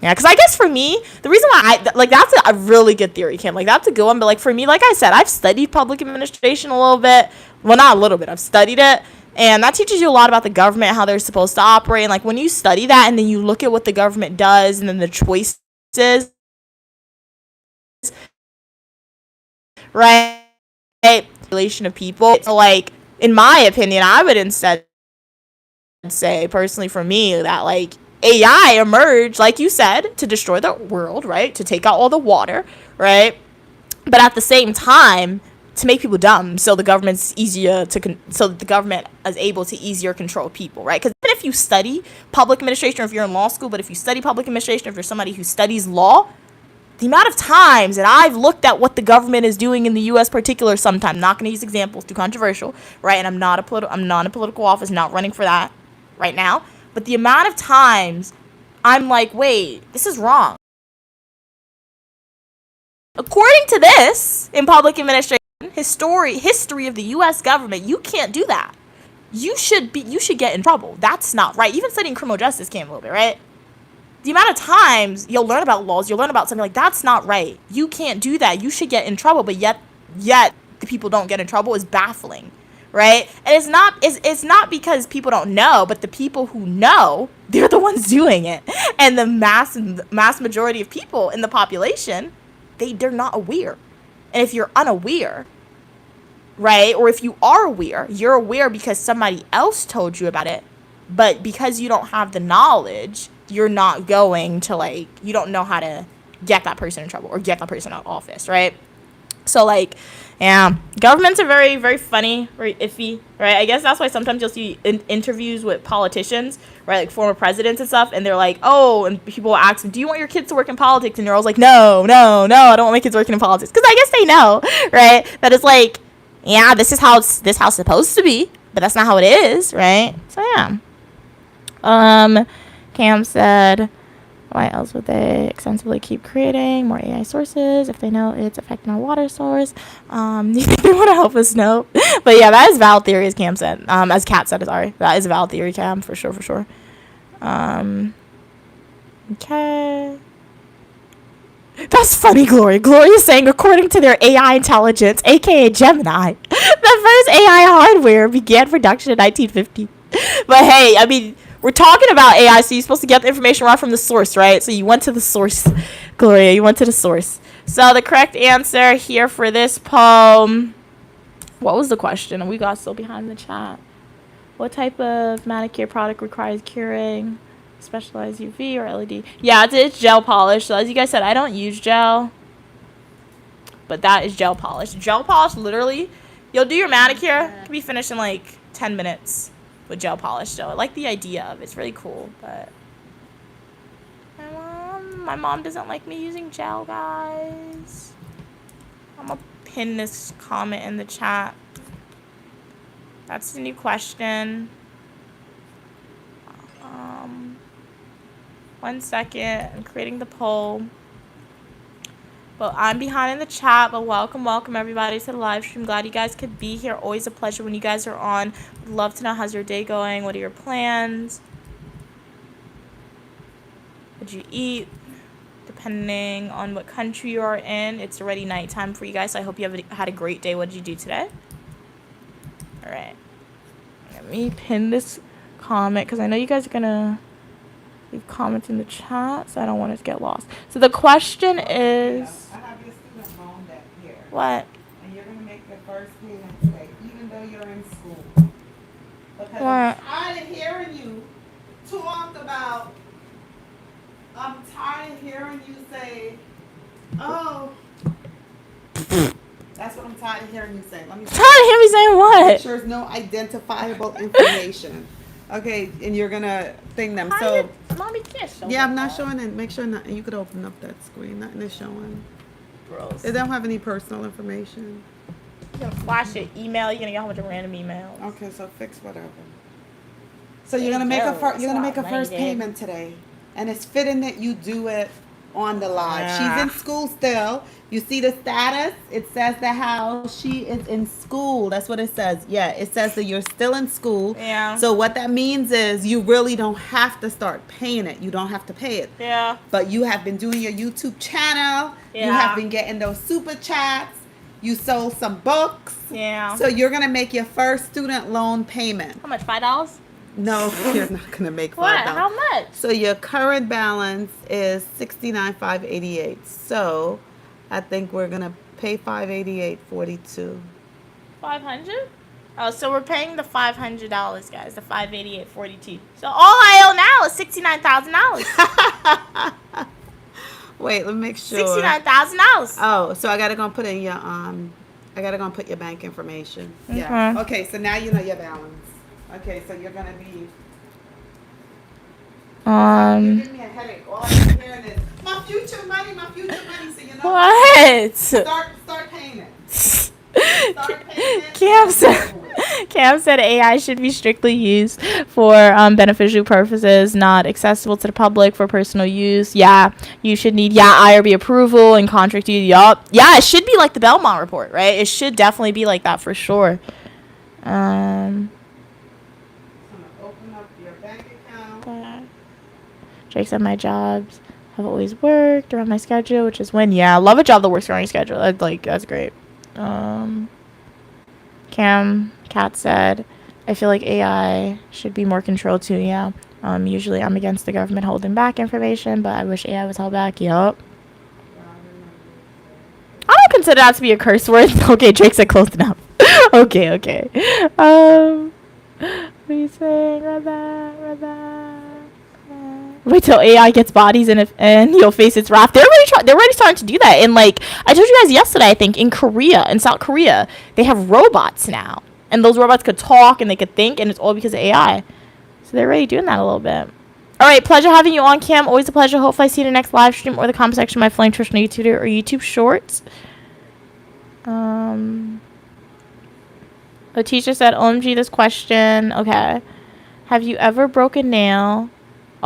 Yeah, because I guess for me, the reason why that's a really good theory, Kim. Like, that's a good one. But, like, for me, like I said, I've studied public administration a little bit. Well, not a little bit. I've studied it. And that teaches you a lot about the government, how they're supposed to operate. And, like, when you study that and then you look at what the government does and then the choices, right? Population of people. So, like, in my opinion, I would instead say, personally for me, that, like, AI emerged, like you said, to destroy the world, right? To take out all the water, right? But at the same time, to make people dumb, so the government's easier to so that the government is able to easier control people, right? Because even if you study public administration, or if you're in law school, but if you study public administration, if you're somebody who studies law, the amount of times that I've looked at what the government is doing in the U.S. particular, sometime, not going to use examples, too controversial, right? And I'm not in a political office, not running for that right now. But the amount of times I'm like, wait, this is wrong. According to this, in public administration, history of the U.S. government, you can't do that. You should get in trouble. That's not right. Even studying criminal justice came a little bit, right? The amount of times you'll learn about laws, you'll learn about something like that's not right. You can't do that. You should get in trouble, but yet the people don't get in trouble is baffling, right? And it's not because people don't know, but the people who know, they're the ones doing it, and the mass majority of people in the population, they're not aware. And if you're unaware, right, or if you are aware, you're aware because somebody else told you about it, but because you don't have the knowledge, you're not going to, like, you don't know how to get that person in trouble or get that person out of office, right? So, like, yeah, governments are very, very funny, very iffy, right? I guess that's why sometimes you'll see interviews with politicians, right, like former presidents and stuff, and they're like, oh, and people will ask them, do you want your kids to work in politics? And they're always like, no, I don't want my kids working in politics. Because I guess they know, right, that it's like, yeah, this is how it's supposed to be, but that's not how it is, right? So, yeah. Cam said, why else would they extensively keep creating more AI sources if they know it's affecting our water source? They want to help us know. But yeah, that is valid theory, as Cam said. As Kat said, sorry. That is a valid theory, Cam, for sure. Okay. That's funny, Glory. Glory is saying, according to their AI intelligence, aka Gemini, the first AI hardware began production in 1950. But hey, I mean, we're talking about AI, so you're supposed to get the information right from the source, right? So you went to the source, Gloria. You went to the source. So the correct answer here for this poem, what was the question? We got still behind the chat. What type of manicure product requires curing? Specialized UV or LED? Yeah, it's gel polish. So as you guys said, I don't use gel, but that is gel polish. Gel polish, literally, you'll do your manicure. It can be finished in like 10 minutes. With gel polish, so I like the idea of it. It's really cool, but my mom doesn't like me using gel, guys. I'm gonna pin this comment in the chat. That's the new question. 1 second, I'm creating the poll. But I'm behind in the chat, but welcome everybody to the live stream. Glad you guys could be here. Always a pleasure when you guys are on. Would love to know how's your day going. What are your plans? What'd you eat? Depending on what country you are in, it's already nighttime for you guys. So I hope you had a great day. What did you do today? All right. Let me pin this comment because I know you guys are going to leave comments in the chat, so I don't want it to get lost. So the question is... I have your student loan debt here. What? And you're going to make your first payment today, even though you're in school. Because What? I'm tired of hearing you talk about... I'm tired of hearing you say, oh... That's what I'm tired of hearing you say. Let me Tired of hearing me saying what? make sure there's no identifiable information. Okay, and you're gonna thing them. So, Mommy can't show yeah, I'm that. not showing it. Make sure not, you could open up that screen. Nothing is showing. Gross. They don't have any personal information. You're gonna flash your email. You're gonna get a whole bunch of random emails. Okay, so fix whatever. So you're gonna make a first payment today, and it's fitting that you do it on the live. Yeah. She's in school still. You see the status? It says the house. She is in school. That's what it says. Yeah, it says that you're still in school. Yeah. So what that means is you really don't have to start paying it. You don't have to pay it. Yeah. But you have been doing your YouTube channel. Yeah. You have been getting those super chats. You sold some books. Yeah. So you're gonna make your first student loan payment. How much? $5? No, you're not gonna make $5. What? How much? So your current balance is $69,588. So I think we're gonna pay $588.42. 500? Oh, so we're paying the $500, guys. The $588.42. So all I owe now is $69,000. Wait, let me make sure. $69,000. Oh, so I gotta go put in your put your bank information. Yeah. Okay, so now you know your balance. Okay, so you're gonna be You're giving me a headache. All I'm hearing is my future money, my future money. So you know What? Start paying it. Start paying it. Cam and said, get over with it. Cam said AI should be strictly used for beneficial purposes, not accessible to the public for personal use. Yeah, you should need IRB approval and contract you. Yup. Yeah, it should be like the Belmont report, right? It should definitely be like that for sure. It's gonna open up your bank account. Jake said my jobs have always worked around my schedule, which is when, yeah, I love a job that works around your schedule. That's great. Kat said, I feel like AI should be more controlled too, yeah. Usually I'm against the government holding back information, but I wish AI was held back. Yup. I don't consider that to be a curse word. Okay, Drake said close enough. Okay. What are you saying? Wait till AI gets bodies and you'll face its wrath. They're already starting to do that. And like I told you guys yesterday, I think in South Korea, they have robots now, and those robots could talk and they could think, and it's all because of AI. So they're already doing that a little bit. All right, pleasure having you on, Cam. Always a pleasure. Hopefully I see you in the next live stream or the comment section of my Flame Nutritional YouTube or YouTube Shorts. A teacher said, "OMG, this question." Okay, have you ever broken a nail?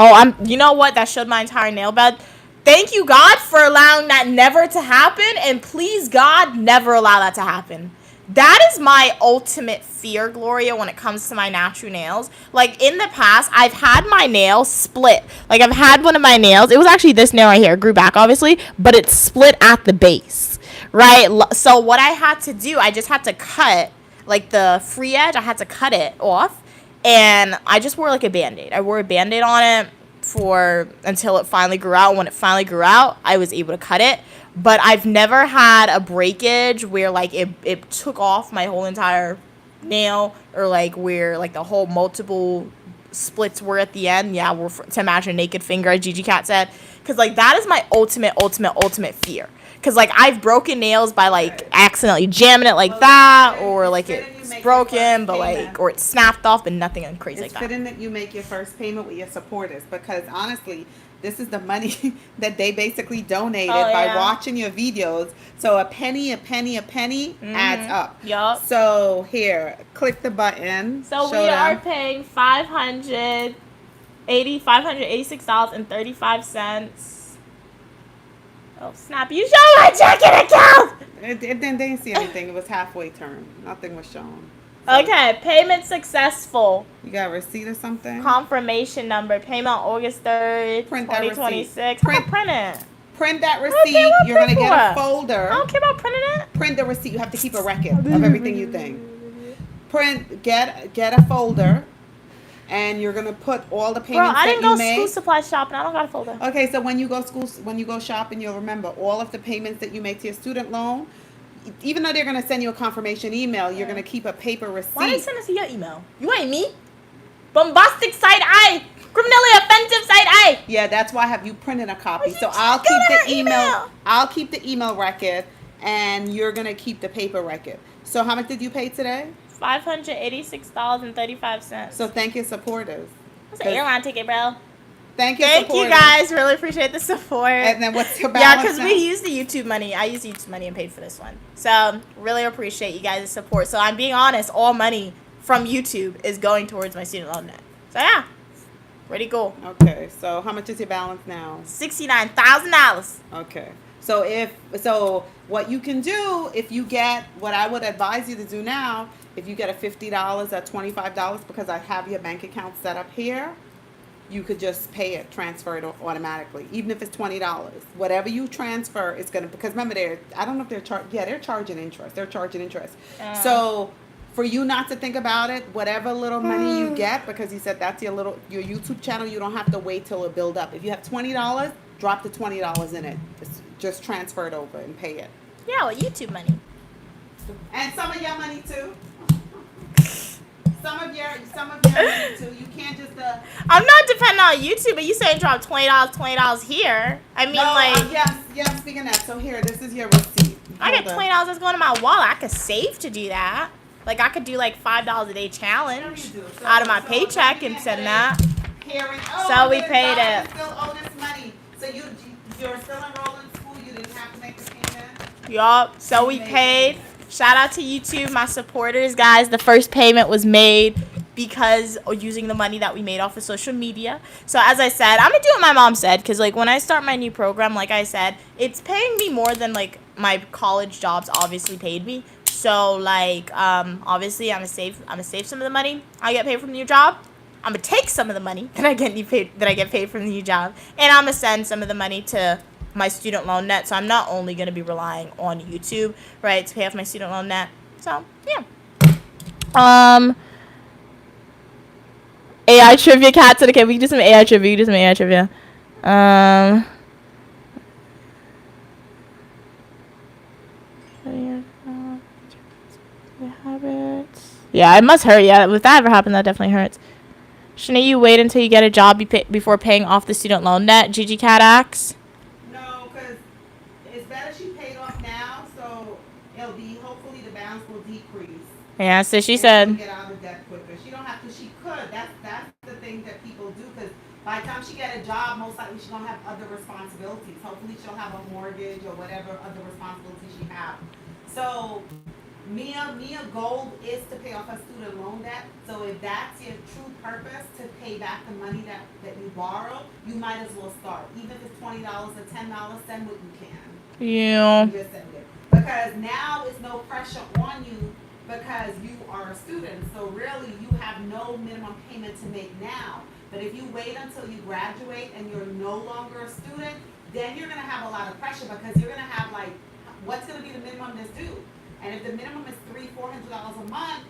Oh, you know what? That showed my entire nail bed. Thank you, God, for allowing that never to happen. And please, God, never allow that to happen. That is my ultimate fear, Gloria, when it comes to my natural nails. Like, in the past, I've had my nail split. Like, I've had one of my nails. It was actually this nail right here. It grew back, obviously. But it split at the base, right? So what I had to do, I just had to cut, like, the free edge. I had to cut it off. And I just wore like a Band-Aid. I wore a Band-Aid on it until it finally grew out. When it finally grew out, I was able to cut it. But I've never had a breakage where like it took off my whole entire nail, or like where like the whole multiple splits were at the end. Yeah, to imagine a naked finger, as Gigi Cat said. Because like that is my ultimate fear. Because like I've broken nails by like accidentally jamming it like that, or like it's broken, but like, or it snapped off, but nothing crazy like that. It's fitting that you make your first payment with your supporters, because honestly, this is the money that they basically donated by watching your videos. So a penny adds up. Yup. So here, click the button. So we are paying $586.35. Oh, snap. You show my checking account! It didn't see anything. It was halfway turned. Nothing was shown. So okay, payment successful. You got a receipt or something? Confirmation number. Payment August 3rd, 2026. Print it. Print that receipt. You're going to get a folder. I don't care about printing it. Print the receipt. You have to keep a record of everything you think. Get a folder. And you're gonna put all the payments that you made. Bro, I didn't go school supply shopping. I don't got a folder. Okay, so when you go shopping, you'll remember all of the payments that you make to your student loan. Even though they're gonna send you a confirmation email, you're gonna keep a paper receipt. Why did they send us to your email? You ain't me. Bombastic side eye. Criminally offensive side eye. Yeah, that's why I have you printed a copy. So I'll keep the email. I'll keep the email record, and you're gonna keep the paper record. So how much did you pay today? $586.35. So thank your supporters. That's an airline ticket, bro. Thank you guys. Really appreciate the support. And then what's your balance? Yeah, because we used the YouTube money. I used YouTube money and paid for this one. So really appreciate you guys' support. So I'm being honest. All money from YouTube is going towards my student loan debt. So yeah, ready to go. Okay. So how much is your balance now? $69,000. Okay. So what you can do, if you get what I would advise you to do now, if you get a $50 or $25, because I have your bank account set up here, you could just pay it, transfer it automatically, even if it's $20. Whatever you transfer is gonna, because remember I don't know if they're charging interest. They're charging interest. So for you not to think about it, whatever little money you get, because you said that's your YouTube channel, you don't have to wait till it build up. If you have $20, drop the $20 in it. Just transfer it over and pay it. Yeah, well, YouTube money. And some of your money too. Some of your money too. You can't just. I'm not depending on YouTube, but you saying drop $20 here. I mean, yes. Speaking of that, so here, this is your receipt. I get $20 that's going to my wallet. I could save to do that. Like I could do like $5 a day challenge out of my paycheck and send that. hearing, oh, So we the paid doctor it. still owe this money. So you're still enrolled in school. You didn't have to make the payment. Yup. So we paid. Shout out to YouTube, my supporters, guys. The first payment was made because using the money that we made off of social media. So as I said, I'm gonna do what my mom said, because like when I start my new program, like I said, it's paying me more than like my college jobs obviously paid me. So like obviously I'm gonna save some of the money I get paid from the new job. I'm gonna take some of the money that I get paid from the new job, and I'm gonna send some of the money to my student loan net. So I'm not only gonna be relying on YouTube, right, to pay off my student loan net. So yeah. AI trivia, Cat said, okay, we can do some AI trivia. Habits. Yeah, it must hurt. Yeah, if that ever happened, that definitely hurts. Shouldn't you wait until you get a job before paying off the student loan debt? Gigi Cat asks. No, because it's better she paid off now, so it'll be, hopefully the balance will decrease. Yeah, so she And said. she'll get out of debt quicker. She don't have to. She could. That's the thing that people do. Because by the time she get a job, most likely she's gonna have other responsibilities. Hopefully she'll have a mortgage or whatever other responsibilities she have. So Mia goal is to pay off her student loan debt. So if that's your true purpose, to pay back the money that you borrow, you might as well start. Even if it's $20 or $10, send what you can. Yeah. You just send it. Because now it's no pressure on you, because you are a student. So really you have no minimum payment to make now. But if you wait until you graduate and you're no longer a student, then you're gonna have a lot of pressure, because you're gonna have like, what's gonna be the minimum that's due? And if the minimum is $300-$400 a month,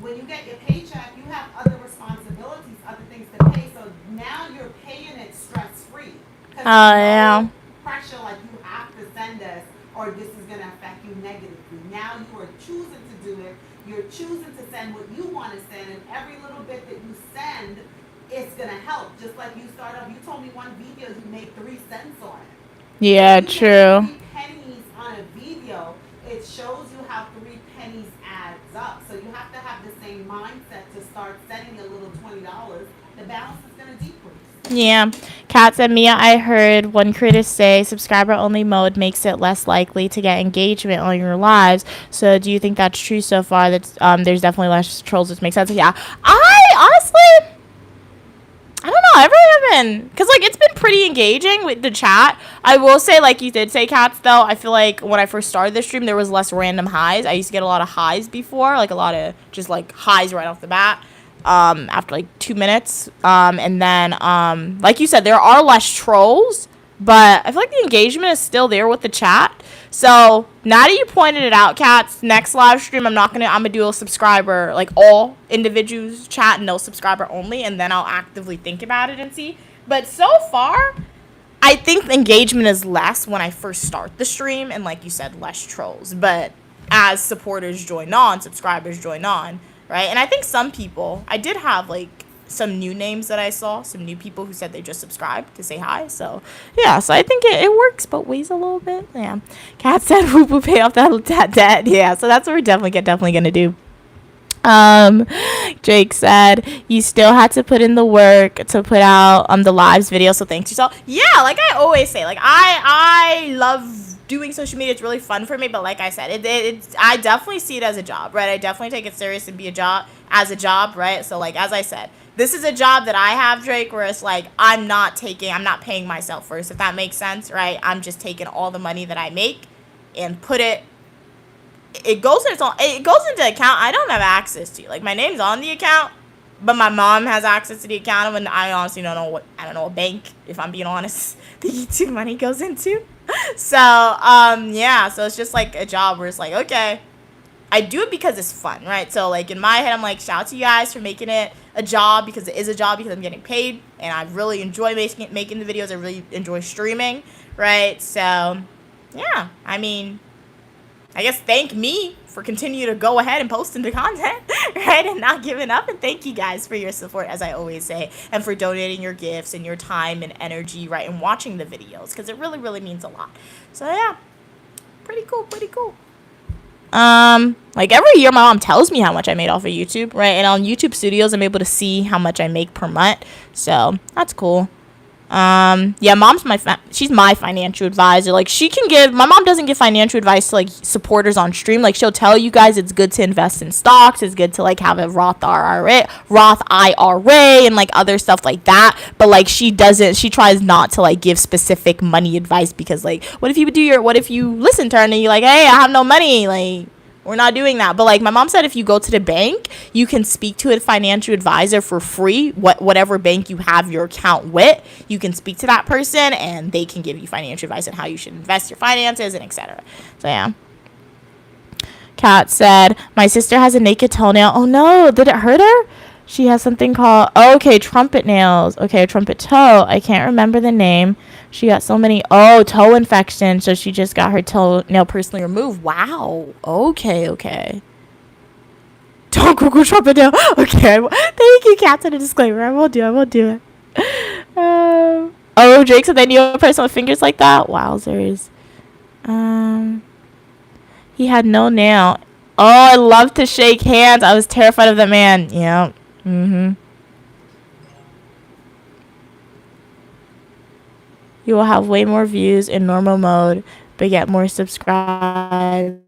when you get your paycheck, you have other responsibilities, other things to pay. So now you're paying it stress-free. Oh, yeah. Pressure like you have to send us, or this is going to affect you negatively. Now you are choosing to do it. You're choosing to send what you want to send, and every little bit that you send is going to help. Just like you start off, you told me one video you made 3 cents on it. Yeah, so true. 3 pennies on a video, it shows you how 3 pennies adds up. So you have to have the same mindset to start sending a little $20. The balance is going to decrease. Yeah. Kat said, Mia, I heard one creator say subscriber only mode makes it less likely to get engagement on your lives. So do you think that's true so far? That there's definitely less trolls, which makes sense. Yeah. I honestly, I don't know. I really haven't, because like it's been pretty engaging with the chat. I will say, like you did say, Cats, though, I feel like when I first started the stream, there was less random highs. I used to get a lot of highs before, like a lot of just like highs right off the bat. After like 2 minutes. And then, like you said, there are less trolls, but I feel like the engagement is still there with the chat. So now that you pointed it out, Cats, next live stream, I'm gonna do a subscriber, like all individuals chat, no subscriber only, and then I'll actively think about it and see. But so far, I think the engagement is less when I first start the stream, and like you said, less trolls. But as supporters join on, subscribers join on, right? And I think some people, I did have like some new names that I saw, some new people who said they just subscribed to say hi. So yeah, so I think it works both ways a little bit. Yeah. Kat said whoop whoop, pay off that debt. Yeah, so that's what we're definitely gonna do. Drake said you still had to put in the work to put out the lives video, so thanks yourself. Yeah, like I always say, like I love doing social media. It's really fun for me, but like I said, it's I definitely see it as a job, right? I definitely take it serious and be a job as a job, right? So like as I said, this is a job that I have, Drake, where it's like I'm not paying myself first, if that makes sense, right? I'm just taking all the money that I make and put it goes into the account I don't have access to. Like my name's on the account, but my mom has access to the account, and I honestly don't know what bank, if I'm being honest, the YouTube money goes into. So yeah, so it's just like a job where it's like, okay, I do it because it's fun, right? So like in my head, I'm like, shout out to you guys for making it a job, because it is a job, because I'm getting paid, and I really enjoy making the videos. I really enjoy streaming, right? So yeah, I mean, I guess thank me for continuing to go ahead and posting the content, right, and not giving up. And thank you guys for your support, as I always say, and for donating your gifts and your time and energy, right, and watching the videos, because it really, really means a lot. So yeah, pretty cool. Like every year my mom tells me how much I made off of YouTube, right? And on YouTube Studios I'm able to see how much I make per month. So that's cool. Yeah, mom's she's my financial advisor. Like my mom doesn't give financial advice to like supporters on stream. Like she'll tell you guys it's good to invest in stocks, it's good to like have a Roth IRA and like other stuff like that. But like she tries not to like give specific money advice because like what if you listen to her and you're like, hey, I have no money, like we're not doing that. But like my mom said, if you go to the bank, you can speak to a financial advisor for free. Whatever bank you have your account with, you can speak to that person and they can give you financial advice on how you should invest your finances and etc. So yeah. Kat said, my sister has a naked toenail. Oh no, did it hurt her? She has something called, trumpet nails. Okay, trumpet toe. I can't remember the name. She got so many, toe infection. So she just got her toenail personally removed. Wow. Okay. Don't Google trumpet nail. Okay. Thank you, Kat, for the disclaimer. I won't do it. Jake said they knew a person with fingers like that. Wowzers. He had no nail. Oh, I love to shake hands. I was terrified of that man. Yeah. You will have way more views in normal mode, but get more subscribers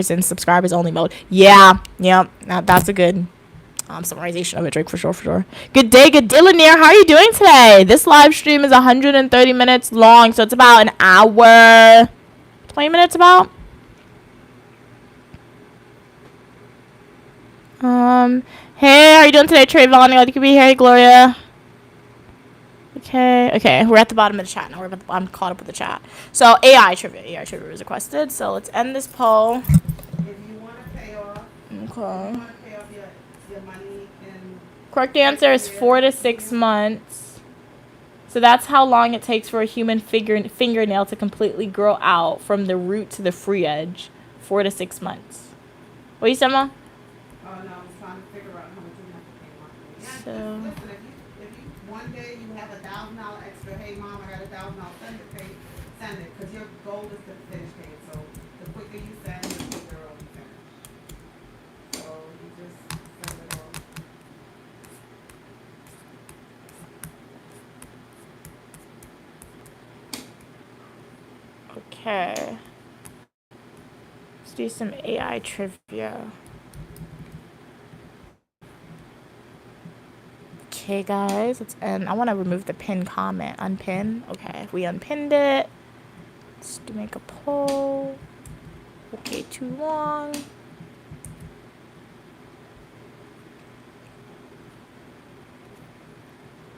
in subscribers only mode. Yeah. That's a good summarization of it, Drake, for sure. Good day, Lanier. How are you doing today? This live stream is 130 minutes long, so it's about an hour, 20 minutes about. Hey, how are you doing today, Trayvon? Glad you could be here. Hey, Gloria. Okay, we're at the bottom of the chat now. I'm caught up with the chat. So AI trivia was requested. So let's end this poll. If you want to pay off, your money in. Correct answer is 4 to 6 months. So that's how long it takes for a human fingernail to completely grow out from the root to the free edge. 4 to 6 months. What you said, Ma? Oh no, I was trying to figure out how much you have to pay monthly. Yeah, So. Listen, if you one day you have $1,000 extra, hey mom, I got $1,000, send it, because your goal is to finish paying. So the quicker you send, the quicker it'll be finished. So you just send it all. Okay. Let's do some AI trivia. Okay, guys, let's end. I want to remove the pin comment. Unpin. Okay, we unpinned it. Let's make a poll. Okay, too long.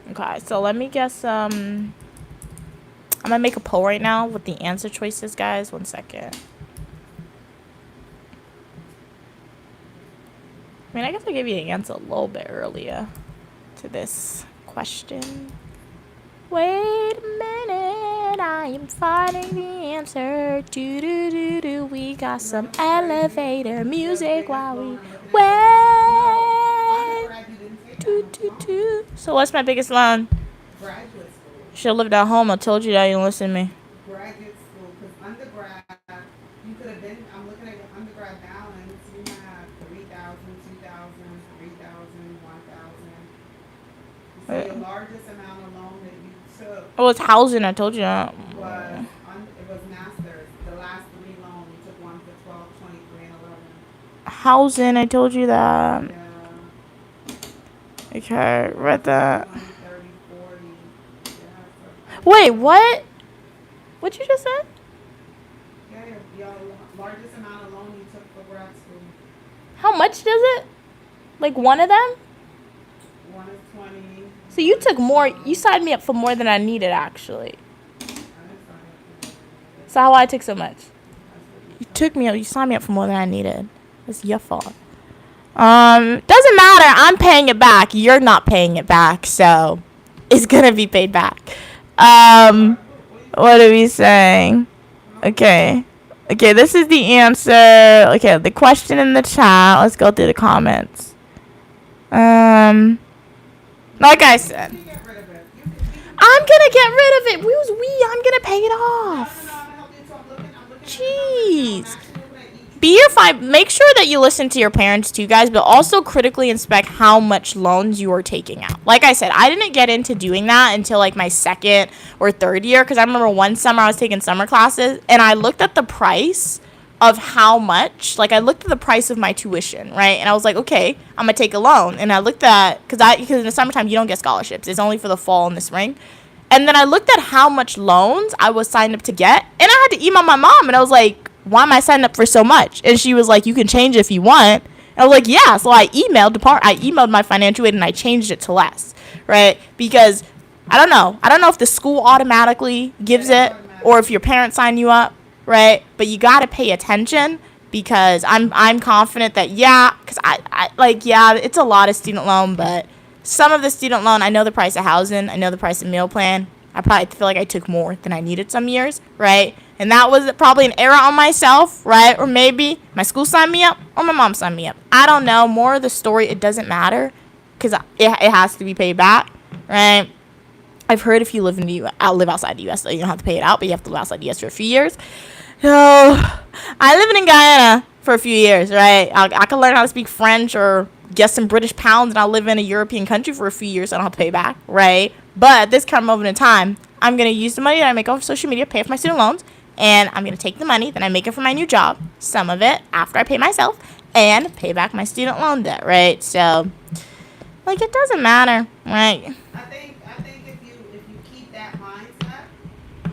Okay, so let me guess. I'm gonna make a poll right now with the answer choices, guys. 1 second. I mean, I guess I gave you the answer a little bit earlier to this question. Wait a minute, I am finding the answer. Do. We got some elevator music while we wait. Do. So what's my biggest loan? Graduate school. Should've lived at home. I told you that. You didn't listen to me. Graduate school, because undergrad, you could have been, I'm looking at your undergrad balance, you have 3,000, 2,000, 3,000, 1,000. So your largest amount of loan that you took Oh, it's housing. I told you that. was, it was master's. The last 3 loans, you took one for 12, 23, and 11. Housing. I told you that. Yeah. Okay, read that. 20, 30, 40. Yeah, Wait, what? What you just said? yeah, your largest amount of loan you took for grad school. How much does it? Like one of them? One is 20. So you took more. You signed me up for more than I needed, actually. I didn't sign up for that. So how I took so much? That's what You took me up. You signed me up for more than I needed. It's your fault. Doesn't matter. I'm paying it back. You're not paying it back, so it's gonna be paid back. What are we saying? Okay, this is the answer. Okay, the question in the chat. Let's go through the comments. Like I said, you get rid of it. I'm gonna get rid of it. I'm gonna pay it off. I'm looking at Jeez. each make sure that you listen to your parents too, guys, but also critically inspect how much loans you are taking out. Like I said, I didn't get into doing that until like my second or third year, because I remember one summer I was taking summer classes and I looked at the price of how much, like I looked at the price of my tuition, right? And I was like, okay, I'm gonna take a loan. And I looked at, because in the summertime you don't get scholarships, it's only for the fall and the spring. And then I looked at how much loans I was signed up to get, and I had to email my mom, and I was like, why am I signing up for so much? And she was like, you can change it if you want. And I was like, yeah. So I emailed my financial aid and I changed it to less, right? Because I don't know if the school automatically gives it or if your parents sign you up, right? But you got to pay attention, because I'm confident that, yeah, because yeah, it's a lot of student loan, but some of the student loan, I know the price of housing, I know the price of meal plan. I probably feel like I took more than I needed some years, right? And that was probably an error on myself, right? Or maybe my school signed me up or my mom signed me up. I don't know. More of the story, it doesn't matter, because it has to be paid back, right? I've heard if you live live outside the U.S., though, you don't have to pay it out, but you have to live outside the U.S. for a few years. So I live in Guyana for a few years, right? I can learn how to speak French or get some British pounds, and I'll live in a European country for a few years. So I don't have to pay back, right? But at this current moment in time, I'm going to use the money that I make off social media, pay for my student loans, and I'm going to take the money that I make it for my new job, some of it after I pay myself, and pay back my student loan debt, right? So, like, it doesn't matter, right? I think if you keep that mindset,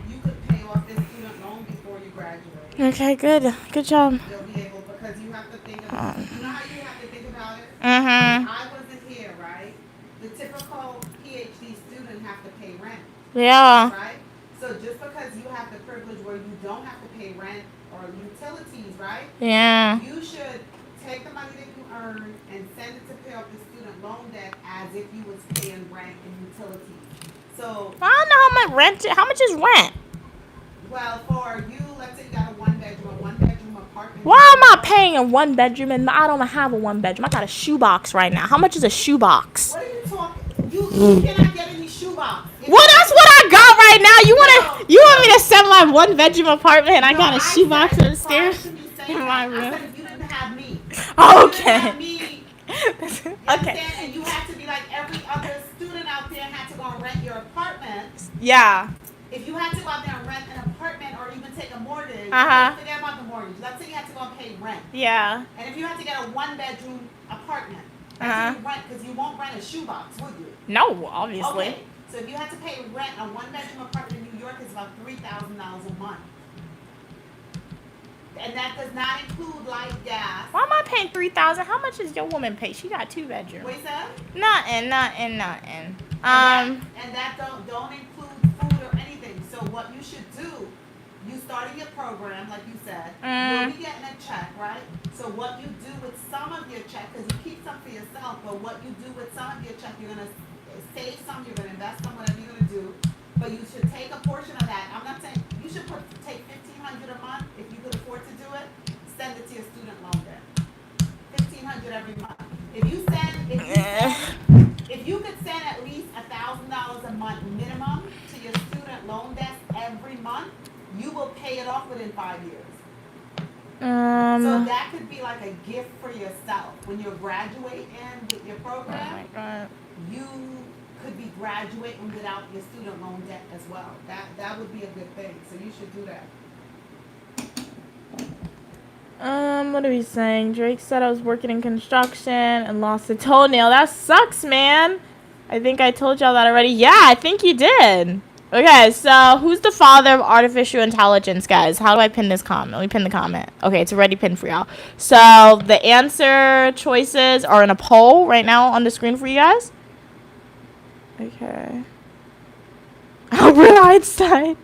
you could pay off this student loan before you graduate. Okay, good job. You'll be able, because you have to think about, you know how you have to think about it? Mm-hmm. I wasn't here, right? The typical PhD student have to pay rent, Yeah. right? So just because you have the privilege where you don't have to pay rent or utilities, right? Yeah. You should take the money that you earn and send it to pay off the student loan debt as if you was paying rent and utilities. So, I don't know how much rent. How much is rent? well, for you, let's say you got a one bedroom apartment. Why am I paying a 1 bedroom and I don't have a 1 bedroom? I got a shoebox right now. How much is a shoebox? What are you talking? You cannot get any shoebox. Well, that's what I got right now. You want me to sell my 1 bedroom apartment and I got a shoebox upstairs in my I room? said if you didn't have me. Okay. Me. Okay. And you have to be like every other student out there had to go and rent your apartment. Yeah. If you had to go out there and rent an apartment or even take a mortgage, forget about the mortgage. Let's say you had to go and pay rent. Yeah. And if you had to get a 1 bedroom apartment, you rent, because you won't rent a shoebox, would you? No, obviously. Okay. So if you had to pay rent, a 1 bedroom apartment in New York is about $3,000 a month. And that does not include light, gas. Why am I paying $3,000? How much does your woman pay? She got 2 bedrooms. What's that? Nothing. And that don't include food or anything. So what you should do, you starting your program, like you said, you'll be getting a check, right? So what you do with some of your check, because you keep some for yourself, but what you do with some of your check, you're gonna save some, you're gonna invest some, whatever you're gonna do. But you should take a portion of that. I'm not saying you should take $1,500 a month if you could afford to do it. Send it to your student loan debt. $1,500 every month. If you could send at least $1,000 a month minimum to your student loan debt every month, you will pay it off within 5 years. So that could be like a gift for yourself when you're graduating with your program. Oh my God. You could be graduating without your student loan debt as well. That would be a good thing. So you should do that. What are we saying? Drake said I was working in construction and lost a toenail. That sucks, man. I think I told y'all that already. Yeah, I think you did. Okay, so who's the father of artificial intelligence, guys? How do I pin this comment? Let me pin the comment. Okay, it's already pinned for y'all. So the answer choices are in a poll right now on the screen for you guys. Okay. Albert Einstein.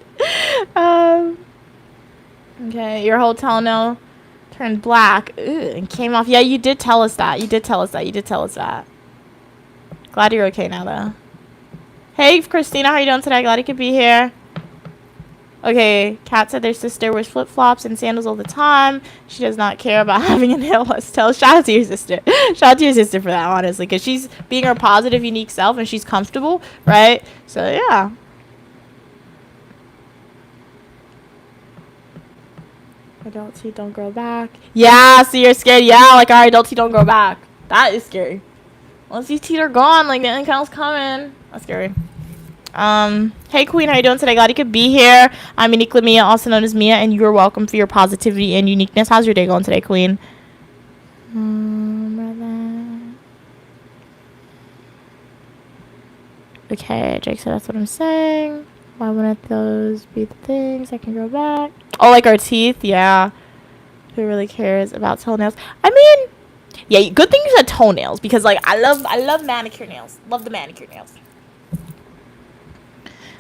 Okay, your whole toenail turned black and came off. Yeah, you did tell us that. You did tell us that. Glad you're okay now, though. Hey, Christina, how are you doing today? Glad you could be here. Okay, Kat said their sister wears flip-flops and sandals all the time. She does not care about having a nail. Let's tell. Shout out to your sister. Shout out to your sister for that, honestly, because she's being her positive, unique self, and she's comfortable, right? So, yeah. Adult teeth don't grow back. Yeah, so you're scared. Yeah, like our adult teeth don't grow back. That is scary. Once these teeth are gone, like nothing else coming. That's scary. Hey Queen, how you doing today? Glad you could be here. I'm Uniquely Mia, also known as Mia, and you're welcome for your positivity and uniqueness. How's your day going today, Queen? Okay, Jake said that's what I'm saying. Why wouldn't those be the things that can grow back? Oh, like our teeth? Yeah. Who really cares about toenails? I mean, yeah, good thing you said toenails because like I love manicure nails. Love the manicure nails.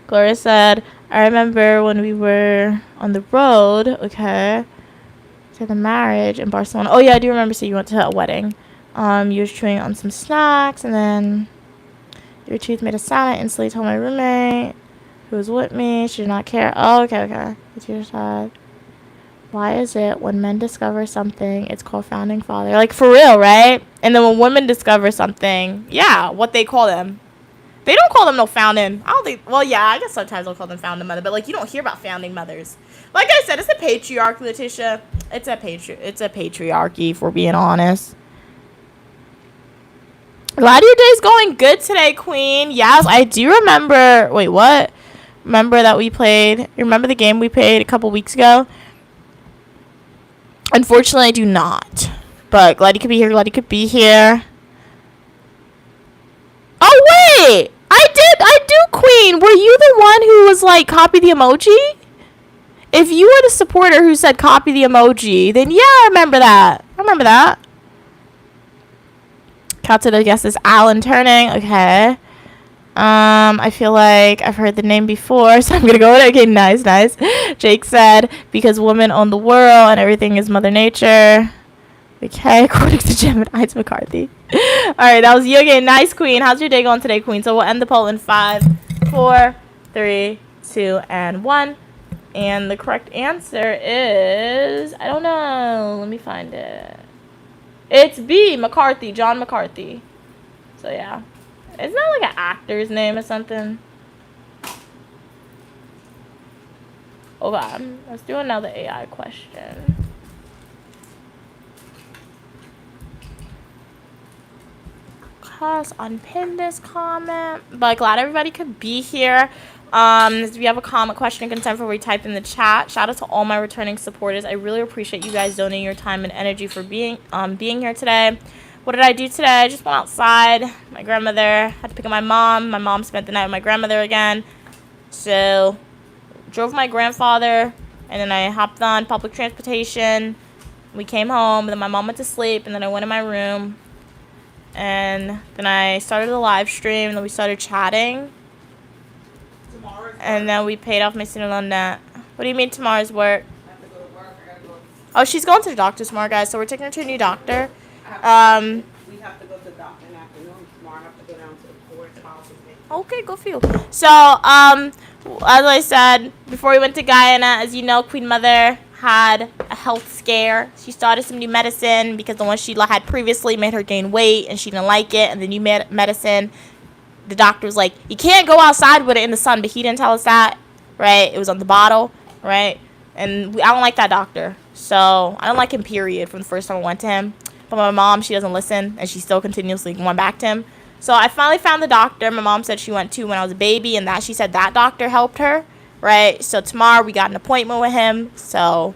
Gloria said, I remember when we were on the road, okay, to the marriage in Barcelona. Oh yeah, I do remember. So you went to a wedding. You were chewing on some snacks and then your tooth made a sound. I instantly told my roommate who was with me. She did not care. Oh, okay. The teacher said, why is it when men discover something, it's called founding father? Like, for real, right? And then when women discover something, yeah, what they call them. They don't call them no founding. I don't think, well, yeah, I guess sometimes they'll call them founding mother, but, like, you don't hear about founding mothers. Like I said, it's a patriarchy, Letitia. It's a patriarchy, if we're being honest. Glad your day's going good today, Queen. Yes, I do remember. Wait, what? Remember that we played? Remember the game we played a couple weeks ago? Unfortunately, I do not. But glad you could be here. Glad you could be here. Oh, wait. I do, Queen. Were you the one who was like, copy the emoji? If you were the supporter who said copy the emoji, then yeah, I remember that. Captain, I guess, is Alan Turning. Okay. I feel like I've heard the name before, so I'm going to go with it. Okay, nice. Jake said, because women own the world and everything is Mother Nature. Okay, according to Gemini, it's McCarthy. All right, that was you again. Nice, Queen. How's your day going today, Queen? So we'll end the poll in 5, 4, 3, 2, and 1. And the correct answer is, I don't know. Let me find it. It's B, McCarthy, John McCarthy. So, yeah. Isn't that like an actor's name or something? Okay, let's do another AI question. Let's unpin this comment. But glad everybody could be here. If you have a comment, question, and concern for we type in the chat. Shout out to all my returning supporters. I really appreciate you guys donating your time and energy for being here today. What did I do today? I just went outside. My grandmother had to pick up my mom. My mom spent the night with my grandmother again. So, drove my grandfather, and then I hopped on public transportation. We came home, and then my mom went to sleep, and then I went in my room. And then I started the live stream, and then we started chatting. And then we paid off my student loan debt. What do you mean tomorrow's work? I have to go to work. I gotta go. Oh, she's going to the doctor tomorrow, guys. So we're taking her to a new doctor. We have to go to the doctor in the afternoon. Tomorrow I have to go down to the court's house. Okay, go for you. So, as I said, before we went to Guyana, as you know, Queen Mother had a health scare. She started some new medicine because the one she had previously made her gain weight, and she didn't like it. And the new medicine, the doctor was like, you can't go outside with it in the sun, but he didn't tell us that, right? It was on the bottle, right? And I don't like that doctor. So, I don't like him, period, from the first time I went to him. But my mom, she doesn't listen, and she still continuously went back to him. So, I finally found the doctor my mom said she went to when I was a baby, and that she said that doctor helped her, right? So, tomorrow we got an appointment with him. So,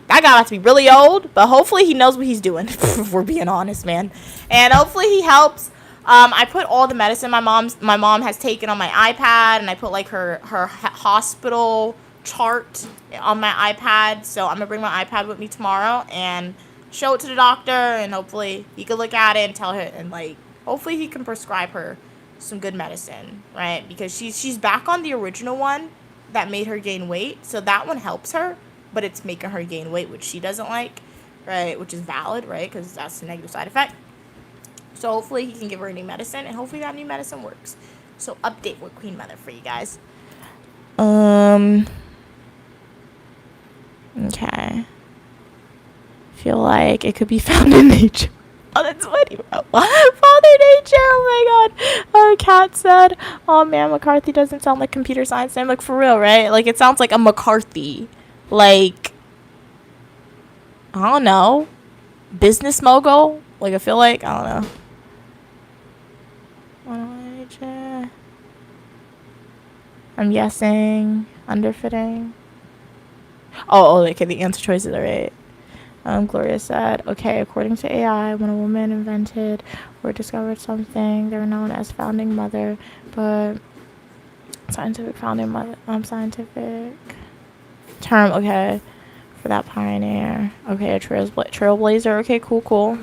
that guy about to be really old, but hopefully he knows what he's doing, if we're being honest, man. And hopefully he helps. I put all the medicine my mom has taken on my iPad, and I put like her hospital chart on my iPad. So I'm gonna bring my iPad with me tomorrow and show it to the doctor, and hopefully he could look at it and tell her, and like hopefully he can prescribe her some good medicine, right? Because she's back on the original one that made her gain weight, so that one helps her, but it's making her gain weight, which she doesn't like, right? Which is valid, right? Because that's a negative side effect. So hopefully he can give her a new medicine, and hopefully that new medicine works. So update with Queen Mother for you guys. Okay. Feel like it could be found in nature. Oh, that's funny, bro. Father Nature, oh my god. Oh, Kat said, oh man, McCarthy doesn't sound like computer science name. Like, for real, right? Like, it sounds like a McCarthy. Like, I don't know. Business mogul? Like, I feel like, I don't know. I'm guessing underfitting. Oh, okay, the answer choices are right. Gloria said, okay, according to AI, when a woman invented or discovered something, they were known as founding mother, but scientific founding mother, scientific term, okay, for that pioneer. Okay, a trailblazer, okay, cool.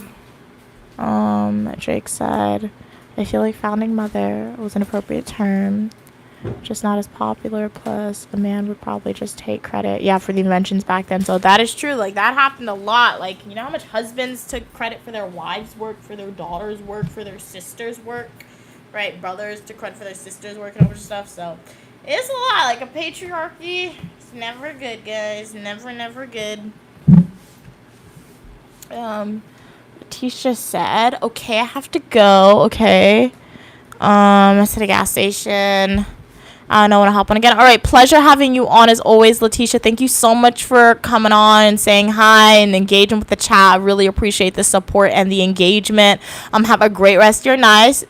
Drake said, I feel like founding mother was an appropriate term, just not as popular, plus a man would probably just take credit, yeah, for the inventions back then. So that is true. Like, that happened a lot. Like, you know how much husbands took credit for their wives' work, for their daughters' work, for their sisters' work, right? Brothers took credit for their sisters' work and all this stuff. So it's a lot. Like, a patriarchy, it's never good, guys. Never good. Letitia said, okay, I have to go. Okay. I said a gas station. I don't know when to hop on again. All right, pleasure having you on as always, Letitia. Thank you so much for coming on and saying hi and engaging with the chat. I really appreciate the support and the engagement. Have a great rest of your night.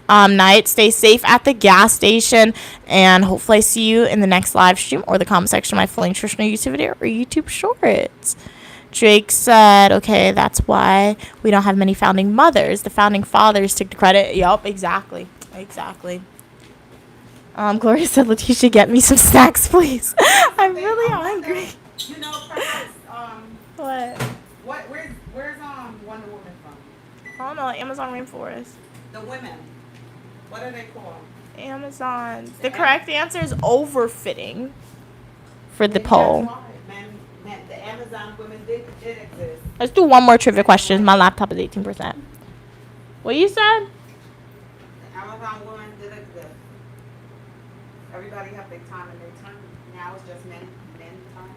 Stay safe at the gas station, and hopefully I see you in the next live stream or the comment section of my fully nutritional YouTube video or YouTube Shorts. Drake said, okay, that's why we don't have many founding mothers. The founding fathers took the credit. Yup, exactly. Gloria said, Letitia, get me some snacks, please. I'm really hungry. You know, perhaps, where's Wonder Woman from? I don't know, Amazon Rainforest. The women. What are they called? Amazon. The correct answer is overfitting for the poll. The Amazon women did exist. Let's do one more trivia question. My laptop is 18%. What you said? The Amazon women did exist. Everybody have their time and their turn. Now it's just men time.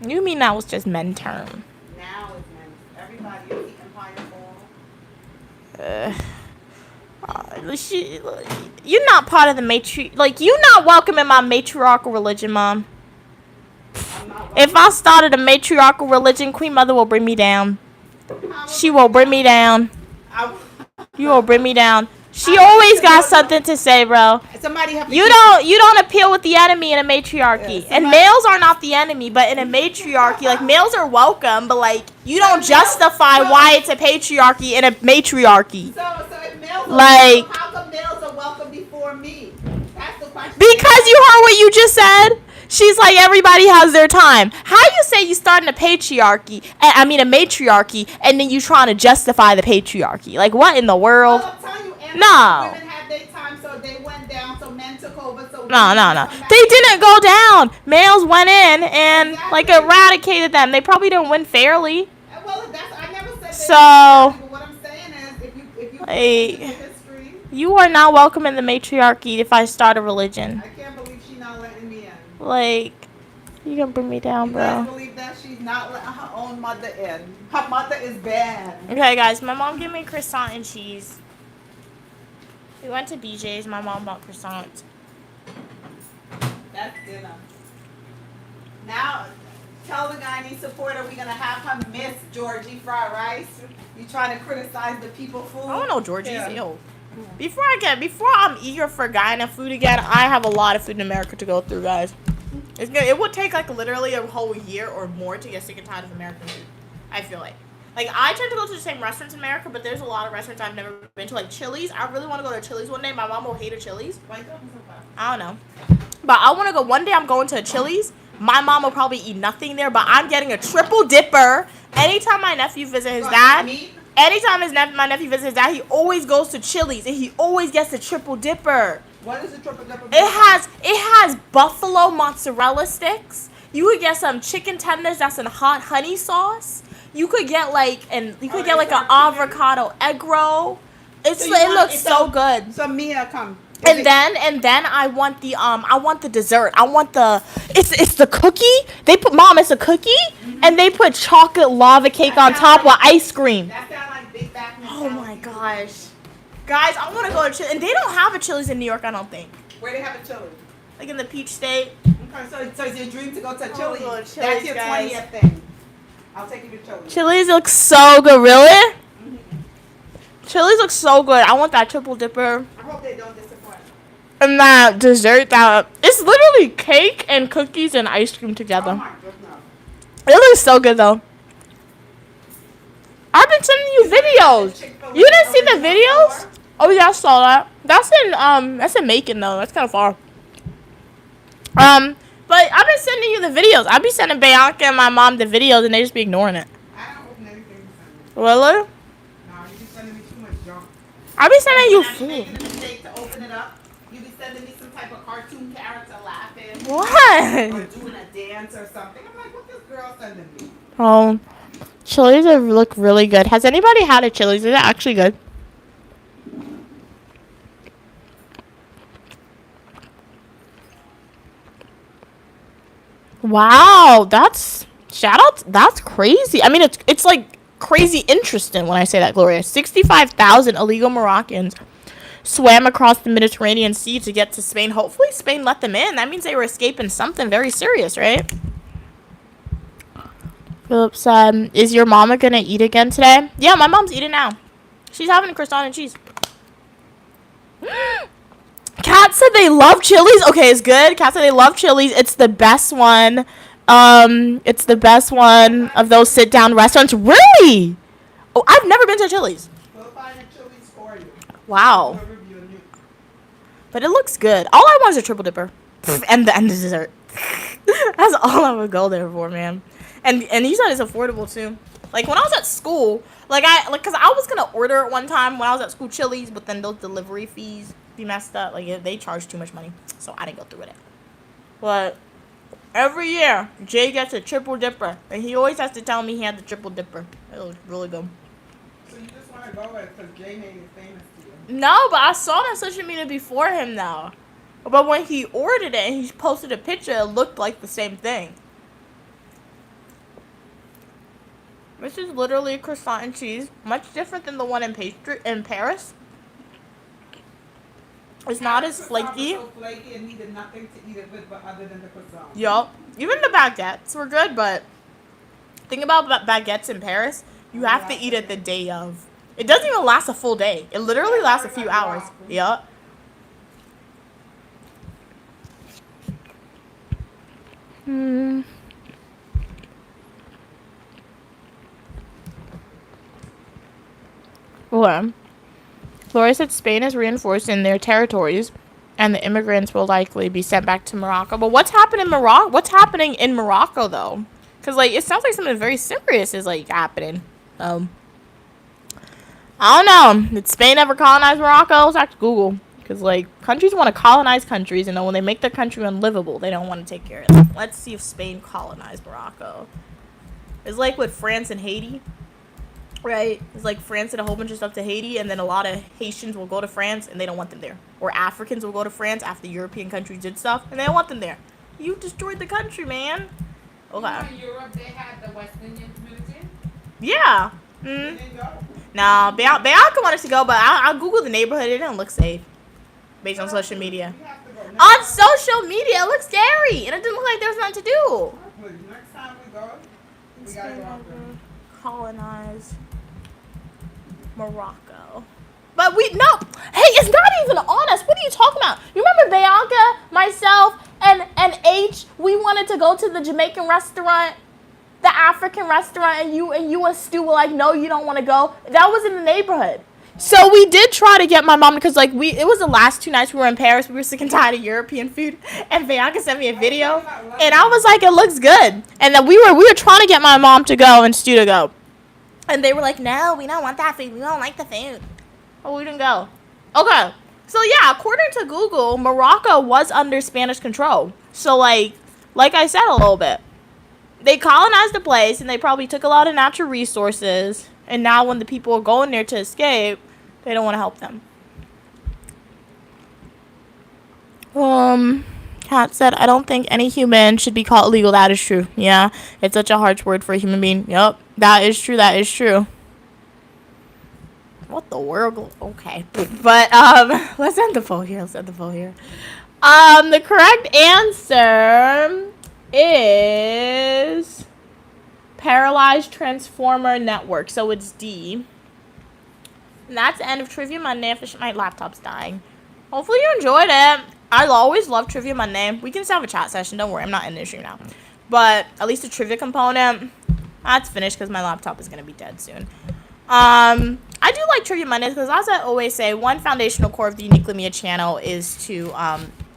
You mean that was just men term? Now it's men. Everybody is the Empire Fall. You're not part of the you're not welcome in my matriarchal religion, Mom. If I started a matriarchal religion, Queen Mother will bring me down. She will bring me down. You will bring me down. She always got something to say, bro. You don't appeal with the enemy in a matriarchy. And males are not the enemy, but in a matriarchy, like, males are welcome, but, like, you don't justify why it's a patriarchy in a matriarchy. So if males are like, welcome, how come males are welcome before me? That's the question. Because you heard what you just said. She's like, everybody has their time. How you say you starting a patriarchy, a matriarchy, and then you trying to justify the patriarchy? Like, what in the world? Well, I'm telling you, no. Women had their time, so they went down, so men took over. So no. They didn't go down. Males went in and, like, eradicated them. They probably didn't win fairly. Well, I never said so, but what I'm saying is, if you like, history, you are not welcome in the matriarchy if I start a religion. I can't believe she's not letting me in. Like, you gonna bring me down, bro. I believe that she's not letting her own mother in. Her mother is bad. Okay, guys, my mom gave me croissant and cheese. We went to BJ's. My mom bought croissants. That's dinner. Now, tell the guy needs support. Are we gonna have her miss Georgie fried rice? You trying to criticize the people food? I don't know Georgie's. Ew. Before I'm eager for Guyana food again, I have a lot of food in America to go through, guys. It would take, like, literally a whole year or more to get sick and tired of American food. I feel like. Like, I tend to go to the same restaurants in America, but there's a lot of restaurants I've never been to. Like, Chili's. I really want to go to Chili's one day. My mom will hate a Chili's. I don't know. But I want to go. One day I'm going to a Chili's. My mom will probably eat nothing there, but I'm getting a triple dipper. Anytime my nephew visits his dad, my nephew visits his dad, he always goes to Chili's, and he always gets a triple dipper. What is a triple dipper? It has buffalo mozzarella sticks. You could get some chicken tenders that's in hot honey sauce. You could get like an avocado egg roll. It looks so good. So Mia, come. And then I want the dessert. I want it's the cookie. It's a cookie, and they put chocolate lava cake on top with ice cream. That sounds like Big Back. Oh my gosh. Guys, I want to go to Chili's. And they don't have a Chili's in New York, I don't think. Where they have a Chili's? Like in the Peach State. Okay, so it's your dream to go to Chili's. Go to Chili's, That's your guys. 20th thing. I'll take you to Chili's. Chili's looks so good. Really? Chili's looks so good. I want that triple dipper. I hope they don't disappoint. And that dessert that it's literally cake and cookies and ice cream Oh together. my goodness. It looks so good though. I've been sending you videos. You didn't see the videos? Oh yeah, I saw that. That's in Macon though. That's kind of far. But I've been sending you the videos. I've been sending Bianca and my mom the videos and they just be ignoring it. I don't open anything you send me. Really? No, you be sending me too much junk. I've been sending you When I'm food. making a mistake to open it up, you be sending me some type of cartoon character laughing. Or What? doing a dance or something. I'm like, what this girl sending me? Oh, Chili's look really good. Has anybody had a Chili's? Is it actually good? Wow, that's shout out. That's crazy. I mean, it's like crazy interesting when I say that, Gloria. 65,000 illegal Moroccans swam across the Mediterranean Sea to get to Spain. Hopefully, Spain let them in. That means they were escaping something very serious, right? Philip said, "Is your mama gonna eat again today?" Yeah, my mom's eating now. She's having a croissant and cheese. Kat said they love Chili's. Okay, it's good. Kat said they love Chili's. It's the best one. It's the best one of those sit-down restaurants. Really? Oh, I've never been to Chili's. We'll find a Chili's for you. Wow. We'll review you. But it looks good. All I want is a triple dipper. And the dessert. That's all I would go there for, man. And you said it's affordable too. Like when I was at school, cause I was gonna order it one time when I was at school Chili's, but then those delivery fees be messed up. Like they charge too much money, so I didn't go through with it. But every year Jay gets a triple dipper, and he always has to tell me he had the triple dipper. It was really good. So you just want to go with because Jay made it famous to you. No, but I saw it on social media before him though. But when he ordered it and he posted a picture, it looked like the same thing. This is literally a croissant and cheese, much different than the one in Paris. It's not as flaky. So flaky and needed nothing to eat it with, but other than the croissant. Yup. Even the baguettes were good, but thing about baguettes in Paris, you have to eat it the day of. It doesn't even last a full day. It literally lasts a few hours. Yup. Okay. Flores said Spain is reinforcing their territories, and the immigrants will likely be sent back to Morocco. But what's happening in Morocco? What's happening in Morocco though? Because it sounds like something very serious is happening. I don't know. Did Spain ever colonize Morocco? Let's ask Google. Because countries want to colonize countries, and then when they make their country unlivable, they don't want to take care of it. Let's see if Spain colonized Morocco. It's like with France and Haiti. Right, it's like France did a whole bunch of stuff to Haiti, and then a lot of Haitians will go to France, and they don't want them there. Or Africans will go to France after European countries did stuff, and they don't want them there. You destroyed the country, man. Okay. In Europe, they had the West Indian community. Yeah. Nah, Bianca wanted to go, but I googled the neighborhood. It didn't look safe, based on social media. On social media, it looked scary, and it didn't look like there was nothing to do. Next time we go, we gotta go out there. Colonize Morocco. But hey, it's not even on us. What are you talking about? You remember Bianca, myself, and H, we wanted to go to the Jamaican restaurant, the African restaurant, and you and Stu were like, no, you don't want to go. That was in the neighborhood. So we did try to get my mom, because it was the last 2 nights we were in Paris. We were sick and tired of European food, and Bianca sent me a video, and I was like, it looks good. And then we were trying to get my mom to go and Stu to go, and they were like, no, we don't want that food. We don't like the food. Oh, we didn't go. Okay, so yeah, according to Google, Morocco was under Spanish control. So like I said a little bit, they colonized the place, and they probably took a lot of natural resources. And now when the people are going there to escape, they don't want to help them. Kat said, I don't think any human should be called illegal. That is true. Yeah, it's such a harsh word for a human being. Yep, that is true. That is true. What the world? Okay. But, let's end the poll here. The correct answer is Paralyzed Transformer Network. So it's D. And that's the end of Trivia Monday. My laptop's dying. Hopefully you enjoyed it. I always love Trivia Monday. We can still have a chat session. Don't worry, I'm not in the stream now. But at least the trivia component, that's finished because my laptop is going to be dead soon. I do like Trivia Mondays because, as I always say, one foundational core of the Uniquely Mia channel is to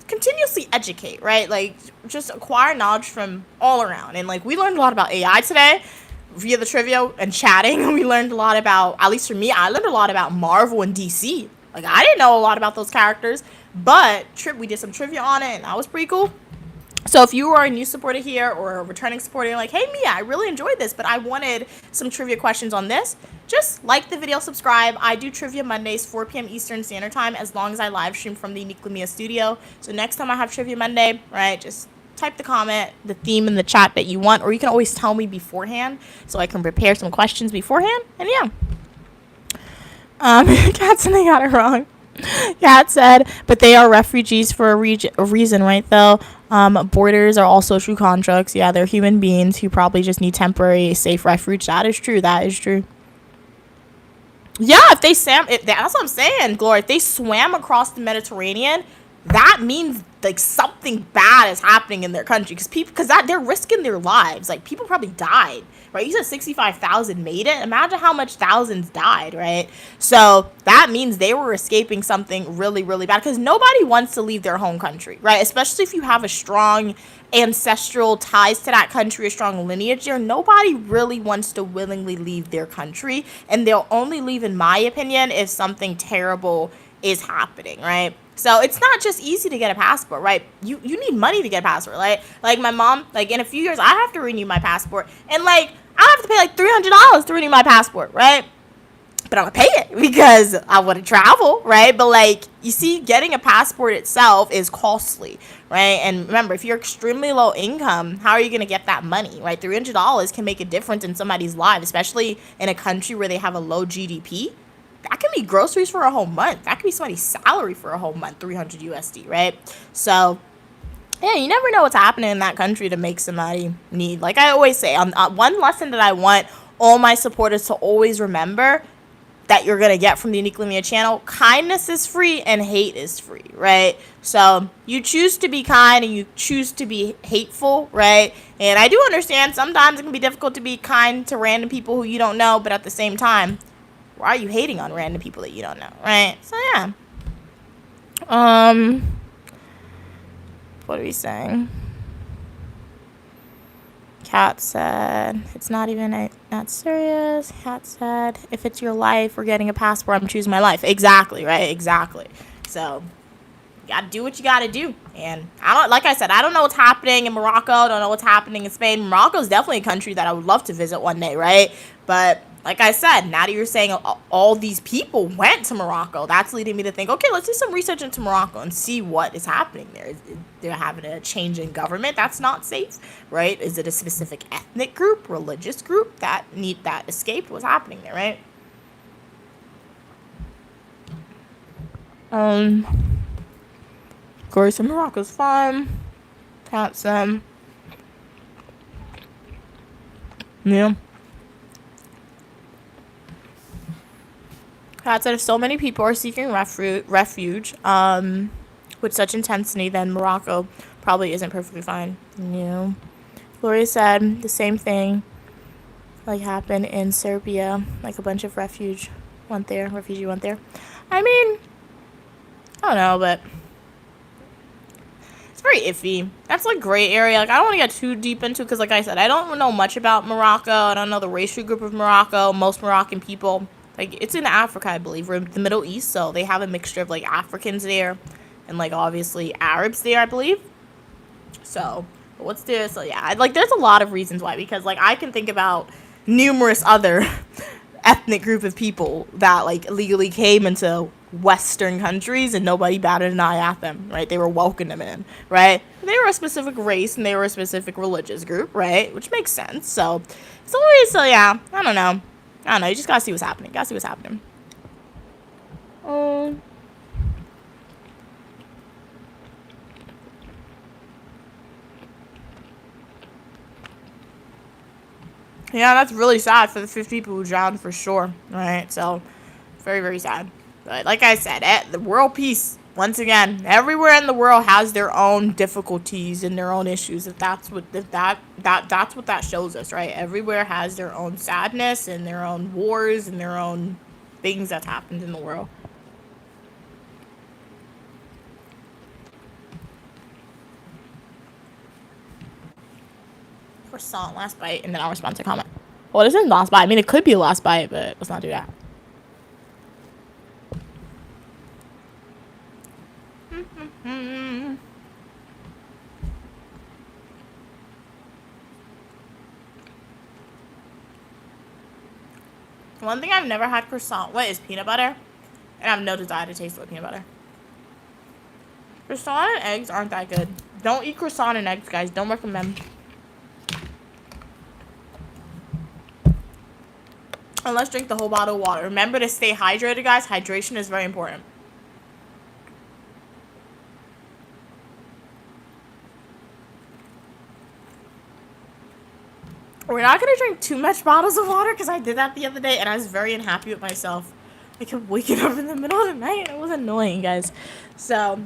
continuously educate, right? Like, just acquire knowledge from all around. And, like, we learned a lot about AI today via the trivia and chatting. We learned a lot about, at least for me, I learned a lot about Marvel and DC. Like, I didn't know a lot about those characters, but we did some trivia on it, and that was pretty cool. So if you are a new supporter here or a returning supporter, you're like, hey, Mia, I really enjoyed this, but I wanted some trivia questions on this, just like the video, subscribe. I do Trivia Mondays, 4 p.m. Eastern Standard Time, as long as I live stream from the Uniquely Mia studio. So next time I have Trivia Monday, right, just type the comment, the theme in the chat that you want, or you can always tell me beforehand so I can prepare some questions beforehand, and yeah. Kat said they got it wrong. Kat said, but they are refugees for a reason, right, though? Borders are all social constructs. Yeah, they're human beings who probably just need temporary safe refuge. That is true. That is true. Yeah, if they that's what I'm saying, Gloria. If they swam across the Mediterranean, that means like something bad is happening in their country because they're risking their lives. Like, people probably died, right? You said 65,000 made it. Imagine how much thousands died, right? So that means they were escaping something really, really bad because nobody wants to leave their home country, right? Especially if you have a strong ancestral ties to that country, a strong lineage there. Nobody really wants to willingly leave their country, and they'll only leave, in my opinion, if something terrible is happening, right? So it's not just easy to get a passport, right? You need money to get a passport, right? Like my mom, like in a few years, I have to renew my passport, and like I have to pay like $300 to renew my passport, right? But I'm gonna pay it because I want to travel, right? But like, you see, getting a passport itself is costly, right? And remember, if you're extremely low income, how are you gonna get that money, right? $300 can make a difference in somebody's life, especially in a country where they have a low GDP. That can be groceries for a whole month. That could be somebody's salary for a whole month, 300 USD, right? So, yeah, you never know what's happening in that country to make somebody need. Like I always say, one lesson that I want all my supporters to always remember that you're going to get from the Uniquely Mia channel: kindness is free and hate is free, right? So you choose to be kind and you choose to be hateful, right? And I do understand sometimes it can be difficult to be kind to random people who you don't know, but at the same time, why are you hating on random people that you don't know, right? So yeah. What are we saying? Kat said, it's not even not serious. Kat said, if it's your life or getting a passport, I'm choosing my life. Exactly, right? Exactly. So you gotta do what you gotta do. And like I said, I don't know what's happening in Morocco. I don't know what's happening in Spain. Morocco is definitely a country that I would love to visit one day, right? But like I said, now that you're saying all these people went to Morocco, that's leading me to think, okay, let's do some research into Morocco and see what is happening there. They're having a change in government that's not safe, right? Is it a specific ethnic group, religious group that escaped? What's happening there, right? Of course, Morocco's fun. That's them. Yeah. Kat said, if so many people are seeking refuge with such intensity, then Morocco probably isn't perfectly fine. Yeah. Gloria said the same thing like happened in Serbia. Like a bunch of refugee went there. I mean, I don't know, but it's very iffy. That's like gray area. Like, I don't want to get too deep into it because, like I said, I don't know much about Morocco. I don't know the racial group of Morocco. Most Moroccan people, like, it's in Africa, I believe, or the Middle East, so they have a mixture of, like, Africans there and, like, obviously Arabs there, I believe. So, what's there? So, yeah, like, there's a lot of reasons why, because, like, I can think about numerous other ethnic group of people that, like, illegally came into Western countries and nobody batted an eye at them, right? They were welcoming them in, right? They were a specific race and they were a specific religious group, right? Which makes sense. So, it's always, so, yeah, I don't know. You just gotta see what's happening. Yeah, that's really sad for the 50 people who drowned for sure, right? So, very, very sad. But like I said, the world peace, once again, everywhere in the world has their own difficulties and their own issues. That's what that shows us, right? Everywhere has their own sadness and their own wars and their own things that happened in the world. Croissant, last bite, and then I'll respond to comment. Well, this isn't last bite. I mean, it could be a last bite, but let's not do that. One thing I've never had croissant with is peanut butter, and I have no desire to taste it with peanut butter. Croissant and eggs aren't that good. Don't eat croissant and eggs, guys. Don't recommend. And let's drink the whole bottle of water. Remember to stay hydrated, guys. Hydration is very important. We're not going to drink too much bottles of water because I did that the other day and I was very unhappy with myself. I kept waking up in the middle of the night and it was annoying, guys. So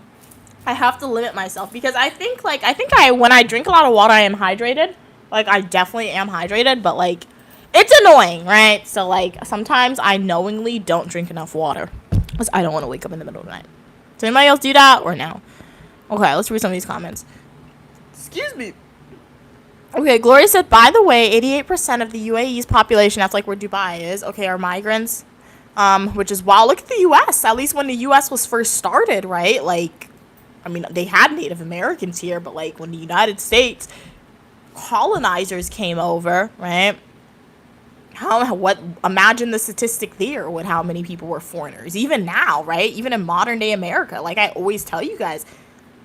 I have to limit myself because I think when I drink a lot of water, I am hydrated. Like, I definitely am hydrated, but like, it's annoying, right? So like, sometimes I knowingly don't drink enough water because I don't want to wake up in the middle of the night. Does anybody else do that or no? Okay, let's read some of these comments. Excuse me. Okay, Gloria said, by the way, 88% of the UAE's population, that's like where Dubai is, okay, are migrants, which is, wow, look at the U.S. At least when the U.S. was first started, right? Like, I mean, they had Native Americans here, but like when the United States colonizers came over, right? Imagine the statistic there with how many people were foreigners. Even now, right? Even in modern day America, like I always tell you guys,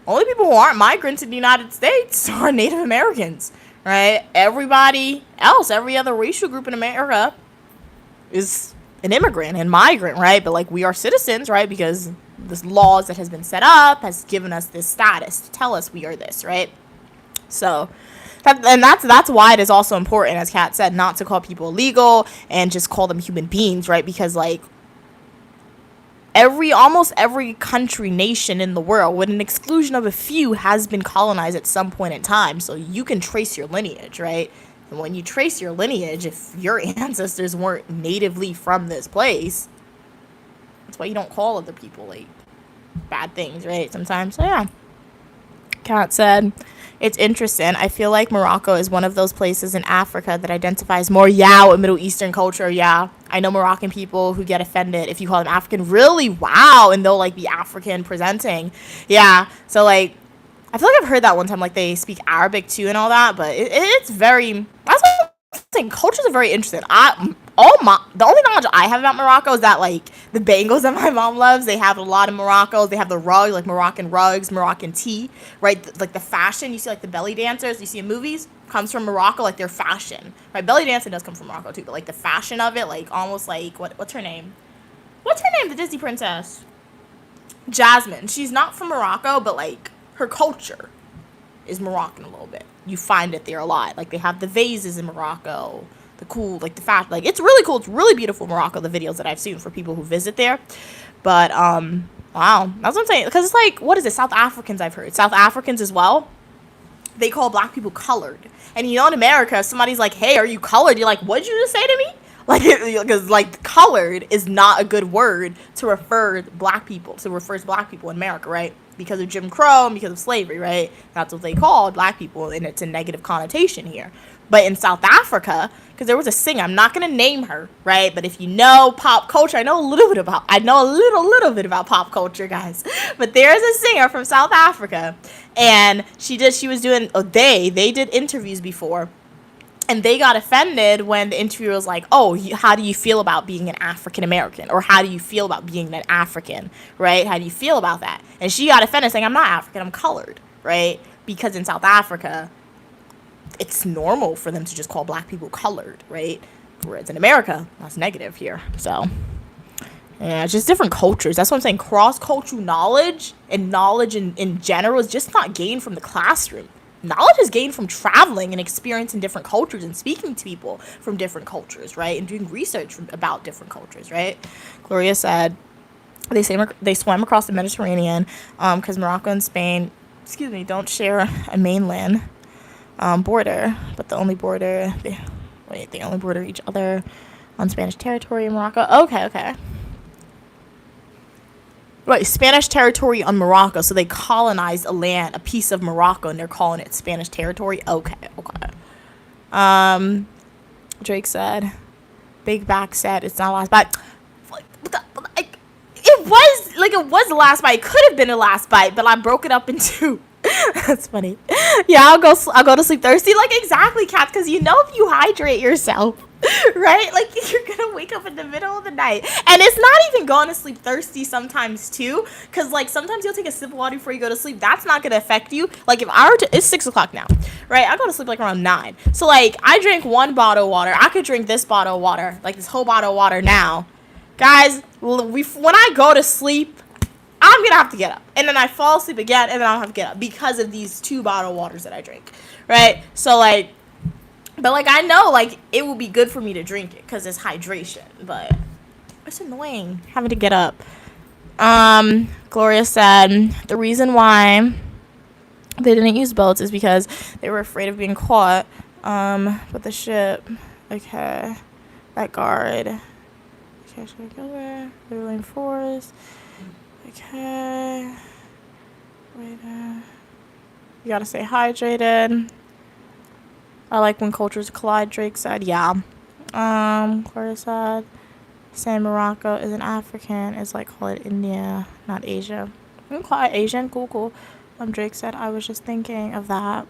only people who aren't migrants in the United States are Native Americans. Right? Everybody else, every other racial group in America is an immigrant and migrant, right? But like we are citizens, right? Because this laws that has been set up has given us this status to tell us we are this, right? So that's why it is also important, as Kat said, not to call people illegal and just call them human beings, right? Because like almost every country, nation in the world, with an exclusion of a few, has been colonized at some point in time. So you can trace your lineage, right? And when you trace your lineage, if your ancestors weren't natively from this place, that's why you don't call other people like bad things, right? Sometimes. So yeah. Kat said, it's interesting. I feel like Morocco is one of those places in Africa that identifies more, with Middle Eastern culture. Yeah, I know Moroccan people who get offended if you call them African. Really? Wow. And they'll like be African presenting. Yeah. So like, I feel like I've heard that one time. Like they speak Arabic too and all that. But it's very. That's what I'm saying. Cultures are very interesting. The only knowledge I have about Morocco is that like the bangles that my mom loves, they have a lot of Morocco. They have the rug, like Moroccan rugs, Moroccan tea, right? Like the fashion you see, like the belly dancers you see in movies, comes from Morocco. Like their fashion, right? Belly dancing does come from Morocco too, but like the fashion of it, like almost like what's her name? What's her name? The Disney princess, Jasmine. She's not from Morocco, but like her culture is Moroccan a little bit. You find it there a lot. Like they have the vases in Morocco. The cool, like the fact, like it's really cool. It's really beautiful, Morocco. The videos that I've seen for people who visit there, but wow, that's what I'm saying. Because it's like, what is it? South Africans, I've heard. South Africans as well. They call black people colored, and you know, in America, if somebody's like, "Hey, are you colored?" You're like, "What'd you just say to me?" Like, because like colored is not a good word to refer to black people in America, right? Because of Jim Crow and because of slavery, right? That's what they called black people, and it's a negative connotation here. But in South Africa, because there was a singer, I'm not gonna name her, right? But if you know pop culture, I know a little bit about pop culture, guys. But there's a singer from South Africa, and they did interviews before, and they got offended when the interviewer was like, "Oh, how do you feel about being an African American, or how do you feel about being an African, right? How do you feel about that?" And she got offended, saying, "I'm not African, I'm colored," right? Because in South Africa, it's normal for them to just call black people colored, right? Whereas in America, that's negative here. So, yeah, it's just different cultures. That's what I'm saying. Cross-cultural knowledge and knowledge in general is just not gained from the classroom. knowledge is gained from traveling and experiencing different cultures and speaking to people from different cultures, right? And doing research about different cultures, right? Gloria said they swam across the Mediterranean because Morocco and Spain, don't share a mainland border, but they only border each other on Spanish territory in Morocco. Okay. Right, Spanish territory on Morocco, so they colonized a piece of Morocco, and they're calling it Spanish territory. Okay. Drake said, Big Back said it's not last bite. It was the last bite. It could have been the last bite, but I broke it up in two. That's funny. Yeah, I'll go to sleep thirsty. Like, exactly, Kat, because if you hydrate yourself, right? Like, you're gonna wake up in the middle of the night. And it's not even going to sleep thirsty sometimes, too, because, like, sometimes you'll take a sip of water before you go to sleep. That's not gonna affect you. Like, if I were to, it's 6 o'clock now, right? I go to sleep, like, around 9. So, like, I drink one bottle of water. I could drink this bottle of water, like, this whole bottle of water now. Guys, when I go to sleep, I'm gonna have to get up, and then I fall asleep again, and then I'll have to get up because of these 2 bottled waters that I drink, right? So, like, but, like, I know, like, it will be good for me to drink it because it's hydration, but it's annoying having to get up. Gloria said the reason why they didn't use boats is because they were afraid of being caught, with the ship. Okay, that guard. Okay, should I go there? Riverline Forest. Okay. Wait. You gotta stay hydrated. I like when cultures collide, Drake said. Yeah. Clara said, saying Morocco isn't African. It's like, call it India, not Asia. You can call it Asian. Cool. Drake said, I was just thinking of that.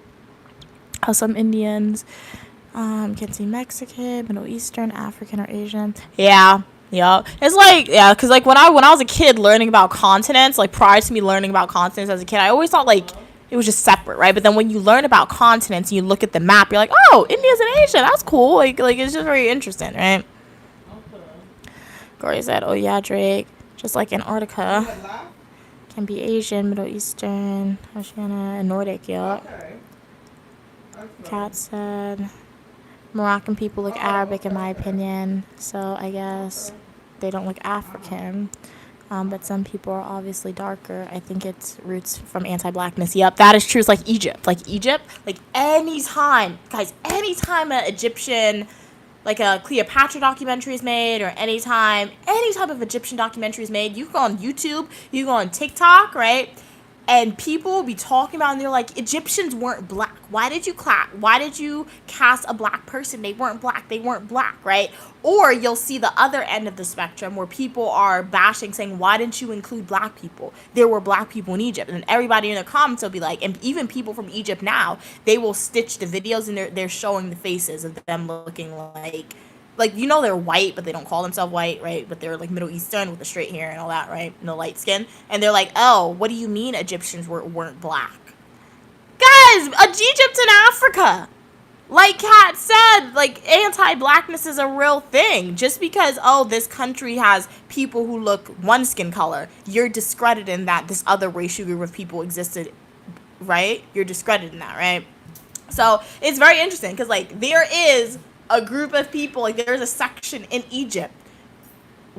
How some Indians can see Mexican, Middle Eastern, African, or Asian. Yeah. It's like, because, like, when I was a kid learning about continents, like, prior to me learning about continents as a kid, I always thought, like, it was just separate, right? But then when you learn about continents and you look at the map, you're like, oh, India's in Asia. That's cool. Like it's just very interesting, right? Gloria said, oh, yeah, Drake, just like Antarctica can be Asian, Middle Eastern, Oceania, and Nordic, Kat said, Moroccan people look Arabic, in my opinion, so I guess they don't look African. But some people are obviously darker. I think it's roots from anti-blackness. Yep, that is true. It's like Egypt. Like anytime an Egyptian, like a Cleopatra documentary is made, or any type of Egyptian documentary is made, you go on YouTube, you go on TikTok, right? And people will be talking about, and they're like, Egyptians weren't black. Why did you cast a black person? They weren't black, right? Or you'll see the other end of the spectrum where people are bashing, saying, why didn't you include black people? There were black people in Egypt. And everybody in the comments will be like, and even people from Egypt now, they will stitch the videos, and they're showing the faces of them looking like, they're white, but they don't call themselves white, right? But they're, like, Middle Eastern with the straight hair and all that, right? And the light skin. And they're like, oh, what do you mean Egyptians weren't black? Guys, Egypt's in Africa. Like Kat said, like, anti-blackness is a real thing. Just because, this country has people who look one skin color, you're discrediting that this other racial group of people existed, right? You're discrediting that, right? So it's very interesting because, like, there is a group of people, like, there's a section in Egypt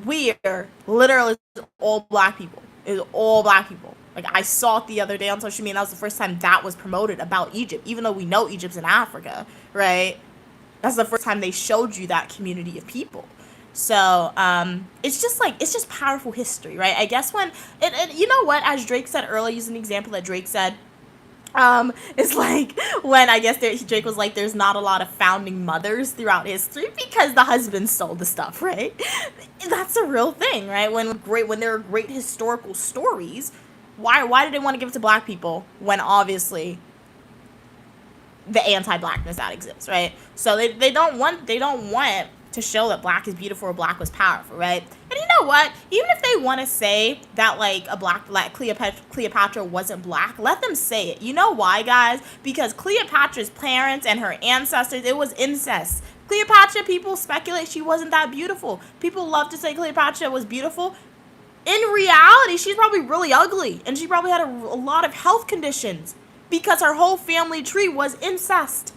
where literally all black people. It's all black people. Like, I saw it the other day on social media, and that was the first time that was promoted about Egypt, even though we know Egypt's in Africa, right? That's the first time they showed you that community of people. So, it's just powerful history, right? I guess when, and you know what, as Drake said earlier, using the example that Drake said, it's like when I guess Drake was like, there's not a lot of founding mothers throughout history because the husband stole the stuff, right? That's a real thing, right? When there are great historical stories, why did they want to give it to black people when obviously the anti-blackness that exists, right? So they don't want to show that black is beautiful or black was powerful, right? And you know what? Even if they want to say that, like, a black Cleopatra wasn't black, let them say it. You know why, guys? Because Cleopatra's parents and her ancestors, it was incest. Cleopatra, people speculate she wasn't that beautiful. People love to say Cleopatra was beautiful. In reality, she's probably really ugly, and she probably had a lot of health conditions. because her whole family tree was incest.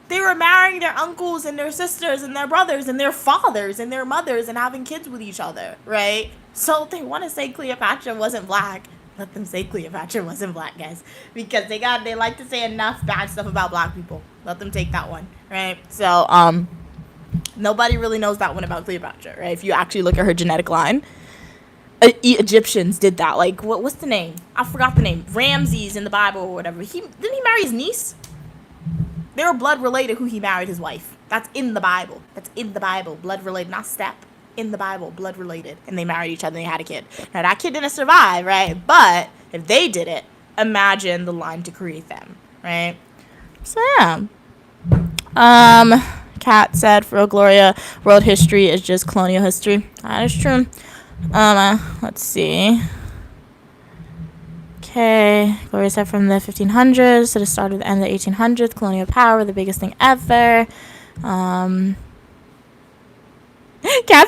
They were marrying their uncles and their sisters and their brothers and their fathers and their mothers and having kids with each other, right? So if they want to say Cleopatra wasn't black, let them say Cleopatra wasn't black, guys. Because they like to say enough bad stuff about black people. Let them take that one, right? So, nobody really knows that one about Cleopatra, right? If you actually look at her genetic line. Egyptians did that. Like, what's the name? I forgot the name. Ramses in the Bible or whatever. Didn't he marry his niece? They were blood related who he married his wife. That's in the Bible. That's in the Bible. Blood related, not step. In the Bible, blood related. And they married each other and they had a kid. Now, that kid didn't survive, right? But if they did it, imagine the line to create them, right? So, yeah. Kat said, for real, Gloria, world history is just colonial history. That is true. Let's see. Okay, Gloria said from the 1500s to the start of the end of the 1800s, colonial power, the biggest thing ever. Kat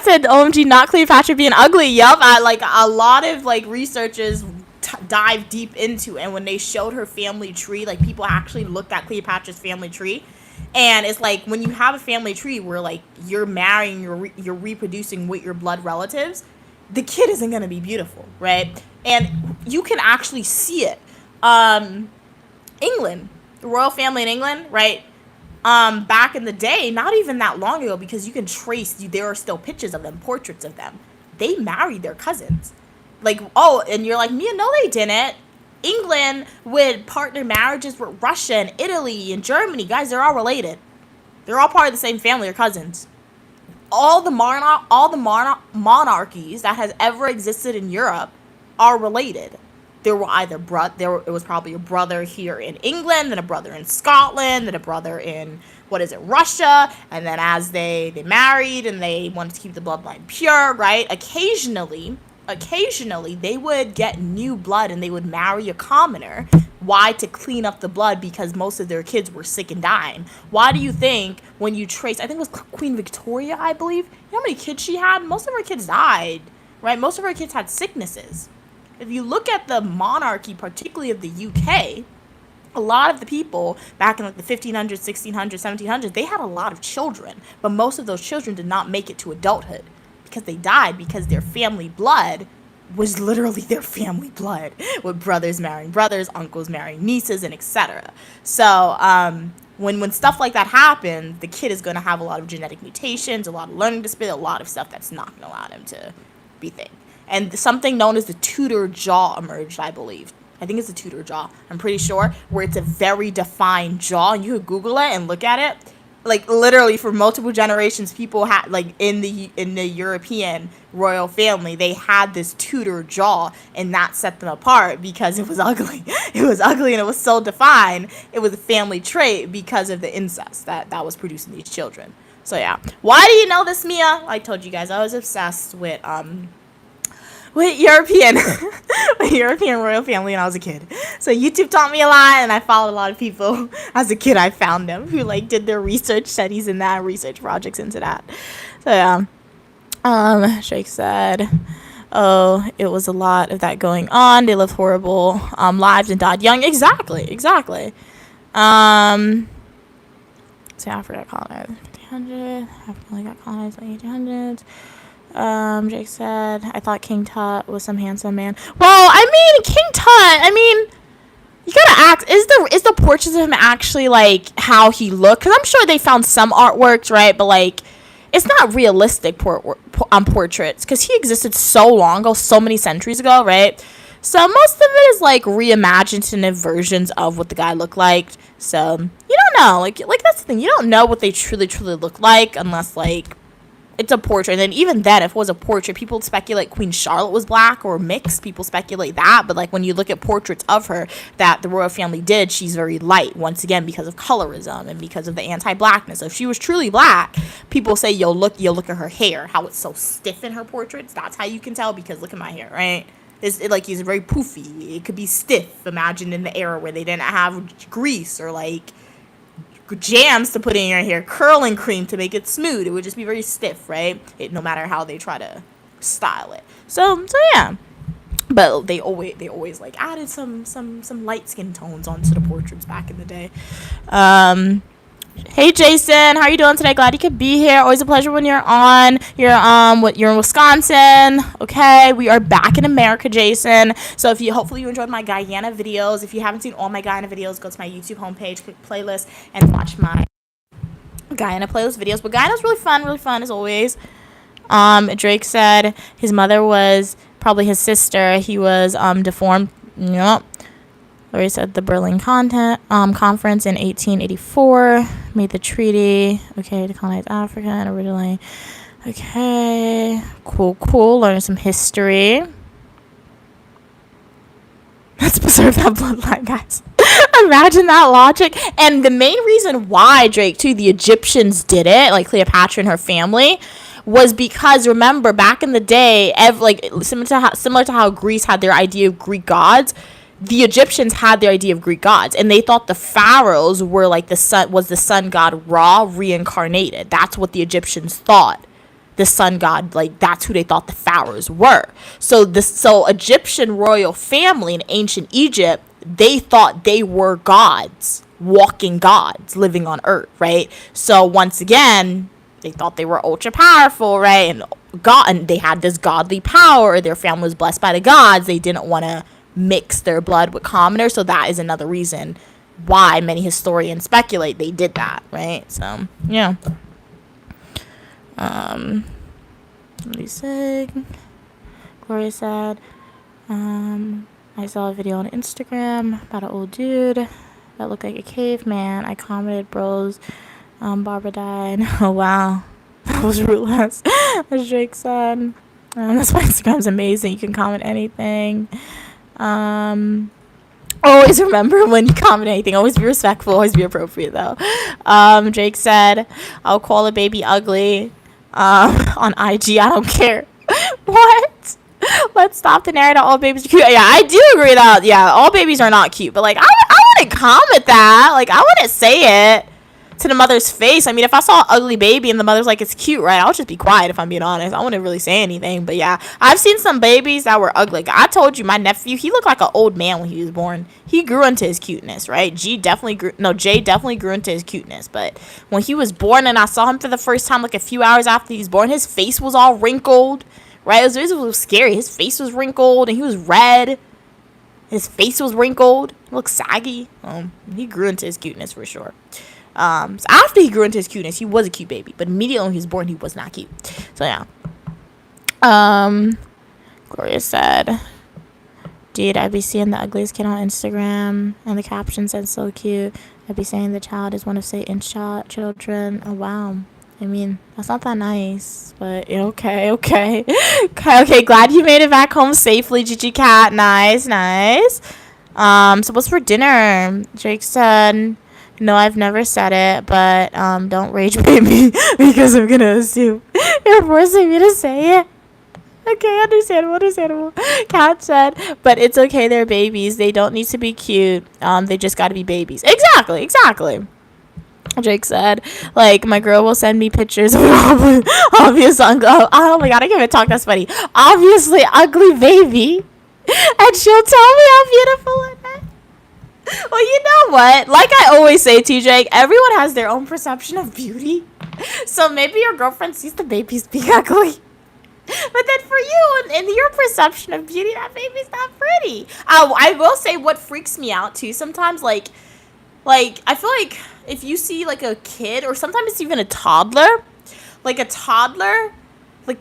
said, OMG, not Cleopatra being ugly. Yup, like a lot of like researchers dive deep into, and when they showed her family tree, like people actually looked at Cleopatra's family tree, and it's like when you have a family tree where like you're marrying, you're reproducing with your blood relatives, the kid isn't gonna be beautiful, right? And you can actually see it. England, the royal family in England, right? Back in the day, not even that long ago, because you can trace, there are still pictures of them, portraits of them. They married their cousins. Like, oh, and you're like, Mia, no, they didn't. England would partner marriages with Russia and Italy and Germany. Guys, they're all related. They're all part of the same family or cousins. All the monarchies that has ever existed in Europe are related. There were either it was probably a brother here in England, then a brother in Scotland, then a brother in Russia, and then as they married and they wanted to keep the bloodline pure, right? Occasionally they would get new blood and they would marry a commoner. Why? To clean up the blood, because most of their kids were sick and dying. Why do you think when you trace, I think it was Queen Victoria, I believe, you know how many kids she had? Most of her kids died, right? Most of her kids had sicknesses. If you look at the monarchy, particularly of the UK, a lot of the people back in like the 1500s, 1600s, 1700s, they had a lot of children, but most of those children did not make it to adulthood because they died, because their family blood was literally their family blood, with brothers marrying brothers, uncles marrying nieces, and etc. So when stuff like that happens, the kid is going to have a lot of genetic mutations, a lot of learning disability, a lot of stuff that's not going to allow them to be thing. And something known as the Tudor jaw emerged, I believe. I think it's the Tudor jaw, I'm pretty sure, where it's a very defined jaw. And you could Google it and look at it. Like, literally, for multiple generations, people had, like, in the European royal family, they had this Tudor jaw, and that set them apart because it was ugly. It was ugly, and it was so defined. It was a family trait because of the incest that was producing these children. So, yeah. Why do you know this, Mia? I told you guys, I was obsessed with European royal family when I was a kid. So YouTube taught me a lot, and I followed a lot of people as a kid. I found them who like did their research studies in that, research projects into that. So yeah. Shake said, oh, it was a lot of that going on. They lived horrible lives and died young. Exactly. So Africa got colonized in 1500. Africa only got colonized in the 1800s. Jake said, I thought King Tut was some handsome man. Well, I mean, King Tut, you gotta ask, is the portraits of him actually, like, how he looked? Because I'm sure they found some artworks, right? But, like, it's not realistic portraits, because he existed so long ago, so many centuries ago, right? So most of it is, like, reimaginative versions of what the guy looked like. So, you don't know. Like that's the thing. You don't know what they truly look like unless, like, it's a portrait. And then even then, if it was a portrait, people speculate Queen Charlotte was black or mixed. People speculate that. But, like, when you look at portraits of her that the royal family did, she's very light, once again, because of colorism and because of the anti-blackness. So if she was truly black, people say you'll look at her hair, how it's so stiff in her portraits. That's how you can tell, because look at my hair, right? It's very poofy. It could be stiff. Imagine in the era where they didn't have grease or, like, jams to put in your hair, curling cream to make it smooth. It would just be very stiff, right? No matter how they try to style it. So yeah. But they always like added some light skin tones onto the portraits back in the day. Hey Jason, how are you doing today? Glad you could be here. Always a pleasure when you're on. You're you're in Wisconsin. Okay, we are back in America, Jason. So hopefully you enjoyed my Guyana videos. If you haven't seen all my Guyana videos, go to my YouTube homepage, click playlist, and watch my Guyana playlist videos. But Guyana's really fun as always. Drake said his mother was probably his sister. He was deformed. Yep. Lori said the Berlin Conference in 1884 made the treaty, okay, to colonize Africa and originally, okay, cool, learning some history. Let's preserve that bloodline, guys. Imagine that logic. And the main reason why Drake, too, the Egyptians did it, like Cleopatra and her family, was because, remember, back in the day, similar to how Greece had their idea of Greek gods, the Egyptians had their idea of Greek gods, and they thought the pharaohs were like the sun god Ra reincarnated. That's what the Egyptians thought. The sun god, like, that's who they thought the pharaohs were. So Egyptian royal family in ancient Egypt, they thought they were gods, walking gods living on earth, right? So once again, they thought they were ultra powerful, right? And they had this godly power. Their family was blessed by the gods. They didn't want to mix their blood with commoners, so that is another reason why many historians speculate they did that, right? So yeah. What do you say? Gloria said, I saw a video on Instagram about an old dude that looked like a caveman. I commented, bros, Barbara died. Oh wow, that was ruthless. As Drake said, that's why Instagram's amazing. You can comment anything. Always remember when you comment anything. Always be respectful. Always be appropriate, though. Drake said, "I'll call a baby ugly." On IG, I don't care. What? Let's stop the narrative. All babies are cute. Yeah, I do agree that. Yeah, all babies are not cute. But like, I wouldn't comment that. Like, I wouldn't say it to the mother's face. I mean, if I saw an ugly baby and the mother's like, it's cute, right? I'll just be quiet if I'm being honest. I wouldn't really say anything. But yeah, I've seen some babies that were ugly. Like, I told you, my nephew, he looked like an old man when he was born. He grew into his cuteness, right? Jay definitely grew into his cuteness. But when he was born and I saw him for the first time, like a few hours after he was born, his face was all wrinkled, right? It was scary. His face was wrinkled and he was red. His face was wrinkled. He looked saggy. He grew into his cuteness for sure. So after he grew into his cuteness, he was a cute baby. But immediately when he was born, he was not cute. So yeah. Gloria said, dude, I'd be seeing the ugliest kid on Instagram. And the caption said, so cute. I'd be saying the child is one of Satan's children. Oh, wow. I mean, that's not that nice. But okay. Okay, glad you made it back home safely, Gigi Cat. Nice. So what's for dinner? Drake said, no, I've never said it, but don't rage baby because I'm going to assume you're forcing me to say it. Okay, understandable. Kat said, but it's okay, they're babies. They don't need to be cute. They just got to be babies. Exactly. Drake said, like, my girl will send me pictures of an obvious oh my god, I can't even talk, that's funny. Obviously ugly baby. And she'll tell me how beautiful it is. Well, you know what? Like I always say, TJ, everyone has their own perception of beauty. So maybe your girlfriend sees the babies being ugly. But then for you, in your perception of beauty, that baby's not pretty. I will say what freaks me out, too, sometimes, like, I feel like if you see, like, a kid, or sometimes it's even a toddler, like,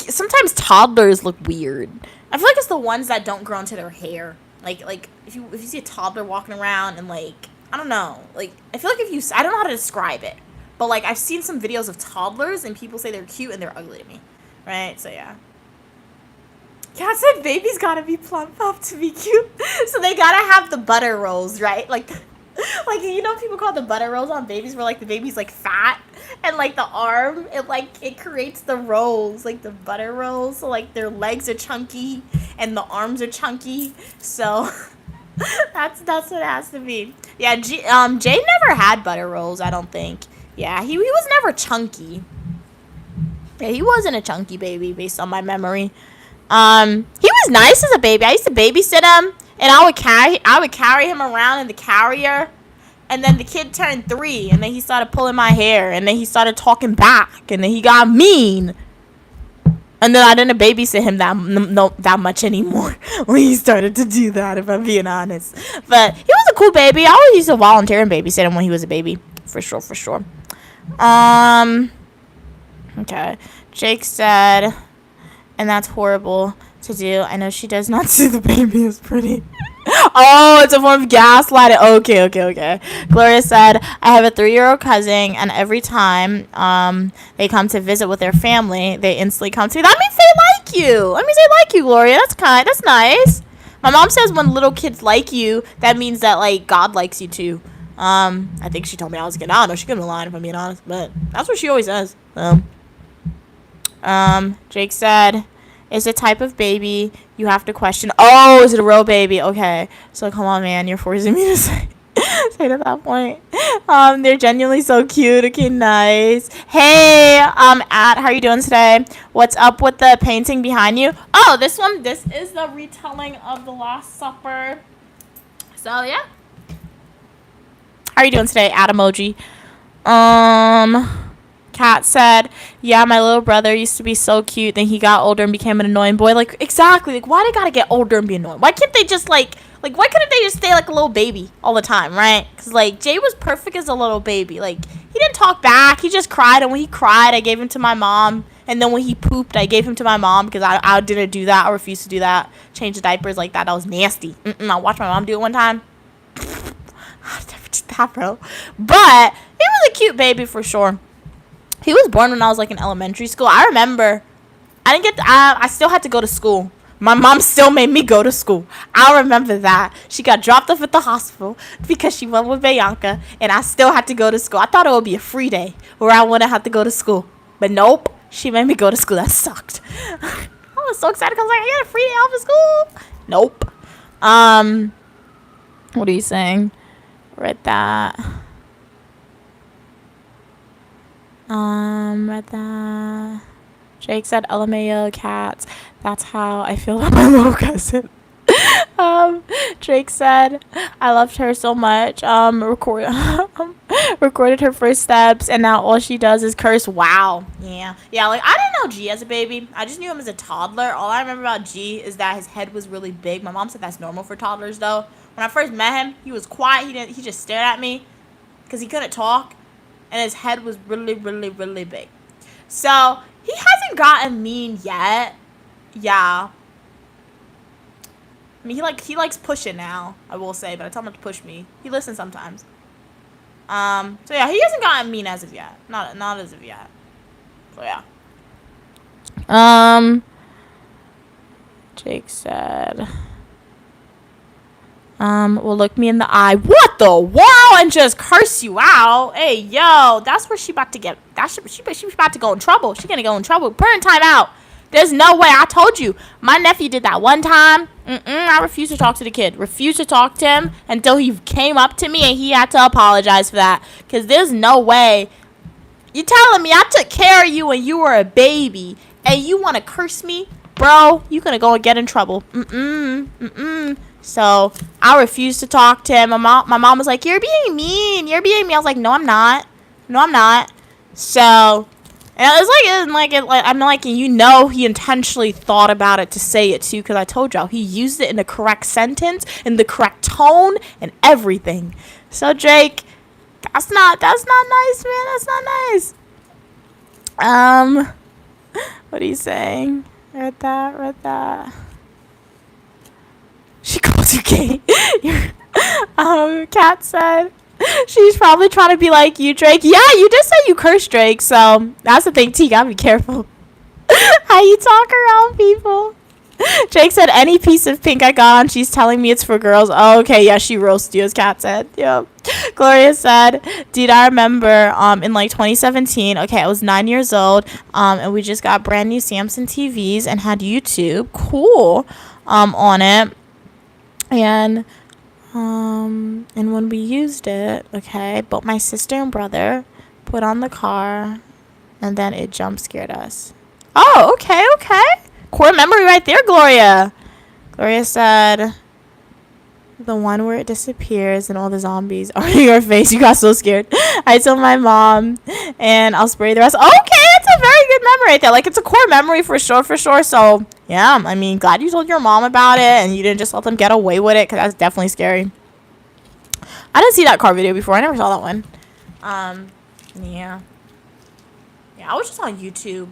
sometimes toddlers look weird. I feel like it's the ones that don't grow into their hair. Like if you see a toddler walking around and like, I don't know, like I feel like I don't know how to describe it, but like I've seen some videos of toddlers and people say they're cute and they're ugly to me, right? So yeah. Kat said babies gotta be plump up to be cute, so they gotta have the butter rolls, right? Like you know, people call the butter rolls on babies where like the baby's like fat and like the arm, it creates the rolls, like the butter rolls, so like their legs are chunky and the arms are chunky, so that's what it has to be. Yeah, Jay never had butter rolls, I don't think. Yeah, he was never chunky. Yeah, he wasn't a chunky baby based on my memory. He was nice as a baby. I used to babysit him, and I would carry him around in the carrier. And then the kid turned 3, and then he started pulling my hair, and then he started talking back, and then he got mean. And then I didn't babysit him that much anymore when he started to do that, if I'm being honest. But he was a cool baby. I always used to volunteer and babysit him when he was a baby. For sure, for sure. Okay. Jake said, and that's horrible to do. I know she does not see the baby as pretty. Oh, it's a form of gaslighting. Okay. Gloria said, I have a 3-year-old cousin, and every time they come to visit with their family, they instantly come to me. That means they like you. Let me say like you, Gloria. That's kind. That's nice. My mom says when little kids like you, that means that, like, God likes you, too. I think she told me I was good. I don't know. She couldn't be lying, if I'm being honest. But that's what she always says. Jake said, is a type of baby you have to question. Oh, is it a real baby? Okay. So come on, man. You're forcing me to say to that point. They're genuinely so cute. Okay, nice. Hey, how are you doing today? What's up with the painting behind you? Oh, this is the retelling of the Last Supper. So yeah. How are you doing today, ad emoji? Kat said, yeah, my little brother used to be so cute, then he got older and became an annoying boy. Like, exactly. Like, why they gotta get older and be annoying? Why can't they just, why couldn't they just stay like a little baby all the time, right? Because, like, Jay was perfect as a little baby. Like, he didn't talk back. He just cried, and when he cried, I gave him to my mom. And then when he pooped, I gave him to my mom because I didn't do that. I refused to do that. Change the diapers like that. That was nasty. I watched my mom do it one time. I never did that, bro. But he was a cute baby for sure. He was born when I was, like, in elementary school. I remember I still had to go to school. My mom still made me go to school. I remember that. She got dropped off at the hospital because she went with Bianca, and I still had to go to school. I thought it would be a free day where I wouldn't have to go to school. But nope, she made me go to school. That sucked. I was so excited because I was like, I got a free day off of school. Nope. What are you saying? Read that. Read that. Jake said, LMAO cats. That's how I feel about my little cousin. Drake said, I loved her so much. Recorded her first steps, and now all she does is curse. Wow. Yeah. Like, I didn't know G as a baby. I just knew him as a toddler. All I remember about G is that his head was really big. My mom said that's normal for toddlers, though. When I first met him, he was quiet. He just stared at me because he couldn't talk, and his head was really, really, really big. So he hasn't gotten mean yet. Yeah. I mean, he likes pushing now, I will say, but I tell him to push me. He listens sometimes. So yeah, he hasn't gotten mean as of yet. Not as of yet. So yeah. Jake said, will look me in the eye. What the wow, and just curse you out. Hey, yo, that's where she about to get. She about to go in trouble. She gonna go in trouble. Put her in time out. There's no way. I told you. My nephew did that one time. I refused to talk to the kid. Refused to talk to him until he came up to me and he had to apologize for that. Because there's no way. You telling me I took care of you when you were a baby and you want to curse me? Bro, you going to go and get in trouble. So I refused to talk to him. My mom was like, you're being mean. I was like, no, I'm not. So... And I'm like, you know, he intentionally thought about it to say it too, because I told y'all he used it in the correct sentence, in the correct tone, and everything. So Drake, that's not nice, man. That's not nice. What are you saying? Read that. She called you gay. Kat said. She's probably trying to be like you, Drake. Yeah, you did say you cursed, Drake. So that's the thing, T. You gotta be careful how you talk around people. Drake said, any piece of pink I got on, she's telling me it's for girls. Oh, okay, yeah, she roasted you, as Kat said. Yep. Gloria said, dude, I remember in like 2017. Okay, I was 9 years old. And we just got brand new Samsung TVs and had YouTube. Cool. On it. And when we used it, okay, both my sister and brother put on the car, and then it jump scared us. Oh, okay. Core memory right there, Gloria. Gloria said, the one where it disappears and all the zombies are in your face. You got so scared. I told my mom, and I'll spray the rest. Okay, it's a very good memory right there. Like, it's a core memory for sure, for sure. So, yeah, I mean, glad you told your mom about it and you didn't just let them get away with it, because that's definitely scary. I didn't see that car video before. I never saw that one. Yeah. Yeah, I was just on YouTube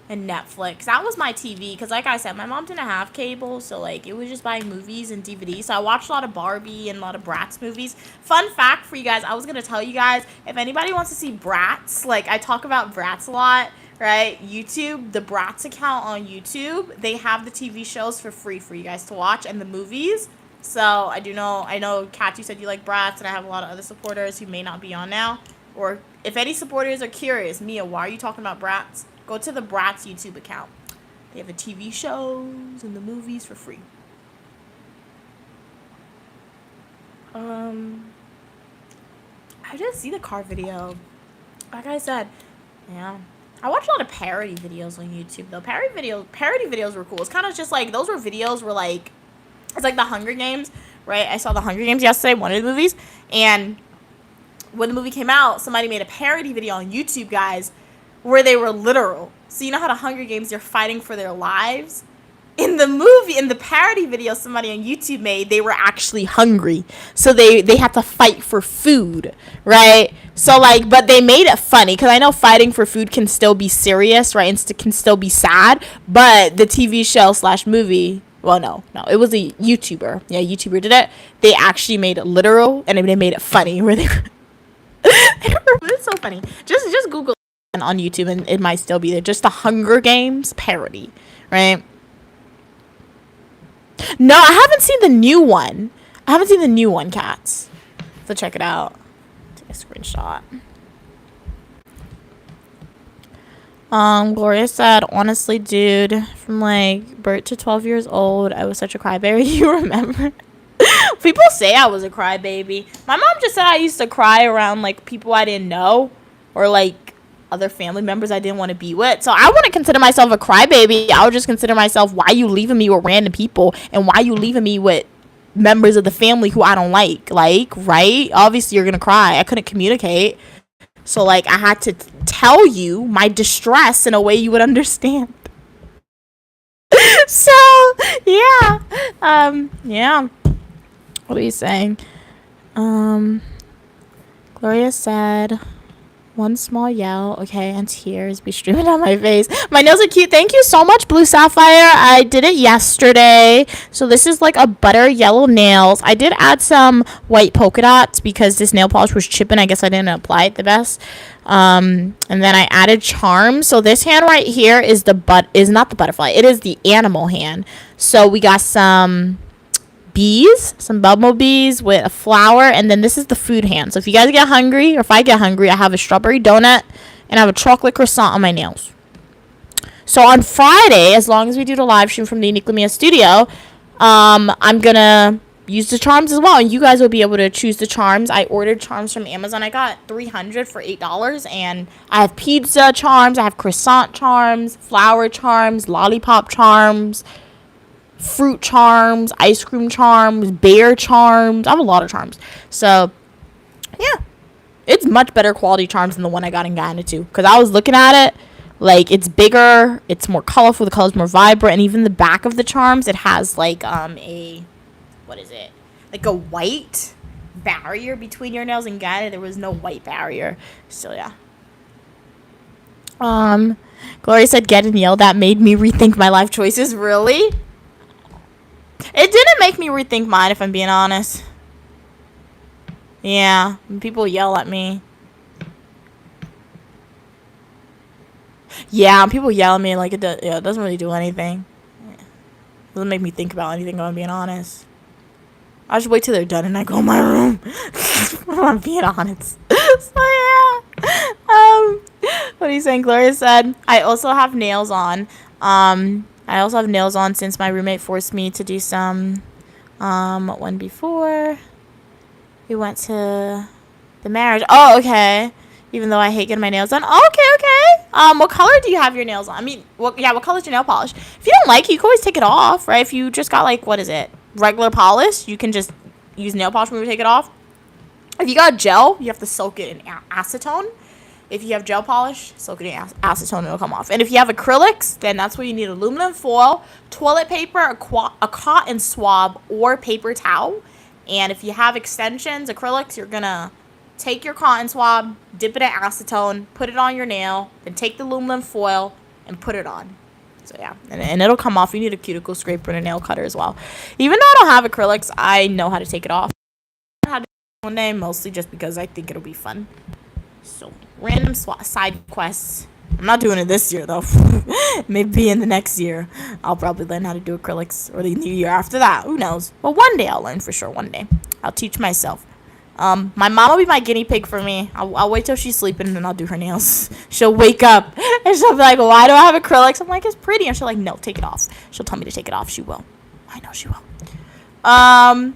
and Netflix. That was my TV, because like I said, my mom didn't have cable, so like it was just buying movies and DVDs. So I watched a lot of Barbie and a lot of Bratz movies. Fun fact for you guys, I was gonna tell you guys, if anybody wants to see Bratz, like I talk about Bratz a lot, right? YouTube, the Bratz account on YouTube, they have the TV shows for free for you guys to watch, and the movies. So I know Kat, you said you like Bratz, and I have a lot of other supporters who may not be on now. Or if any supporters are curious, Mia, why are you talking about Bratz? Go to the Bratz YouTube account. They have the TV shows and the movies for free. I didn't see the car video. Like I said, yeah. I watched a lot of parody videos on YouTube though. Parody videos were cool. It's kind of just like, those were videos where like, it's like the Hunger Games, right? I saw the Hunger Games yesterday, one of the movies, and when the movie came out, somebody made a parody video on YouTube, guys, where they were literal. So you know how the Hunger Games, they're fighting for their lives? In the movie, in the parody video somebody on YouTube made, they were actually hungry. So they had to fight for food, right? So like, but they made it funny, because I know fighting for food can still be serious, right? And can still be sad. But the TV show / movie, well, no, it was a YouTuber. Yeah, YouTuber did it. They actually made it literal, and they made it funny, where they were it's so funny. Just Google on YouTube and it might still be there. Just the Hunger Games parody, right? No, I haven't seen the new one. Cats. So check it out. Take a screenshot. Gloria said, honestly, dude, from like birth to 12 years old, I was such a crybaby. You remember? People say I was a crybaby. My mom just said I used to cry around like people I didn't know, or like other family members I didn't want to be with. So I wouldn't consider myself a crybaby. I would just consider myself, why you leaving me with random people, and why you leaving me with members of the family who I don't like, right? Obviously you're gonna cry. I couldn't communicate, so like I had to tell you my distress in a way you would understand. So yeah, yeah. What are you saying? Gloria said, one small yell, okay, and tears be streaming down my face. My nails are cute. Thank you so much, Blue Sapphire. I did it yesterday. So this is like a butter yellow nails. I did add some white polka dots because this nail polish was chipping. I guess I didn't apply it the best. And then I added charms. So this hand right here is not the butterfly. It is the animal hand. So we got some bees, some bumblebees with a flower, and then this is the food hand. So if you guys get hungry, or if I get hungry, I have a strawberry donut and I have a chocolate croissant on my nails. So on Friday, as long as we do the live stream from the Uniquely Mia studio, I'm gonna use the charms as well, and you guys will be able to choose the charms. I ordered charms from Amazon. I got 300 for $8, and I have pizza charms, I have croissant charms, flower charms, lollipop charms, fruit charms, ice cream charms, bear charms. I have a lot of charms. So yeah, it's much better quality charms than the one I got in Guyana too, because I was looking at it, like, it's bigger, it's more colorful, the color's more vibrant, and even the back of the charms, it has like a, what is it, like a white barrier between your nails. In Guyana there was no white barrier. So yeah. Gloria said, getting yelled at made me rethink my life choices. Really? It didn't make me rethink mine, if I'm being honest. Yeah, when people yell at me. Yeah, when people yell at me, like, it doesn't really do anything. It doesn't make me think about anything, if I'm being honest. I just wait till they're done and I go in my room. If I'm being honest. So yeah. What are you saying? Gloria said, I also have nails on. Since my roommate forced me to do some one before we went to the marriage. Oh, okay. Even though I hate getting my nails done. Oh, okay. What color do you have your nails on? I mean, what color's your nail polish? If you don't like it, you can always take it off, right? If you just got, like, what is it? Regular polish, you can just use nail polish remover to take it off. If you got gel, you have to soak it in acetone. If you have gel polish, soak it in acetone and it'll come off. And if you have acrylics, then that's where you need aluminum foil, toilet paper, a cotton swab, or paper towel. And if you have extensions, acrylics, you're going to take your cotton swab, dip it in acetone, put it on your nail, then take the aluminum foil and put it on. So yeah, and it'll come off. You need a cuticle scraper and a nail cutter as well. Even though I don't have acrylics, I know how to take it off. I had to do it one day, mostly just because I think it'll be fun. So random side quests. I'm not doing it this year though. Maybe in the next year I'll probably learn how to do acrylics, or the new year after that. Who knows? Well, one day I'll learn for sure. One day I'll teach myself. My mom will be my guinea pig for me. I'll wait till she's sleeping and then I'll do her nails. She'll wake up and she'll be like, why do I have acrylics? I'm like, it's pretty. And she'll like, no, take it off. She'll tell me to take it off. She will. I know she will.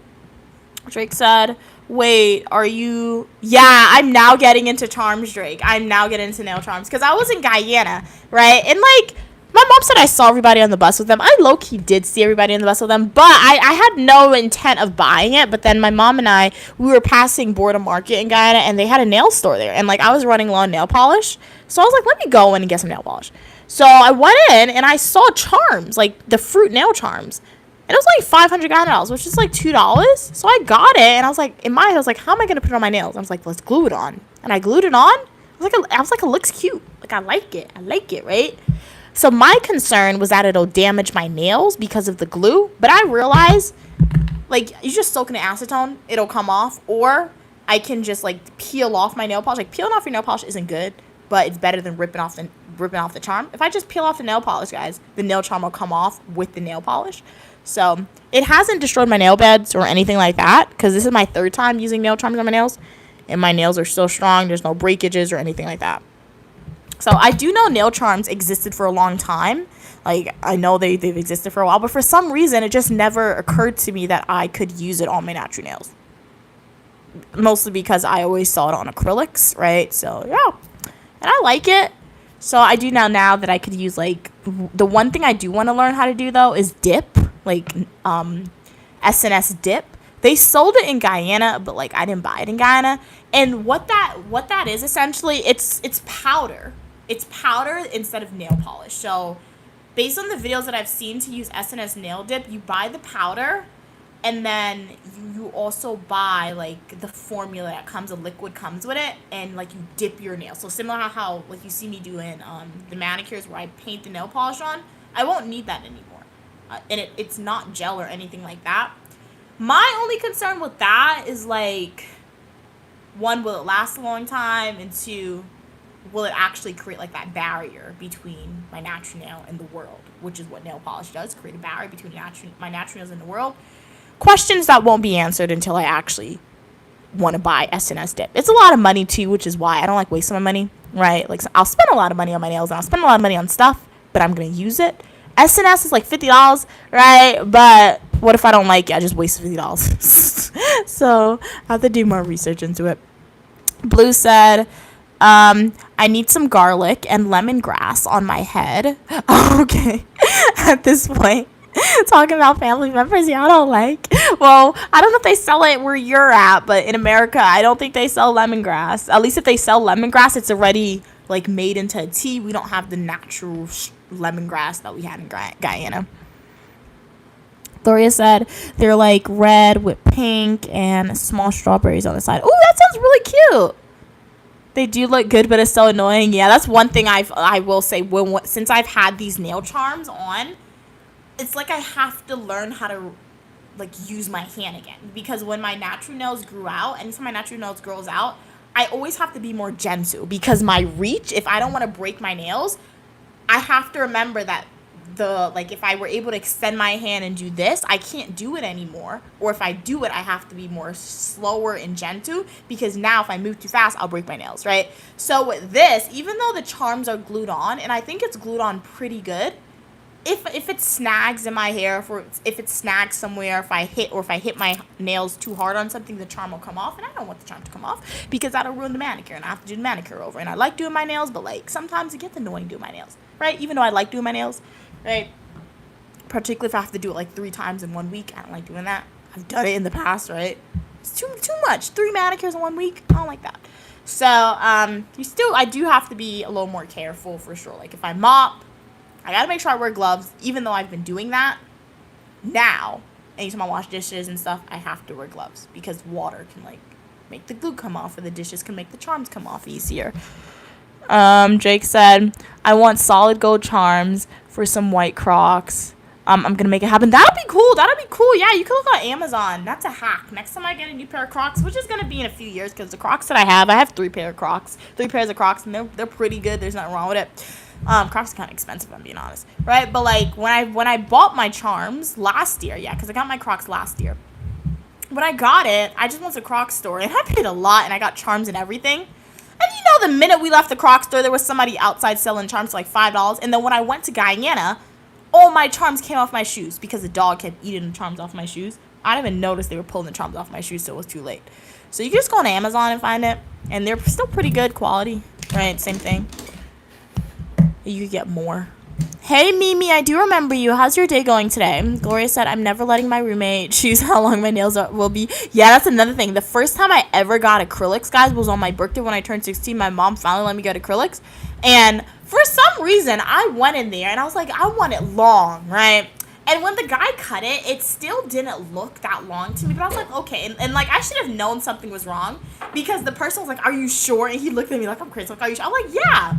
Drake said, wait, are you... Yeah, I'm now getting into charms, Drake. I'm now getting into nail charms. Because I was in Guyana, right? And like... My mom said I saw everybody on the bus with them. I low-key did see everybody on the bus with them, but I had no intent of buying it. But then my mom and we were passing Boredom Market in Guyana, and they had a nail store there. And, like, I was running low on nail polish. So I was like, let me go in and get some nail polish. So I went in, and I saw charms, like the fruit nail charms. And it was like 500 Guyana dollars, which is like $2. So I got it, and I was like, in my head, I was like, how am I going to put it on my nails? I was like, let's glue it on. And I glued it on. I was like, it looks cute. Like, I like it, right? So my concern was that it'll damage my nails because of the glue. But I realized, like, you just soak in acetone, it'll come off. Or I can just, like, peel off my nail polish. Like, peeling off your nail polish isn't good, but it's better than ripping off the charm. If I just peel off the nail polish, guys, the nail charm will come off with the nail polish. So it hasn't destroyed my nail beds or anything like that, because this is my third time using nail charms on my nails. And my nails are still strong. There's no breakages or anything like that. So I do know nail charms existed for a long time. Like, I know they've existed for a while, but for some reason, it just never occurred to me that I could use it on my natural nails. Mostly because I always saw it on acrylics, right? So, yeah. And I like it. So I do now that I could use, like, the one thing I do want to learn how to do, though, is dip. Like, S&S dip. They sold it in Guyana, but, like, I didn't buy it in Guyana. And what that is, essentially, it's powder. It's powder instead of nail polish. So based on the videos that I've seen to use S&S nail dip, you buy the powder, and then you also buy, like, the formula that comes, the liquid comes with it, and, like, you dip your nails. So similar to how, like, you see me doing the manicures where I paint the nail polish on, I won't need that anymore. And it's not gel or anything like that. My only concern with that is, like, one, will it last a long time? And two, will it actually create, like, that barrier between my natural nail and the world, which is what nail polish does, create a barrier between my natural nails and the world. Questions that won't be answered until I actually want to buy S&S dip. It's a lot of money, too, which is why I don't like wasting my money, right? Like, so I'll spend a lot of money on my nails, and I'll spend a lot of money on stuff, but I'm going to use it. S&S is like $50, right? But what if I don't like it? I just wasted $50. So I have to do more research into it. Blue said, I need some garlic and lemongrass on my head. Okay. At this point, talking about family members y'all don't like. Well, I don't know if they sell it where you're at, but in America, I don't think they sell lemongrass. At least if they sell lemongrass, it's already, like, made into a tea. We don't have the natural lemongrass that we had in Guyana. Gloria said they're, like, red with pink and small strawberries on the side. Oh, that sounds really cute. They do look good, but it's so annoying. Yeah, that's one thing I will say. Since I've had these nail charms on, it's like I have to learn how to, like, use my hand again. Because when my natural nails grew out, anytime my natural nails grows out, I always have to be more gentle. Because my reach, if I don't want to break my nails, I have to remember that if I were able to extend my hand and do this, I can't do it anymore. Or if I do it, I have to be more slower and gentle, because now if I move too fast, I'll break my nails, right? So with this, even though the charms are glued on, and I think it's glued on pretty good, if it snags in my hair, if it snags somewhere, if I hit my nails too hard on something, the charm will come off, and I don't want the charm to come off because that'll ruin the manicure, and I have to do the manicure over. And I like doing my nails, but like sometimes it gets annoying doing my nails, right? Even though I like doing my nails, right? Particularly if I have to do it like 3 times in 1 week, I don't like doing that. I've done it in the past, right? It's too much. 3 manicures in 1 week, I don't like that. So I do have to be a little more careful for sure. Like if I mop, I gotta make sure I wear gloves, even though I've been doing that. Now, anytime I wash dishes and stuff, I have to wear gloves because water can like make the glue come off, or the dishes can make the charms come off easier. Jake said, I want solid gold charms for some white Crocs. I'm gonna make it happen. That'd be cool. Yeah, you can look on Amazon. That's a hack. Next time I get a new pair of Crocs, which is gonna be in a few years, because the Crocs that I have 3 pairs of Crocs, and they're pretty good. There's nothing wrong with it. Crocs are kind of expensive, if I'm being honest, right? But like when I bought my charms last year, yeah, because I got my Crocs last year. When I got it, I just went to the Crocs store, and I paid a lot, and I got charms and everything. And you know, the minute we left the Crocs store, there was somebody outside selling charms for like $5. And then when I went to Guyana, all my charms came off my shoes because the dog kept eating the charms off my shoes. I didn't even notice they were pulling the charms off my shoes, so it was too late. So you can just go on Amazon and find it, and they're still pretty good quality, right? Same thing. You could get more. Hey, Mimi, I do remember you. How's your day going today? Gloria said, I'm never letting my roommate choose how long my nails will be. Yeah, that's another thing. The first time I ever got acrylics, guys, was on my birthday when I turned 16. My mom finally let me get acrylics. And for some reason, I went in there, and I was like, I want it long, right? And when the guy cut it, it still didn't look that long to me. But I was like, okay. And like, I should have known something was wrong, because the person was like, are you sure? And he looked at me like I'm crazy. Like, are you sure? I'm like, yeah.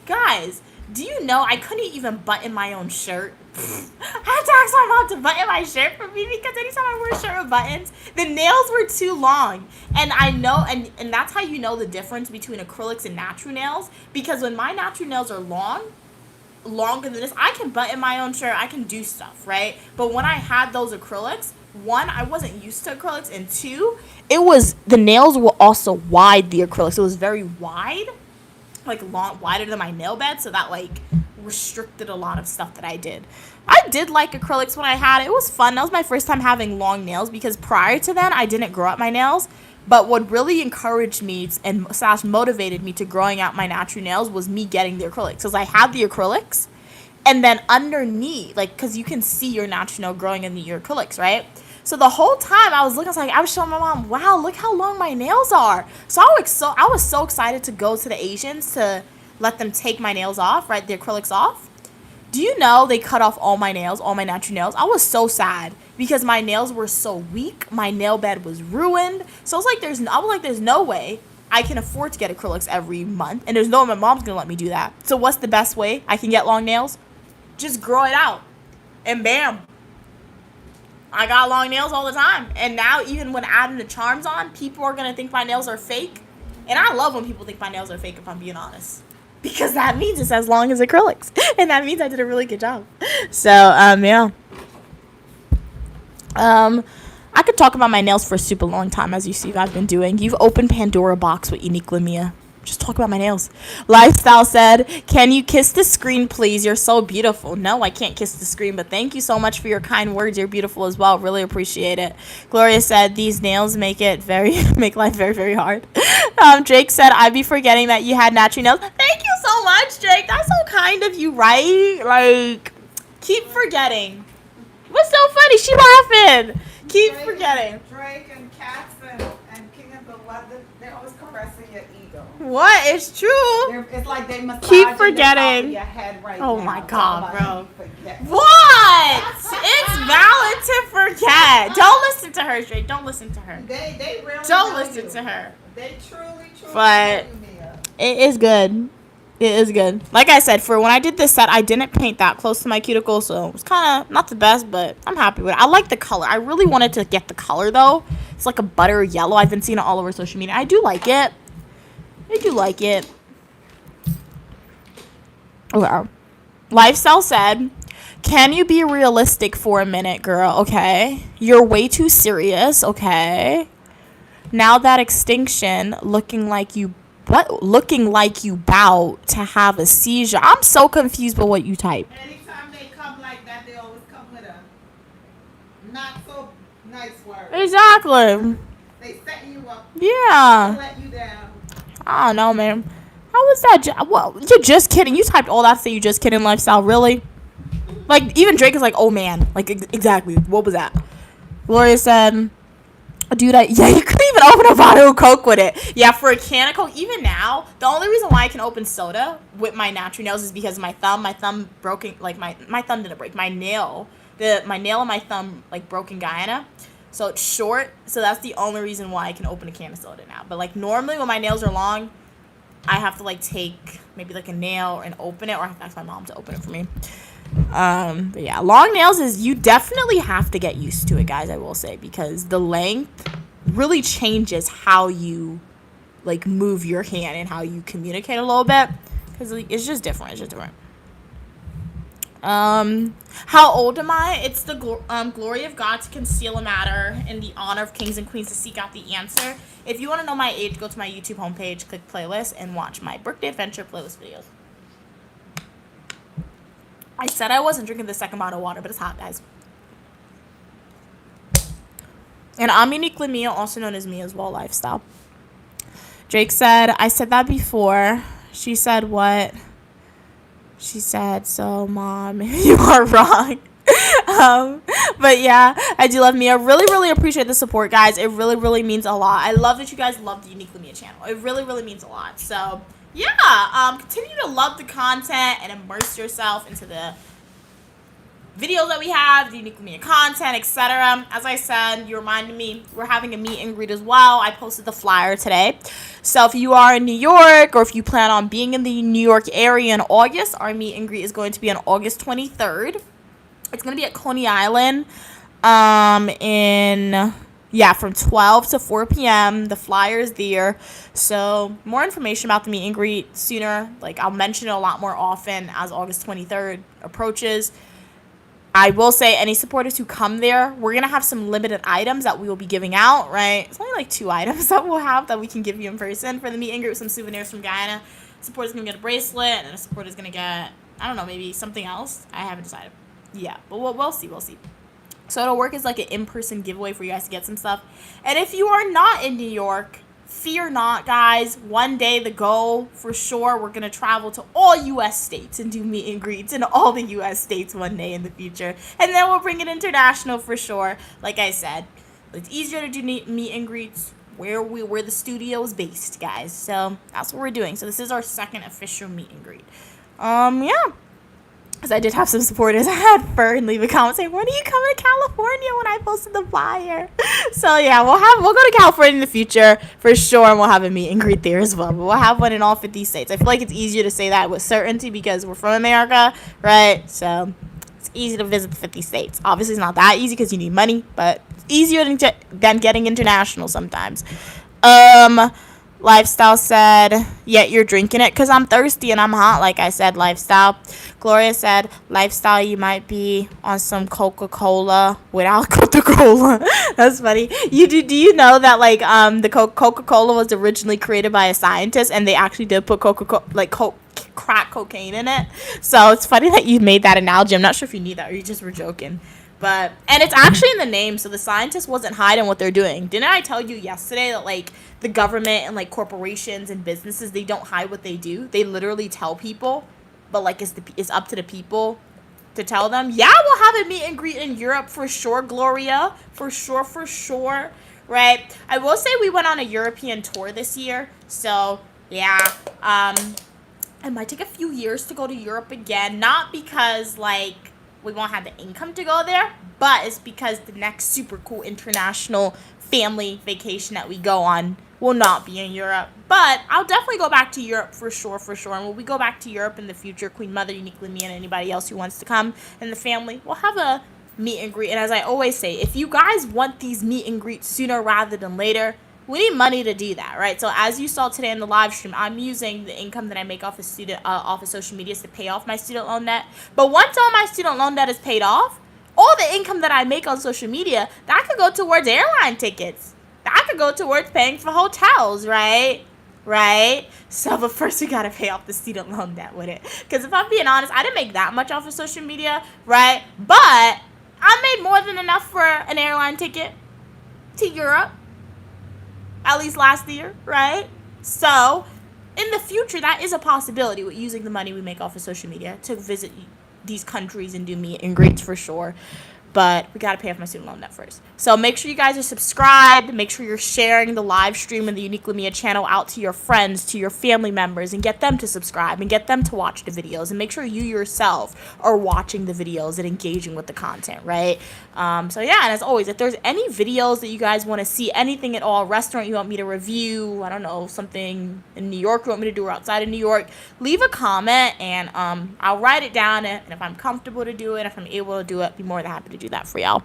Guys, do you know I couldn't even button my own shirt? I had to ask my mom to button my shirt for me, because anytime I wear a shirt with buttons, the nails were too long. And I know, and that's how you know the difference between acrylics and natural nails, because when my natural nails are longer than this, I can button my own shirt, I can do stuff, right? But when I had those acrylics, 1, I wasn't used to acrylics, and 2, the nails were also wide, the acrylics. It was very wide, like wider than my nail bed, so that like restricted a lot of stuff that I did. I did like acrylics when I had it. It was fun. That was my first time having long nails, because prior to then I didn't grow out my nails. But what really encouraged me and / motivated me to growing out my natural nails was me getting the acrylics. Because I had the acrylics, and then underneath, like, because you can see your natural nail growing in your acrylics, right? So the whole time I was looking, I was showing my mom, wow, look how long my nails are. So I was so excited to go to the Asians to let them take my nails off, right, the acrylics off. Do you know they cut off all my nails, all my natural nails? I was so sad because my nails were so weak. My nail bed was ruined. So I was like, there's no way I can afford to get acrylics every month, and there's no way my mom's gonna let me do that. So what's the best way I can get long nails? Just grow it out, and bam, I got long nails all the time. And now even when adding the charms on, people are gonna think my nails are fake. And I love when people think my nails are fake, if I'm being honest, because that means it's as long as acrylics, and that means I did a really good job. So yeah. I could talk about my nails for a super long time, as you see I've been doing. You've opened Pandora box with Unique Lamia. Just talk about my nails. Lifestyle said, can you kiss the screen, please? You're so beautiful. No, I can't kiss the screen, but thank you so much for your kind words. You're beautiful as well. Really appreciate it. Gloria said, these nails make life very, very hard. Jake said, I'd be forgetting that you had natural nails. Thank you so much, Jake. That's so kind of you, right? Like, keep forgetting. What's so funny? She laughing. Keep forgetting. Drake and Cats and King of the London, they're always caressing your ego. What? It's true. It's like they massage keep forgetting. your head right Oh now. my God, bro. Forget. What? It's valid to forget. Don't listen to her, Drake. Don't listen to her. They really Don't know listen you. to her. They truly But know you, Mia. it is good. It is good. Like I said, for when I did this set, I didn't paint that close to my cuticle, so it was kind of not the best, but I'm happy with it. I like the color. I really wanted to get the color, though. It's like a butter yellow. I've been seeing it all over social media. I do like it. I do like it. Okay. Lifestyle said, can you be realistic for a minute, girl? Okay. You're way too serious. Okay. Now that extinction looking like you bout to have a seizure. I'm so confused by what you type. Anytime they come not so nice words. Exactly. They setting you up to Yeah. let you down. I don't know, man. How was that? Well, you're just kidding. You typed all that to say you just kidding lifestyle, really? Like, even Drake is like, oh man. Like, exactly. What was that? Gloria said, dude, yeah, you couldn't even open a bottle of Coke with it. Yeah, for a can of Coke, even now, the only reason why I can open soda with my natural nails is because of my thumb. My thumb broken, like, my thumb didn't break. My nail and my thumb, like, broke in Guyana. So it's short. So that's the only reason why I can open a can of soda now. But, like, normally when my nails are long, I have to, like, take maybe, like, a nail and open it, or I have to ask my mom to open it for me. But yeah, long nails is, you definitely have to get used to it, guys, I will say, because the length really changes how you, like, move your hand and how you communicate a little bit, because it's just different. How old am I? It's the glory of God to conceal a matter, and the honor of kings and queens to seek out the answer. If you want to know my age, go to my YouTube homepage, click playlist, and watch my birthday adventure playlist videos. I said I wasn't drinking the second bottle of water, but it's hot, guys. And I'm uniquely Mia, also known as Mia's Well Lifestyle. Drake said, I said that before. She said what? She said, so mom, you are wrong. But yeah, I do love Mia. Really, really appreciate the support, guys. It really, really means a lot. I love that you guys love the Uniquely Mia channel. It really, really means a lot. So yeah, continue to love the content and immerse yourself into the videos that we have, the Uniquely Mia content, etc. As I said, you reminded me, we're having a meet and greet as well. I posted the flyer today. So if you are in New York, or if you plan on being in the New York area in August, our meet and greet is going to be on August 23rd. It's going to be at Coney Island, from 12 to 4 p.m. The flyer is there. So more information about the meet and greet sooner. Like, I'll mention it a lot more often as August 23rd approaches. I will say, any supporters who come there, we're going to have some limited items that we will be giving out, right? It's only like 2 items that we'll have that we can give you in person for the meet and greet, some souvenirs from Guyana. A supporter's going to get a bracelet, and a supporter's going to get, I don't know, maybe something else. I haven't decided. Yeah, but we'll see. So it'll work as like an in-person giveaway for you guys to get some stuff. And if you are not in New York, fear not, guys. One day, the goal for sure, we're going to travel to all U.S. states and do meet and greets in all the U.S. states one day in the future. And then we'll bring it international for sure. Like I said, it's easier to do meet and greets where the studio is based, guys. So that's what we're doing. So this is our second official meet and greet. Yeah. Because I did have some supporters. I had Fern leave a comment saying, when are you coming to California, when I posted the flyer? So yeah, we'll go to California in the future for sure, and we'll have a meet and greet there as well. But we'll have one in all 50 states. I feel like it's easier to say that with certainty because we're from America, right? So it's easy to visit the 50 states. Obviously, it's not that easy because you need money, but it's easier than getting international sometimes. Lifestyle said, yeah, you're drinking it because I'm thirsty and I'm hot, like I said, Lifestyle. Gloria said, Lifestyle, you might be on some Coca-Cola without Coca-Cola. That's funny. Do you know that, like, the Coca-Cola was originally created by a scientist, and they actually did put crack cocaine in it? So it's funny that you made that analogy. I'm not sure if you knew that or you just were joking. And it's actually in the name, so the scientist wasn't hiding what they're doing. Didn't I tell you yesterday that, like, the government and, like, corporations and businesses, they don't hide what they do? They literally tell people, but, like, it's up to the people to tell them. Yeah, we'll have a meet and greet in Europe for sure, Gloria. For sure, right? I will say we went on a European tour this year, so, yeah. It might take a few years to go to Europe again, not because, like, we won't have the income to go there, but it's because the next super cool international family vacation that we go on will not be in Europe. But I'll definitely go back to Europe for sure. And when we go back to Europe in the future, Queen Mother, Uniquely Mia, and anybody else who wants to come in the family, we'll have a meet and greet. And as I always say, if you guys want these meet and greets sooner rather than later, we need money to do that, right? So as you saw today in the live stream, I'm using the income that I make off of social media to pay off my student loan debt. But once all my student loan debt is paid off, all the income that I make on social media, that could go towards airline tickets. That could go towards paying for hotels, right? So, but first we gotta pay off the student loan debt with it. Because if I'm being honest, I didn't make that much off of social media, right? But I made more than enough for an airline ticket to Europe, at least last year, right? So, in the future, that is a possibility with using the money we make off of social media to visit these countries and do meet and greets for sure. But we got to pay off my student loan debt first. So make sure you guys are subscribed. Make sure you're sharing the live stream and the Unique Lamia channel out to your friends, to your family members, and get them to subscribe and get them to watch the videos. And make sure you yourself are watching the videos and engaging with the content, right? So yeah, and as always, if there's any videos that you guys want to see, anything at all, restaurant you want me to review, I don't know, something in New York you want me to do or outside of New York, leave a comment and I'll write it down. And if I'm comfortable to do it, if I'm able to do it, be more than happy to do that for y'all.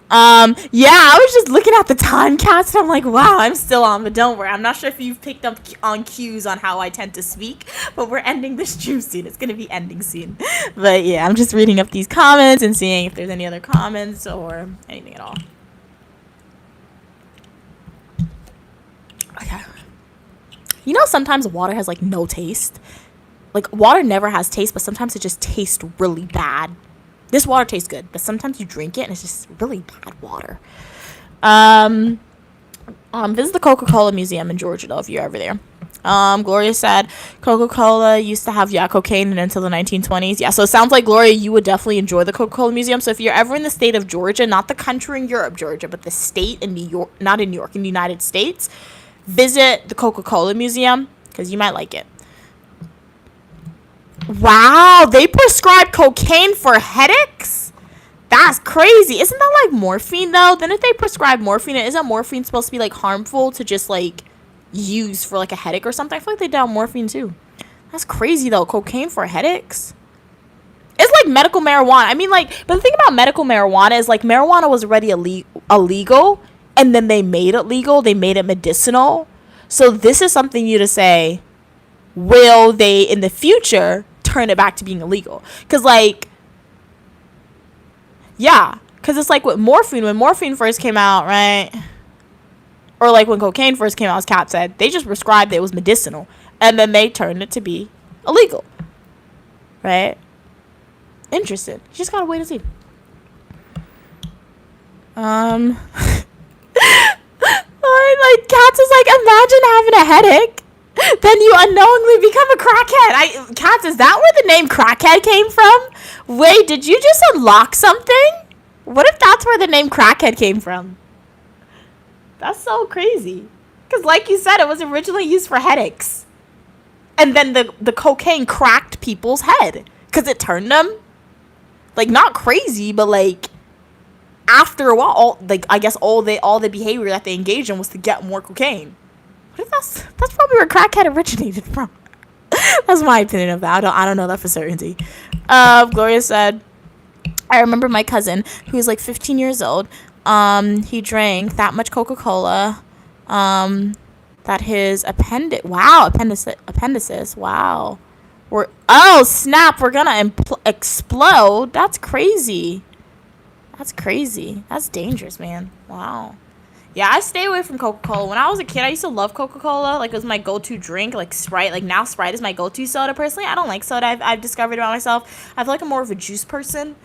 Yeah, I was just looking at the time cast and I'm like, wow, I'm still on, but don't worry. I'm not sure if you've picked up on cues on how I tend to speak, but we're ending this stream soon. It's going to be ending soon. But yeah, I'm just reading up these comments and seeing if there's any other comments or anything at all. Okay. You know, sometimes water has like no taste. Like water never has taste, but sometimes it just tastes really bad. This water tastes good, but sometimes you drink it and it's just really bad water. Visit the Coca-Cola Museum in Georgia, though, if you're ever there. Gloria said Coca-Cola used to have, cocaine until the 1920s. Yeah, so it sounds like, Gloria, you would definitely enjoy the Coca-Cola Museum. So if you're ever in the state of Georgia, not the country in Europe, Georgia, but the state in New York, not in New York, in the United States, visit the Coca-Cola Museum because you might like it. Wow, they prescribe cocaine for headaches? That's crazy. Isn't that like morphine, though? Then if they prescribe morphine, isn't morphine supposed to be like harmful to just like use for like a headache or something? I feel like they do morphine too. That's crazy, though. Cocaine for headaches? It's like medical marijuana. I mean, like, but the thing about medical marijuana is like marijuana was already illegal and then they made it legal. They made it medicinal. So this is something you to say, will they in the future turn it back to being illegal? Because like, yeah, because it's like with morphine, when morphine first came out, right? Or like when cocaine first came out, as Kat said, they just prescribed it was medicinal and then they turned it to be illegal, right? Interesting. You just gotta wait and see. Like Katz is like, imagine having a headache, then you unknowingly become a crackhead. Katz, is that where the name crackhead came from? Wait, did you just unlock something? What if that's where the name crackhead came from? That's so crazy. Because like you said, it was originally used for headaches. And then the cocaine cracked people's head. Because it turned them, like, not crazy, but like, after a while, I guess all the behavior that they engaged in was to get more cocaine. What if that's probably where crackhead originated from? That's my opinion of that. I don't know that for certainty. Gloria said, I remember my cousin who was like 15 years old. He drank that much Coca-Cola that his appendices. Wow. Oh snap! We're gonna explode. That's crazy. That's crazy. That's dangerous, man. Wow. Yeah, I stay away from Coca-Cola. When I was a kid, I used to love Coca-Cola. Like, it was my go-to drink, like Sprite. Like, now Sprite is my go-to soda. Personally, I don't like soda. I've discovered about myself. I feel like I'm more of a juice person.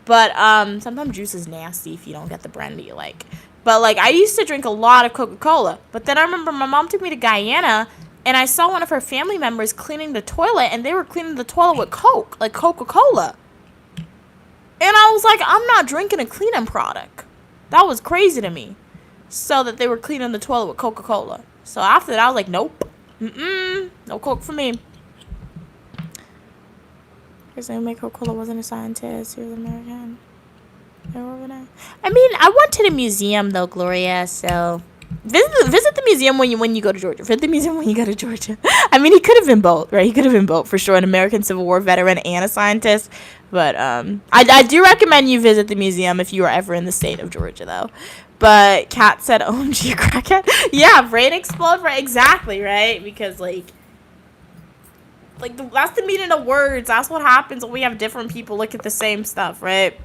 But sometimes juice is nasty if you don't get the brand that you like. But, like, I used to drink a lot of Coca-Cola. But then I remember my mom took me to Guyana, and I saw one of her family members cleaning the toilet, and they were cleaning the toilet with Coke, like Coca-Cola. And I was like, I'm not drinking a cleaning product. That was crazy to me. So that they were cleaning the toilet with Coca-Cola. So after that, I was like, nope. No Coke for me. Because Coca-Cola wasn't a scientist. He was an American. I mean, I went to the museum, though, Gloria. So visit the museum when you go to Georgia. Visit the museum when you go to Georgia. I mean, he could have been both, right? He could have been both, for sure. An American Civil War veteran and a scientist. But I do recommend you visit the museum if you are ever in the state of Georgia, though. But Kat said, OMG, crackhead. Yeah, brain explode, right? Exactly, right? Because, like that's the meaning of words. That's what happens when we have different people look at the same stuff, right?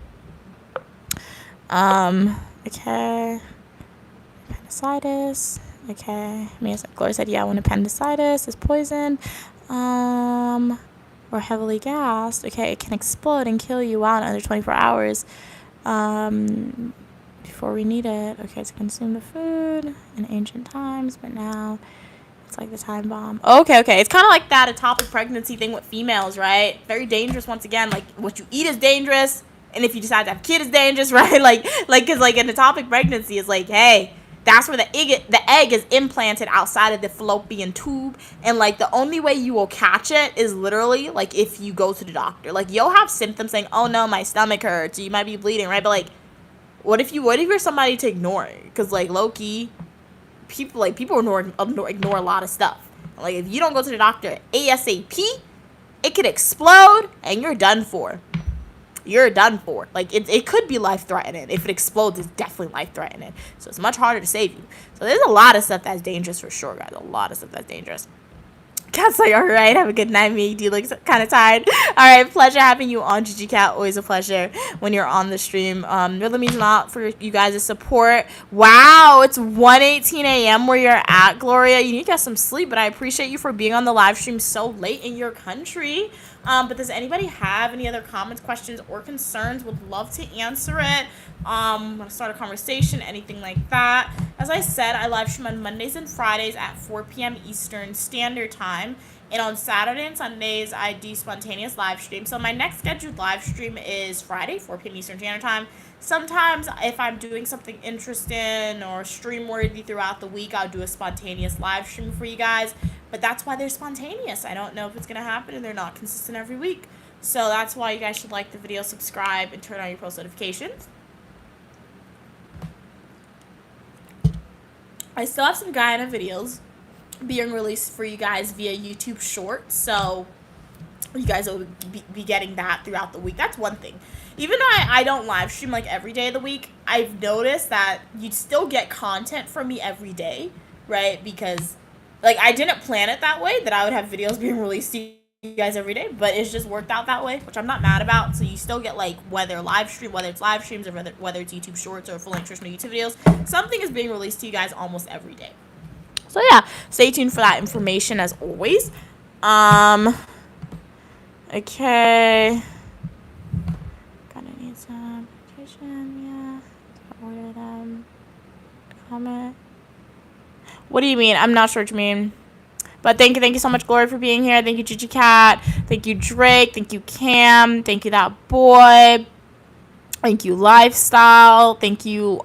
Okay. Appendicitis. Okay. Gloria said, yeah, when appendicitis is poison. or heavily gassed, okay, it can explode and kill you out in under 24 hours before we need it. Okay, to consume the food in ancient times, but now it's like the time bomb. Okay, it's kind of like that ectopic pregnancy thing with females, right? Very dangerous once again. Like, what you eat is dangerous, and if you decide to have a kid is dangerous, right? Like, because, like, an ectopic pregnancy is like, hey, that's where the egg is implanted outside of the fallopian tube, and, like, the only way you will catch it is literally, like, if you go to the doctor. Like, you'll have symptoms saying, oh, no, my stomach hurts, or you might be bleeding, right? But, like, what if you're somebody to ignore it? Because, like, low-key, people ignore a lot of stuff. Like, if you don't go to the doctor ASAP, it could explode, and you're done for. You're done for. Like, it could be life-threatening. If it explodes, it's definitely life-threatening. So it's much harder to save you. So there's a lot of stuff that's dangerous for sure, guys. A lot of stuff that's dangerous. Cat's like, all right, have a good night, me. Do you look kind of tired? All right, pleasure having you on, Gigi Cat. Always a pleasure when you're on the stream. Really means a lot for you guys' support. Wow, it's 1:18 a.m. where you're at, Gloria. You need to get some sleep, but I appreciate you for being on the live stream so late in your country. But does anybody have any other comments, questions, or concerns? Would love to answer it. Want to start a conversation, anything like that. As I said, I live stream on Mondays and Fridays at 4 p.m. Eastern Standard Time. And on Saturday and Sundays, I do spontaneous live stream. So my next scheduled live stream is Friday, 4 p.m. Eastern Standard Time. Sometimes if I'm doing something interesting or stream worthy throughout the week, I'll do a spontaneous live stream for you guys. But that's why they're spontaneous. I don't know if it's going to happen, and they're not consistent every week. So that's why you guys should like the video, subscribe, and turn on your post notifications. I still have some Guyana videos being released for you guys via YouTube Shorts. So you guys will be getting that throughout the week. That's one thing. Even though I don't live stream like every day of the week, I've noticed that you'd still get content from me every day, right? Because, like, I didn't plan it that way, that I would have videos being released to you guys every day, but it's just worked out that way, which I'm not mad about. So you still get, like, whether it's live streams or whether it's YouTube Shorts or full traditional YouTube videos, something is being released to you guys almost every day. So yeah, stay tuned for that information as always. Okay. Gonna need some application, yeah. Order them. Comment. What do you mean? I'm not sure what you mean. But thank you so much, Glory, for being here. Thank you, Gigi Cat. Thank you, Drake. Thank you, Cam. Thank you, that boy. Thank you, Lifestyle. Thank you,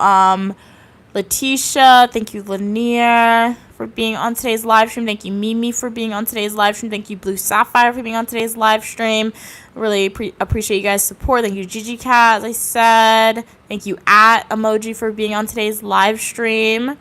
Letitia. Thank you, Lanier, for being on today's live stream. Thank you, Mimi, for being on today's live stream. Thank you, Blue Sapphire, for being on today's live stream. Really appreciate you guys' support. Thank you, Gigi Cat, as I said. Thank you, @emoji, for being on today's live stream.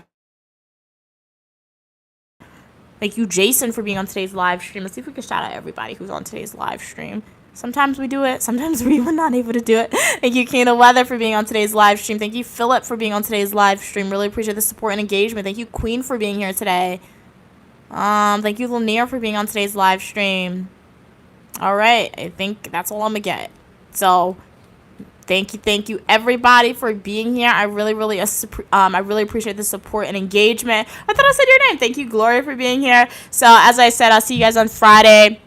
Thank you, Jason, for being on today's live stream. Let's see if we can shout out everybody who's on today's live stream. Sometimes we do it. Sometimes we were not able to do it. Thank you, Kina Weather, for being on today's live stream. Thank you, Philip, for being on today's live stream. Really appreciate the support and engagement. Thank you, Queen, for being here today. Thank you, Lanier, for being on today's live stream. All right. I think that's all I'm going to get. So thank you, everybody, for being here. I really appreciate the support and engagement. I thought I said your name. Thank you, Gloria, for being here. So, as I said, I'll see you guys on Friday,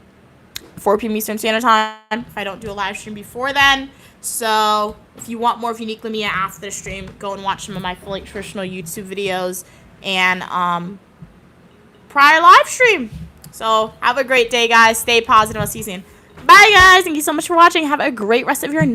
4 p.m. Eastern Standard Time, if I don't do a live stream before then. So, if you want more of Unique Lamia after the stream, go and watch some of my fully traditional YouTube videos and prior live stream. So, have a great day, guys. Stay positive. I'll see you soon. Bye, guys. Thank you so much for watching. Have a great rest of your night.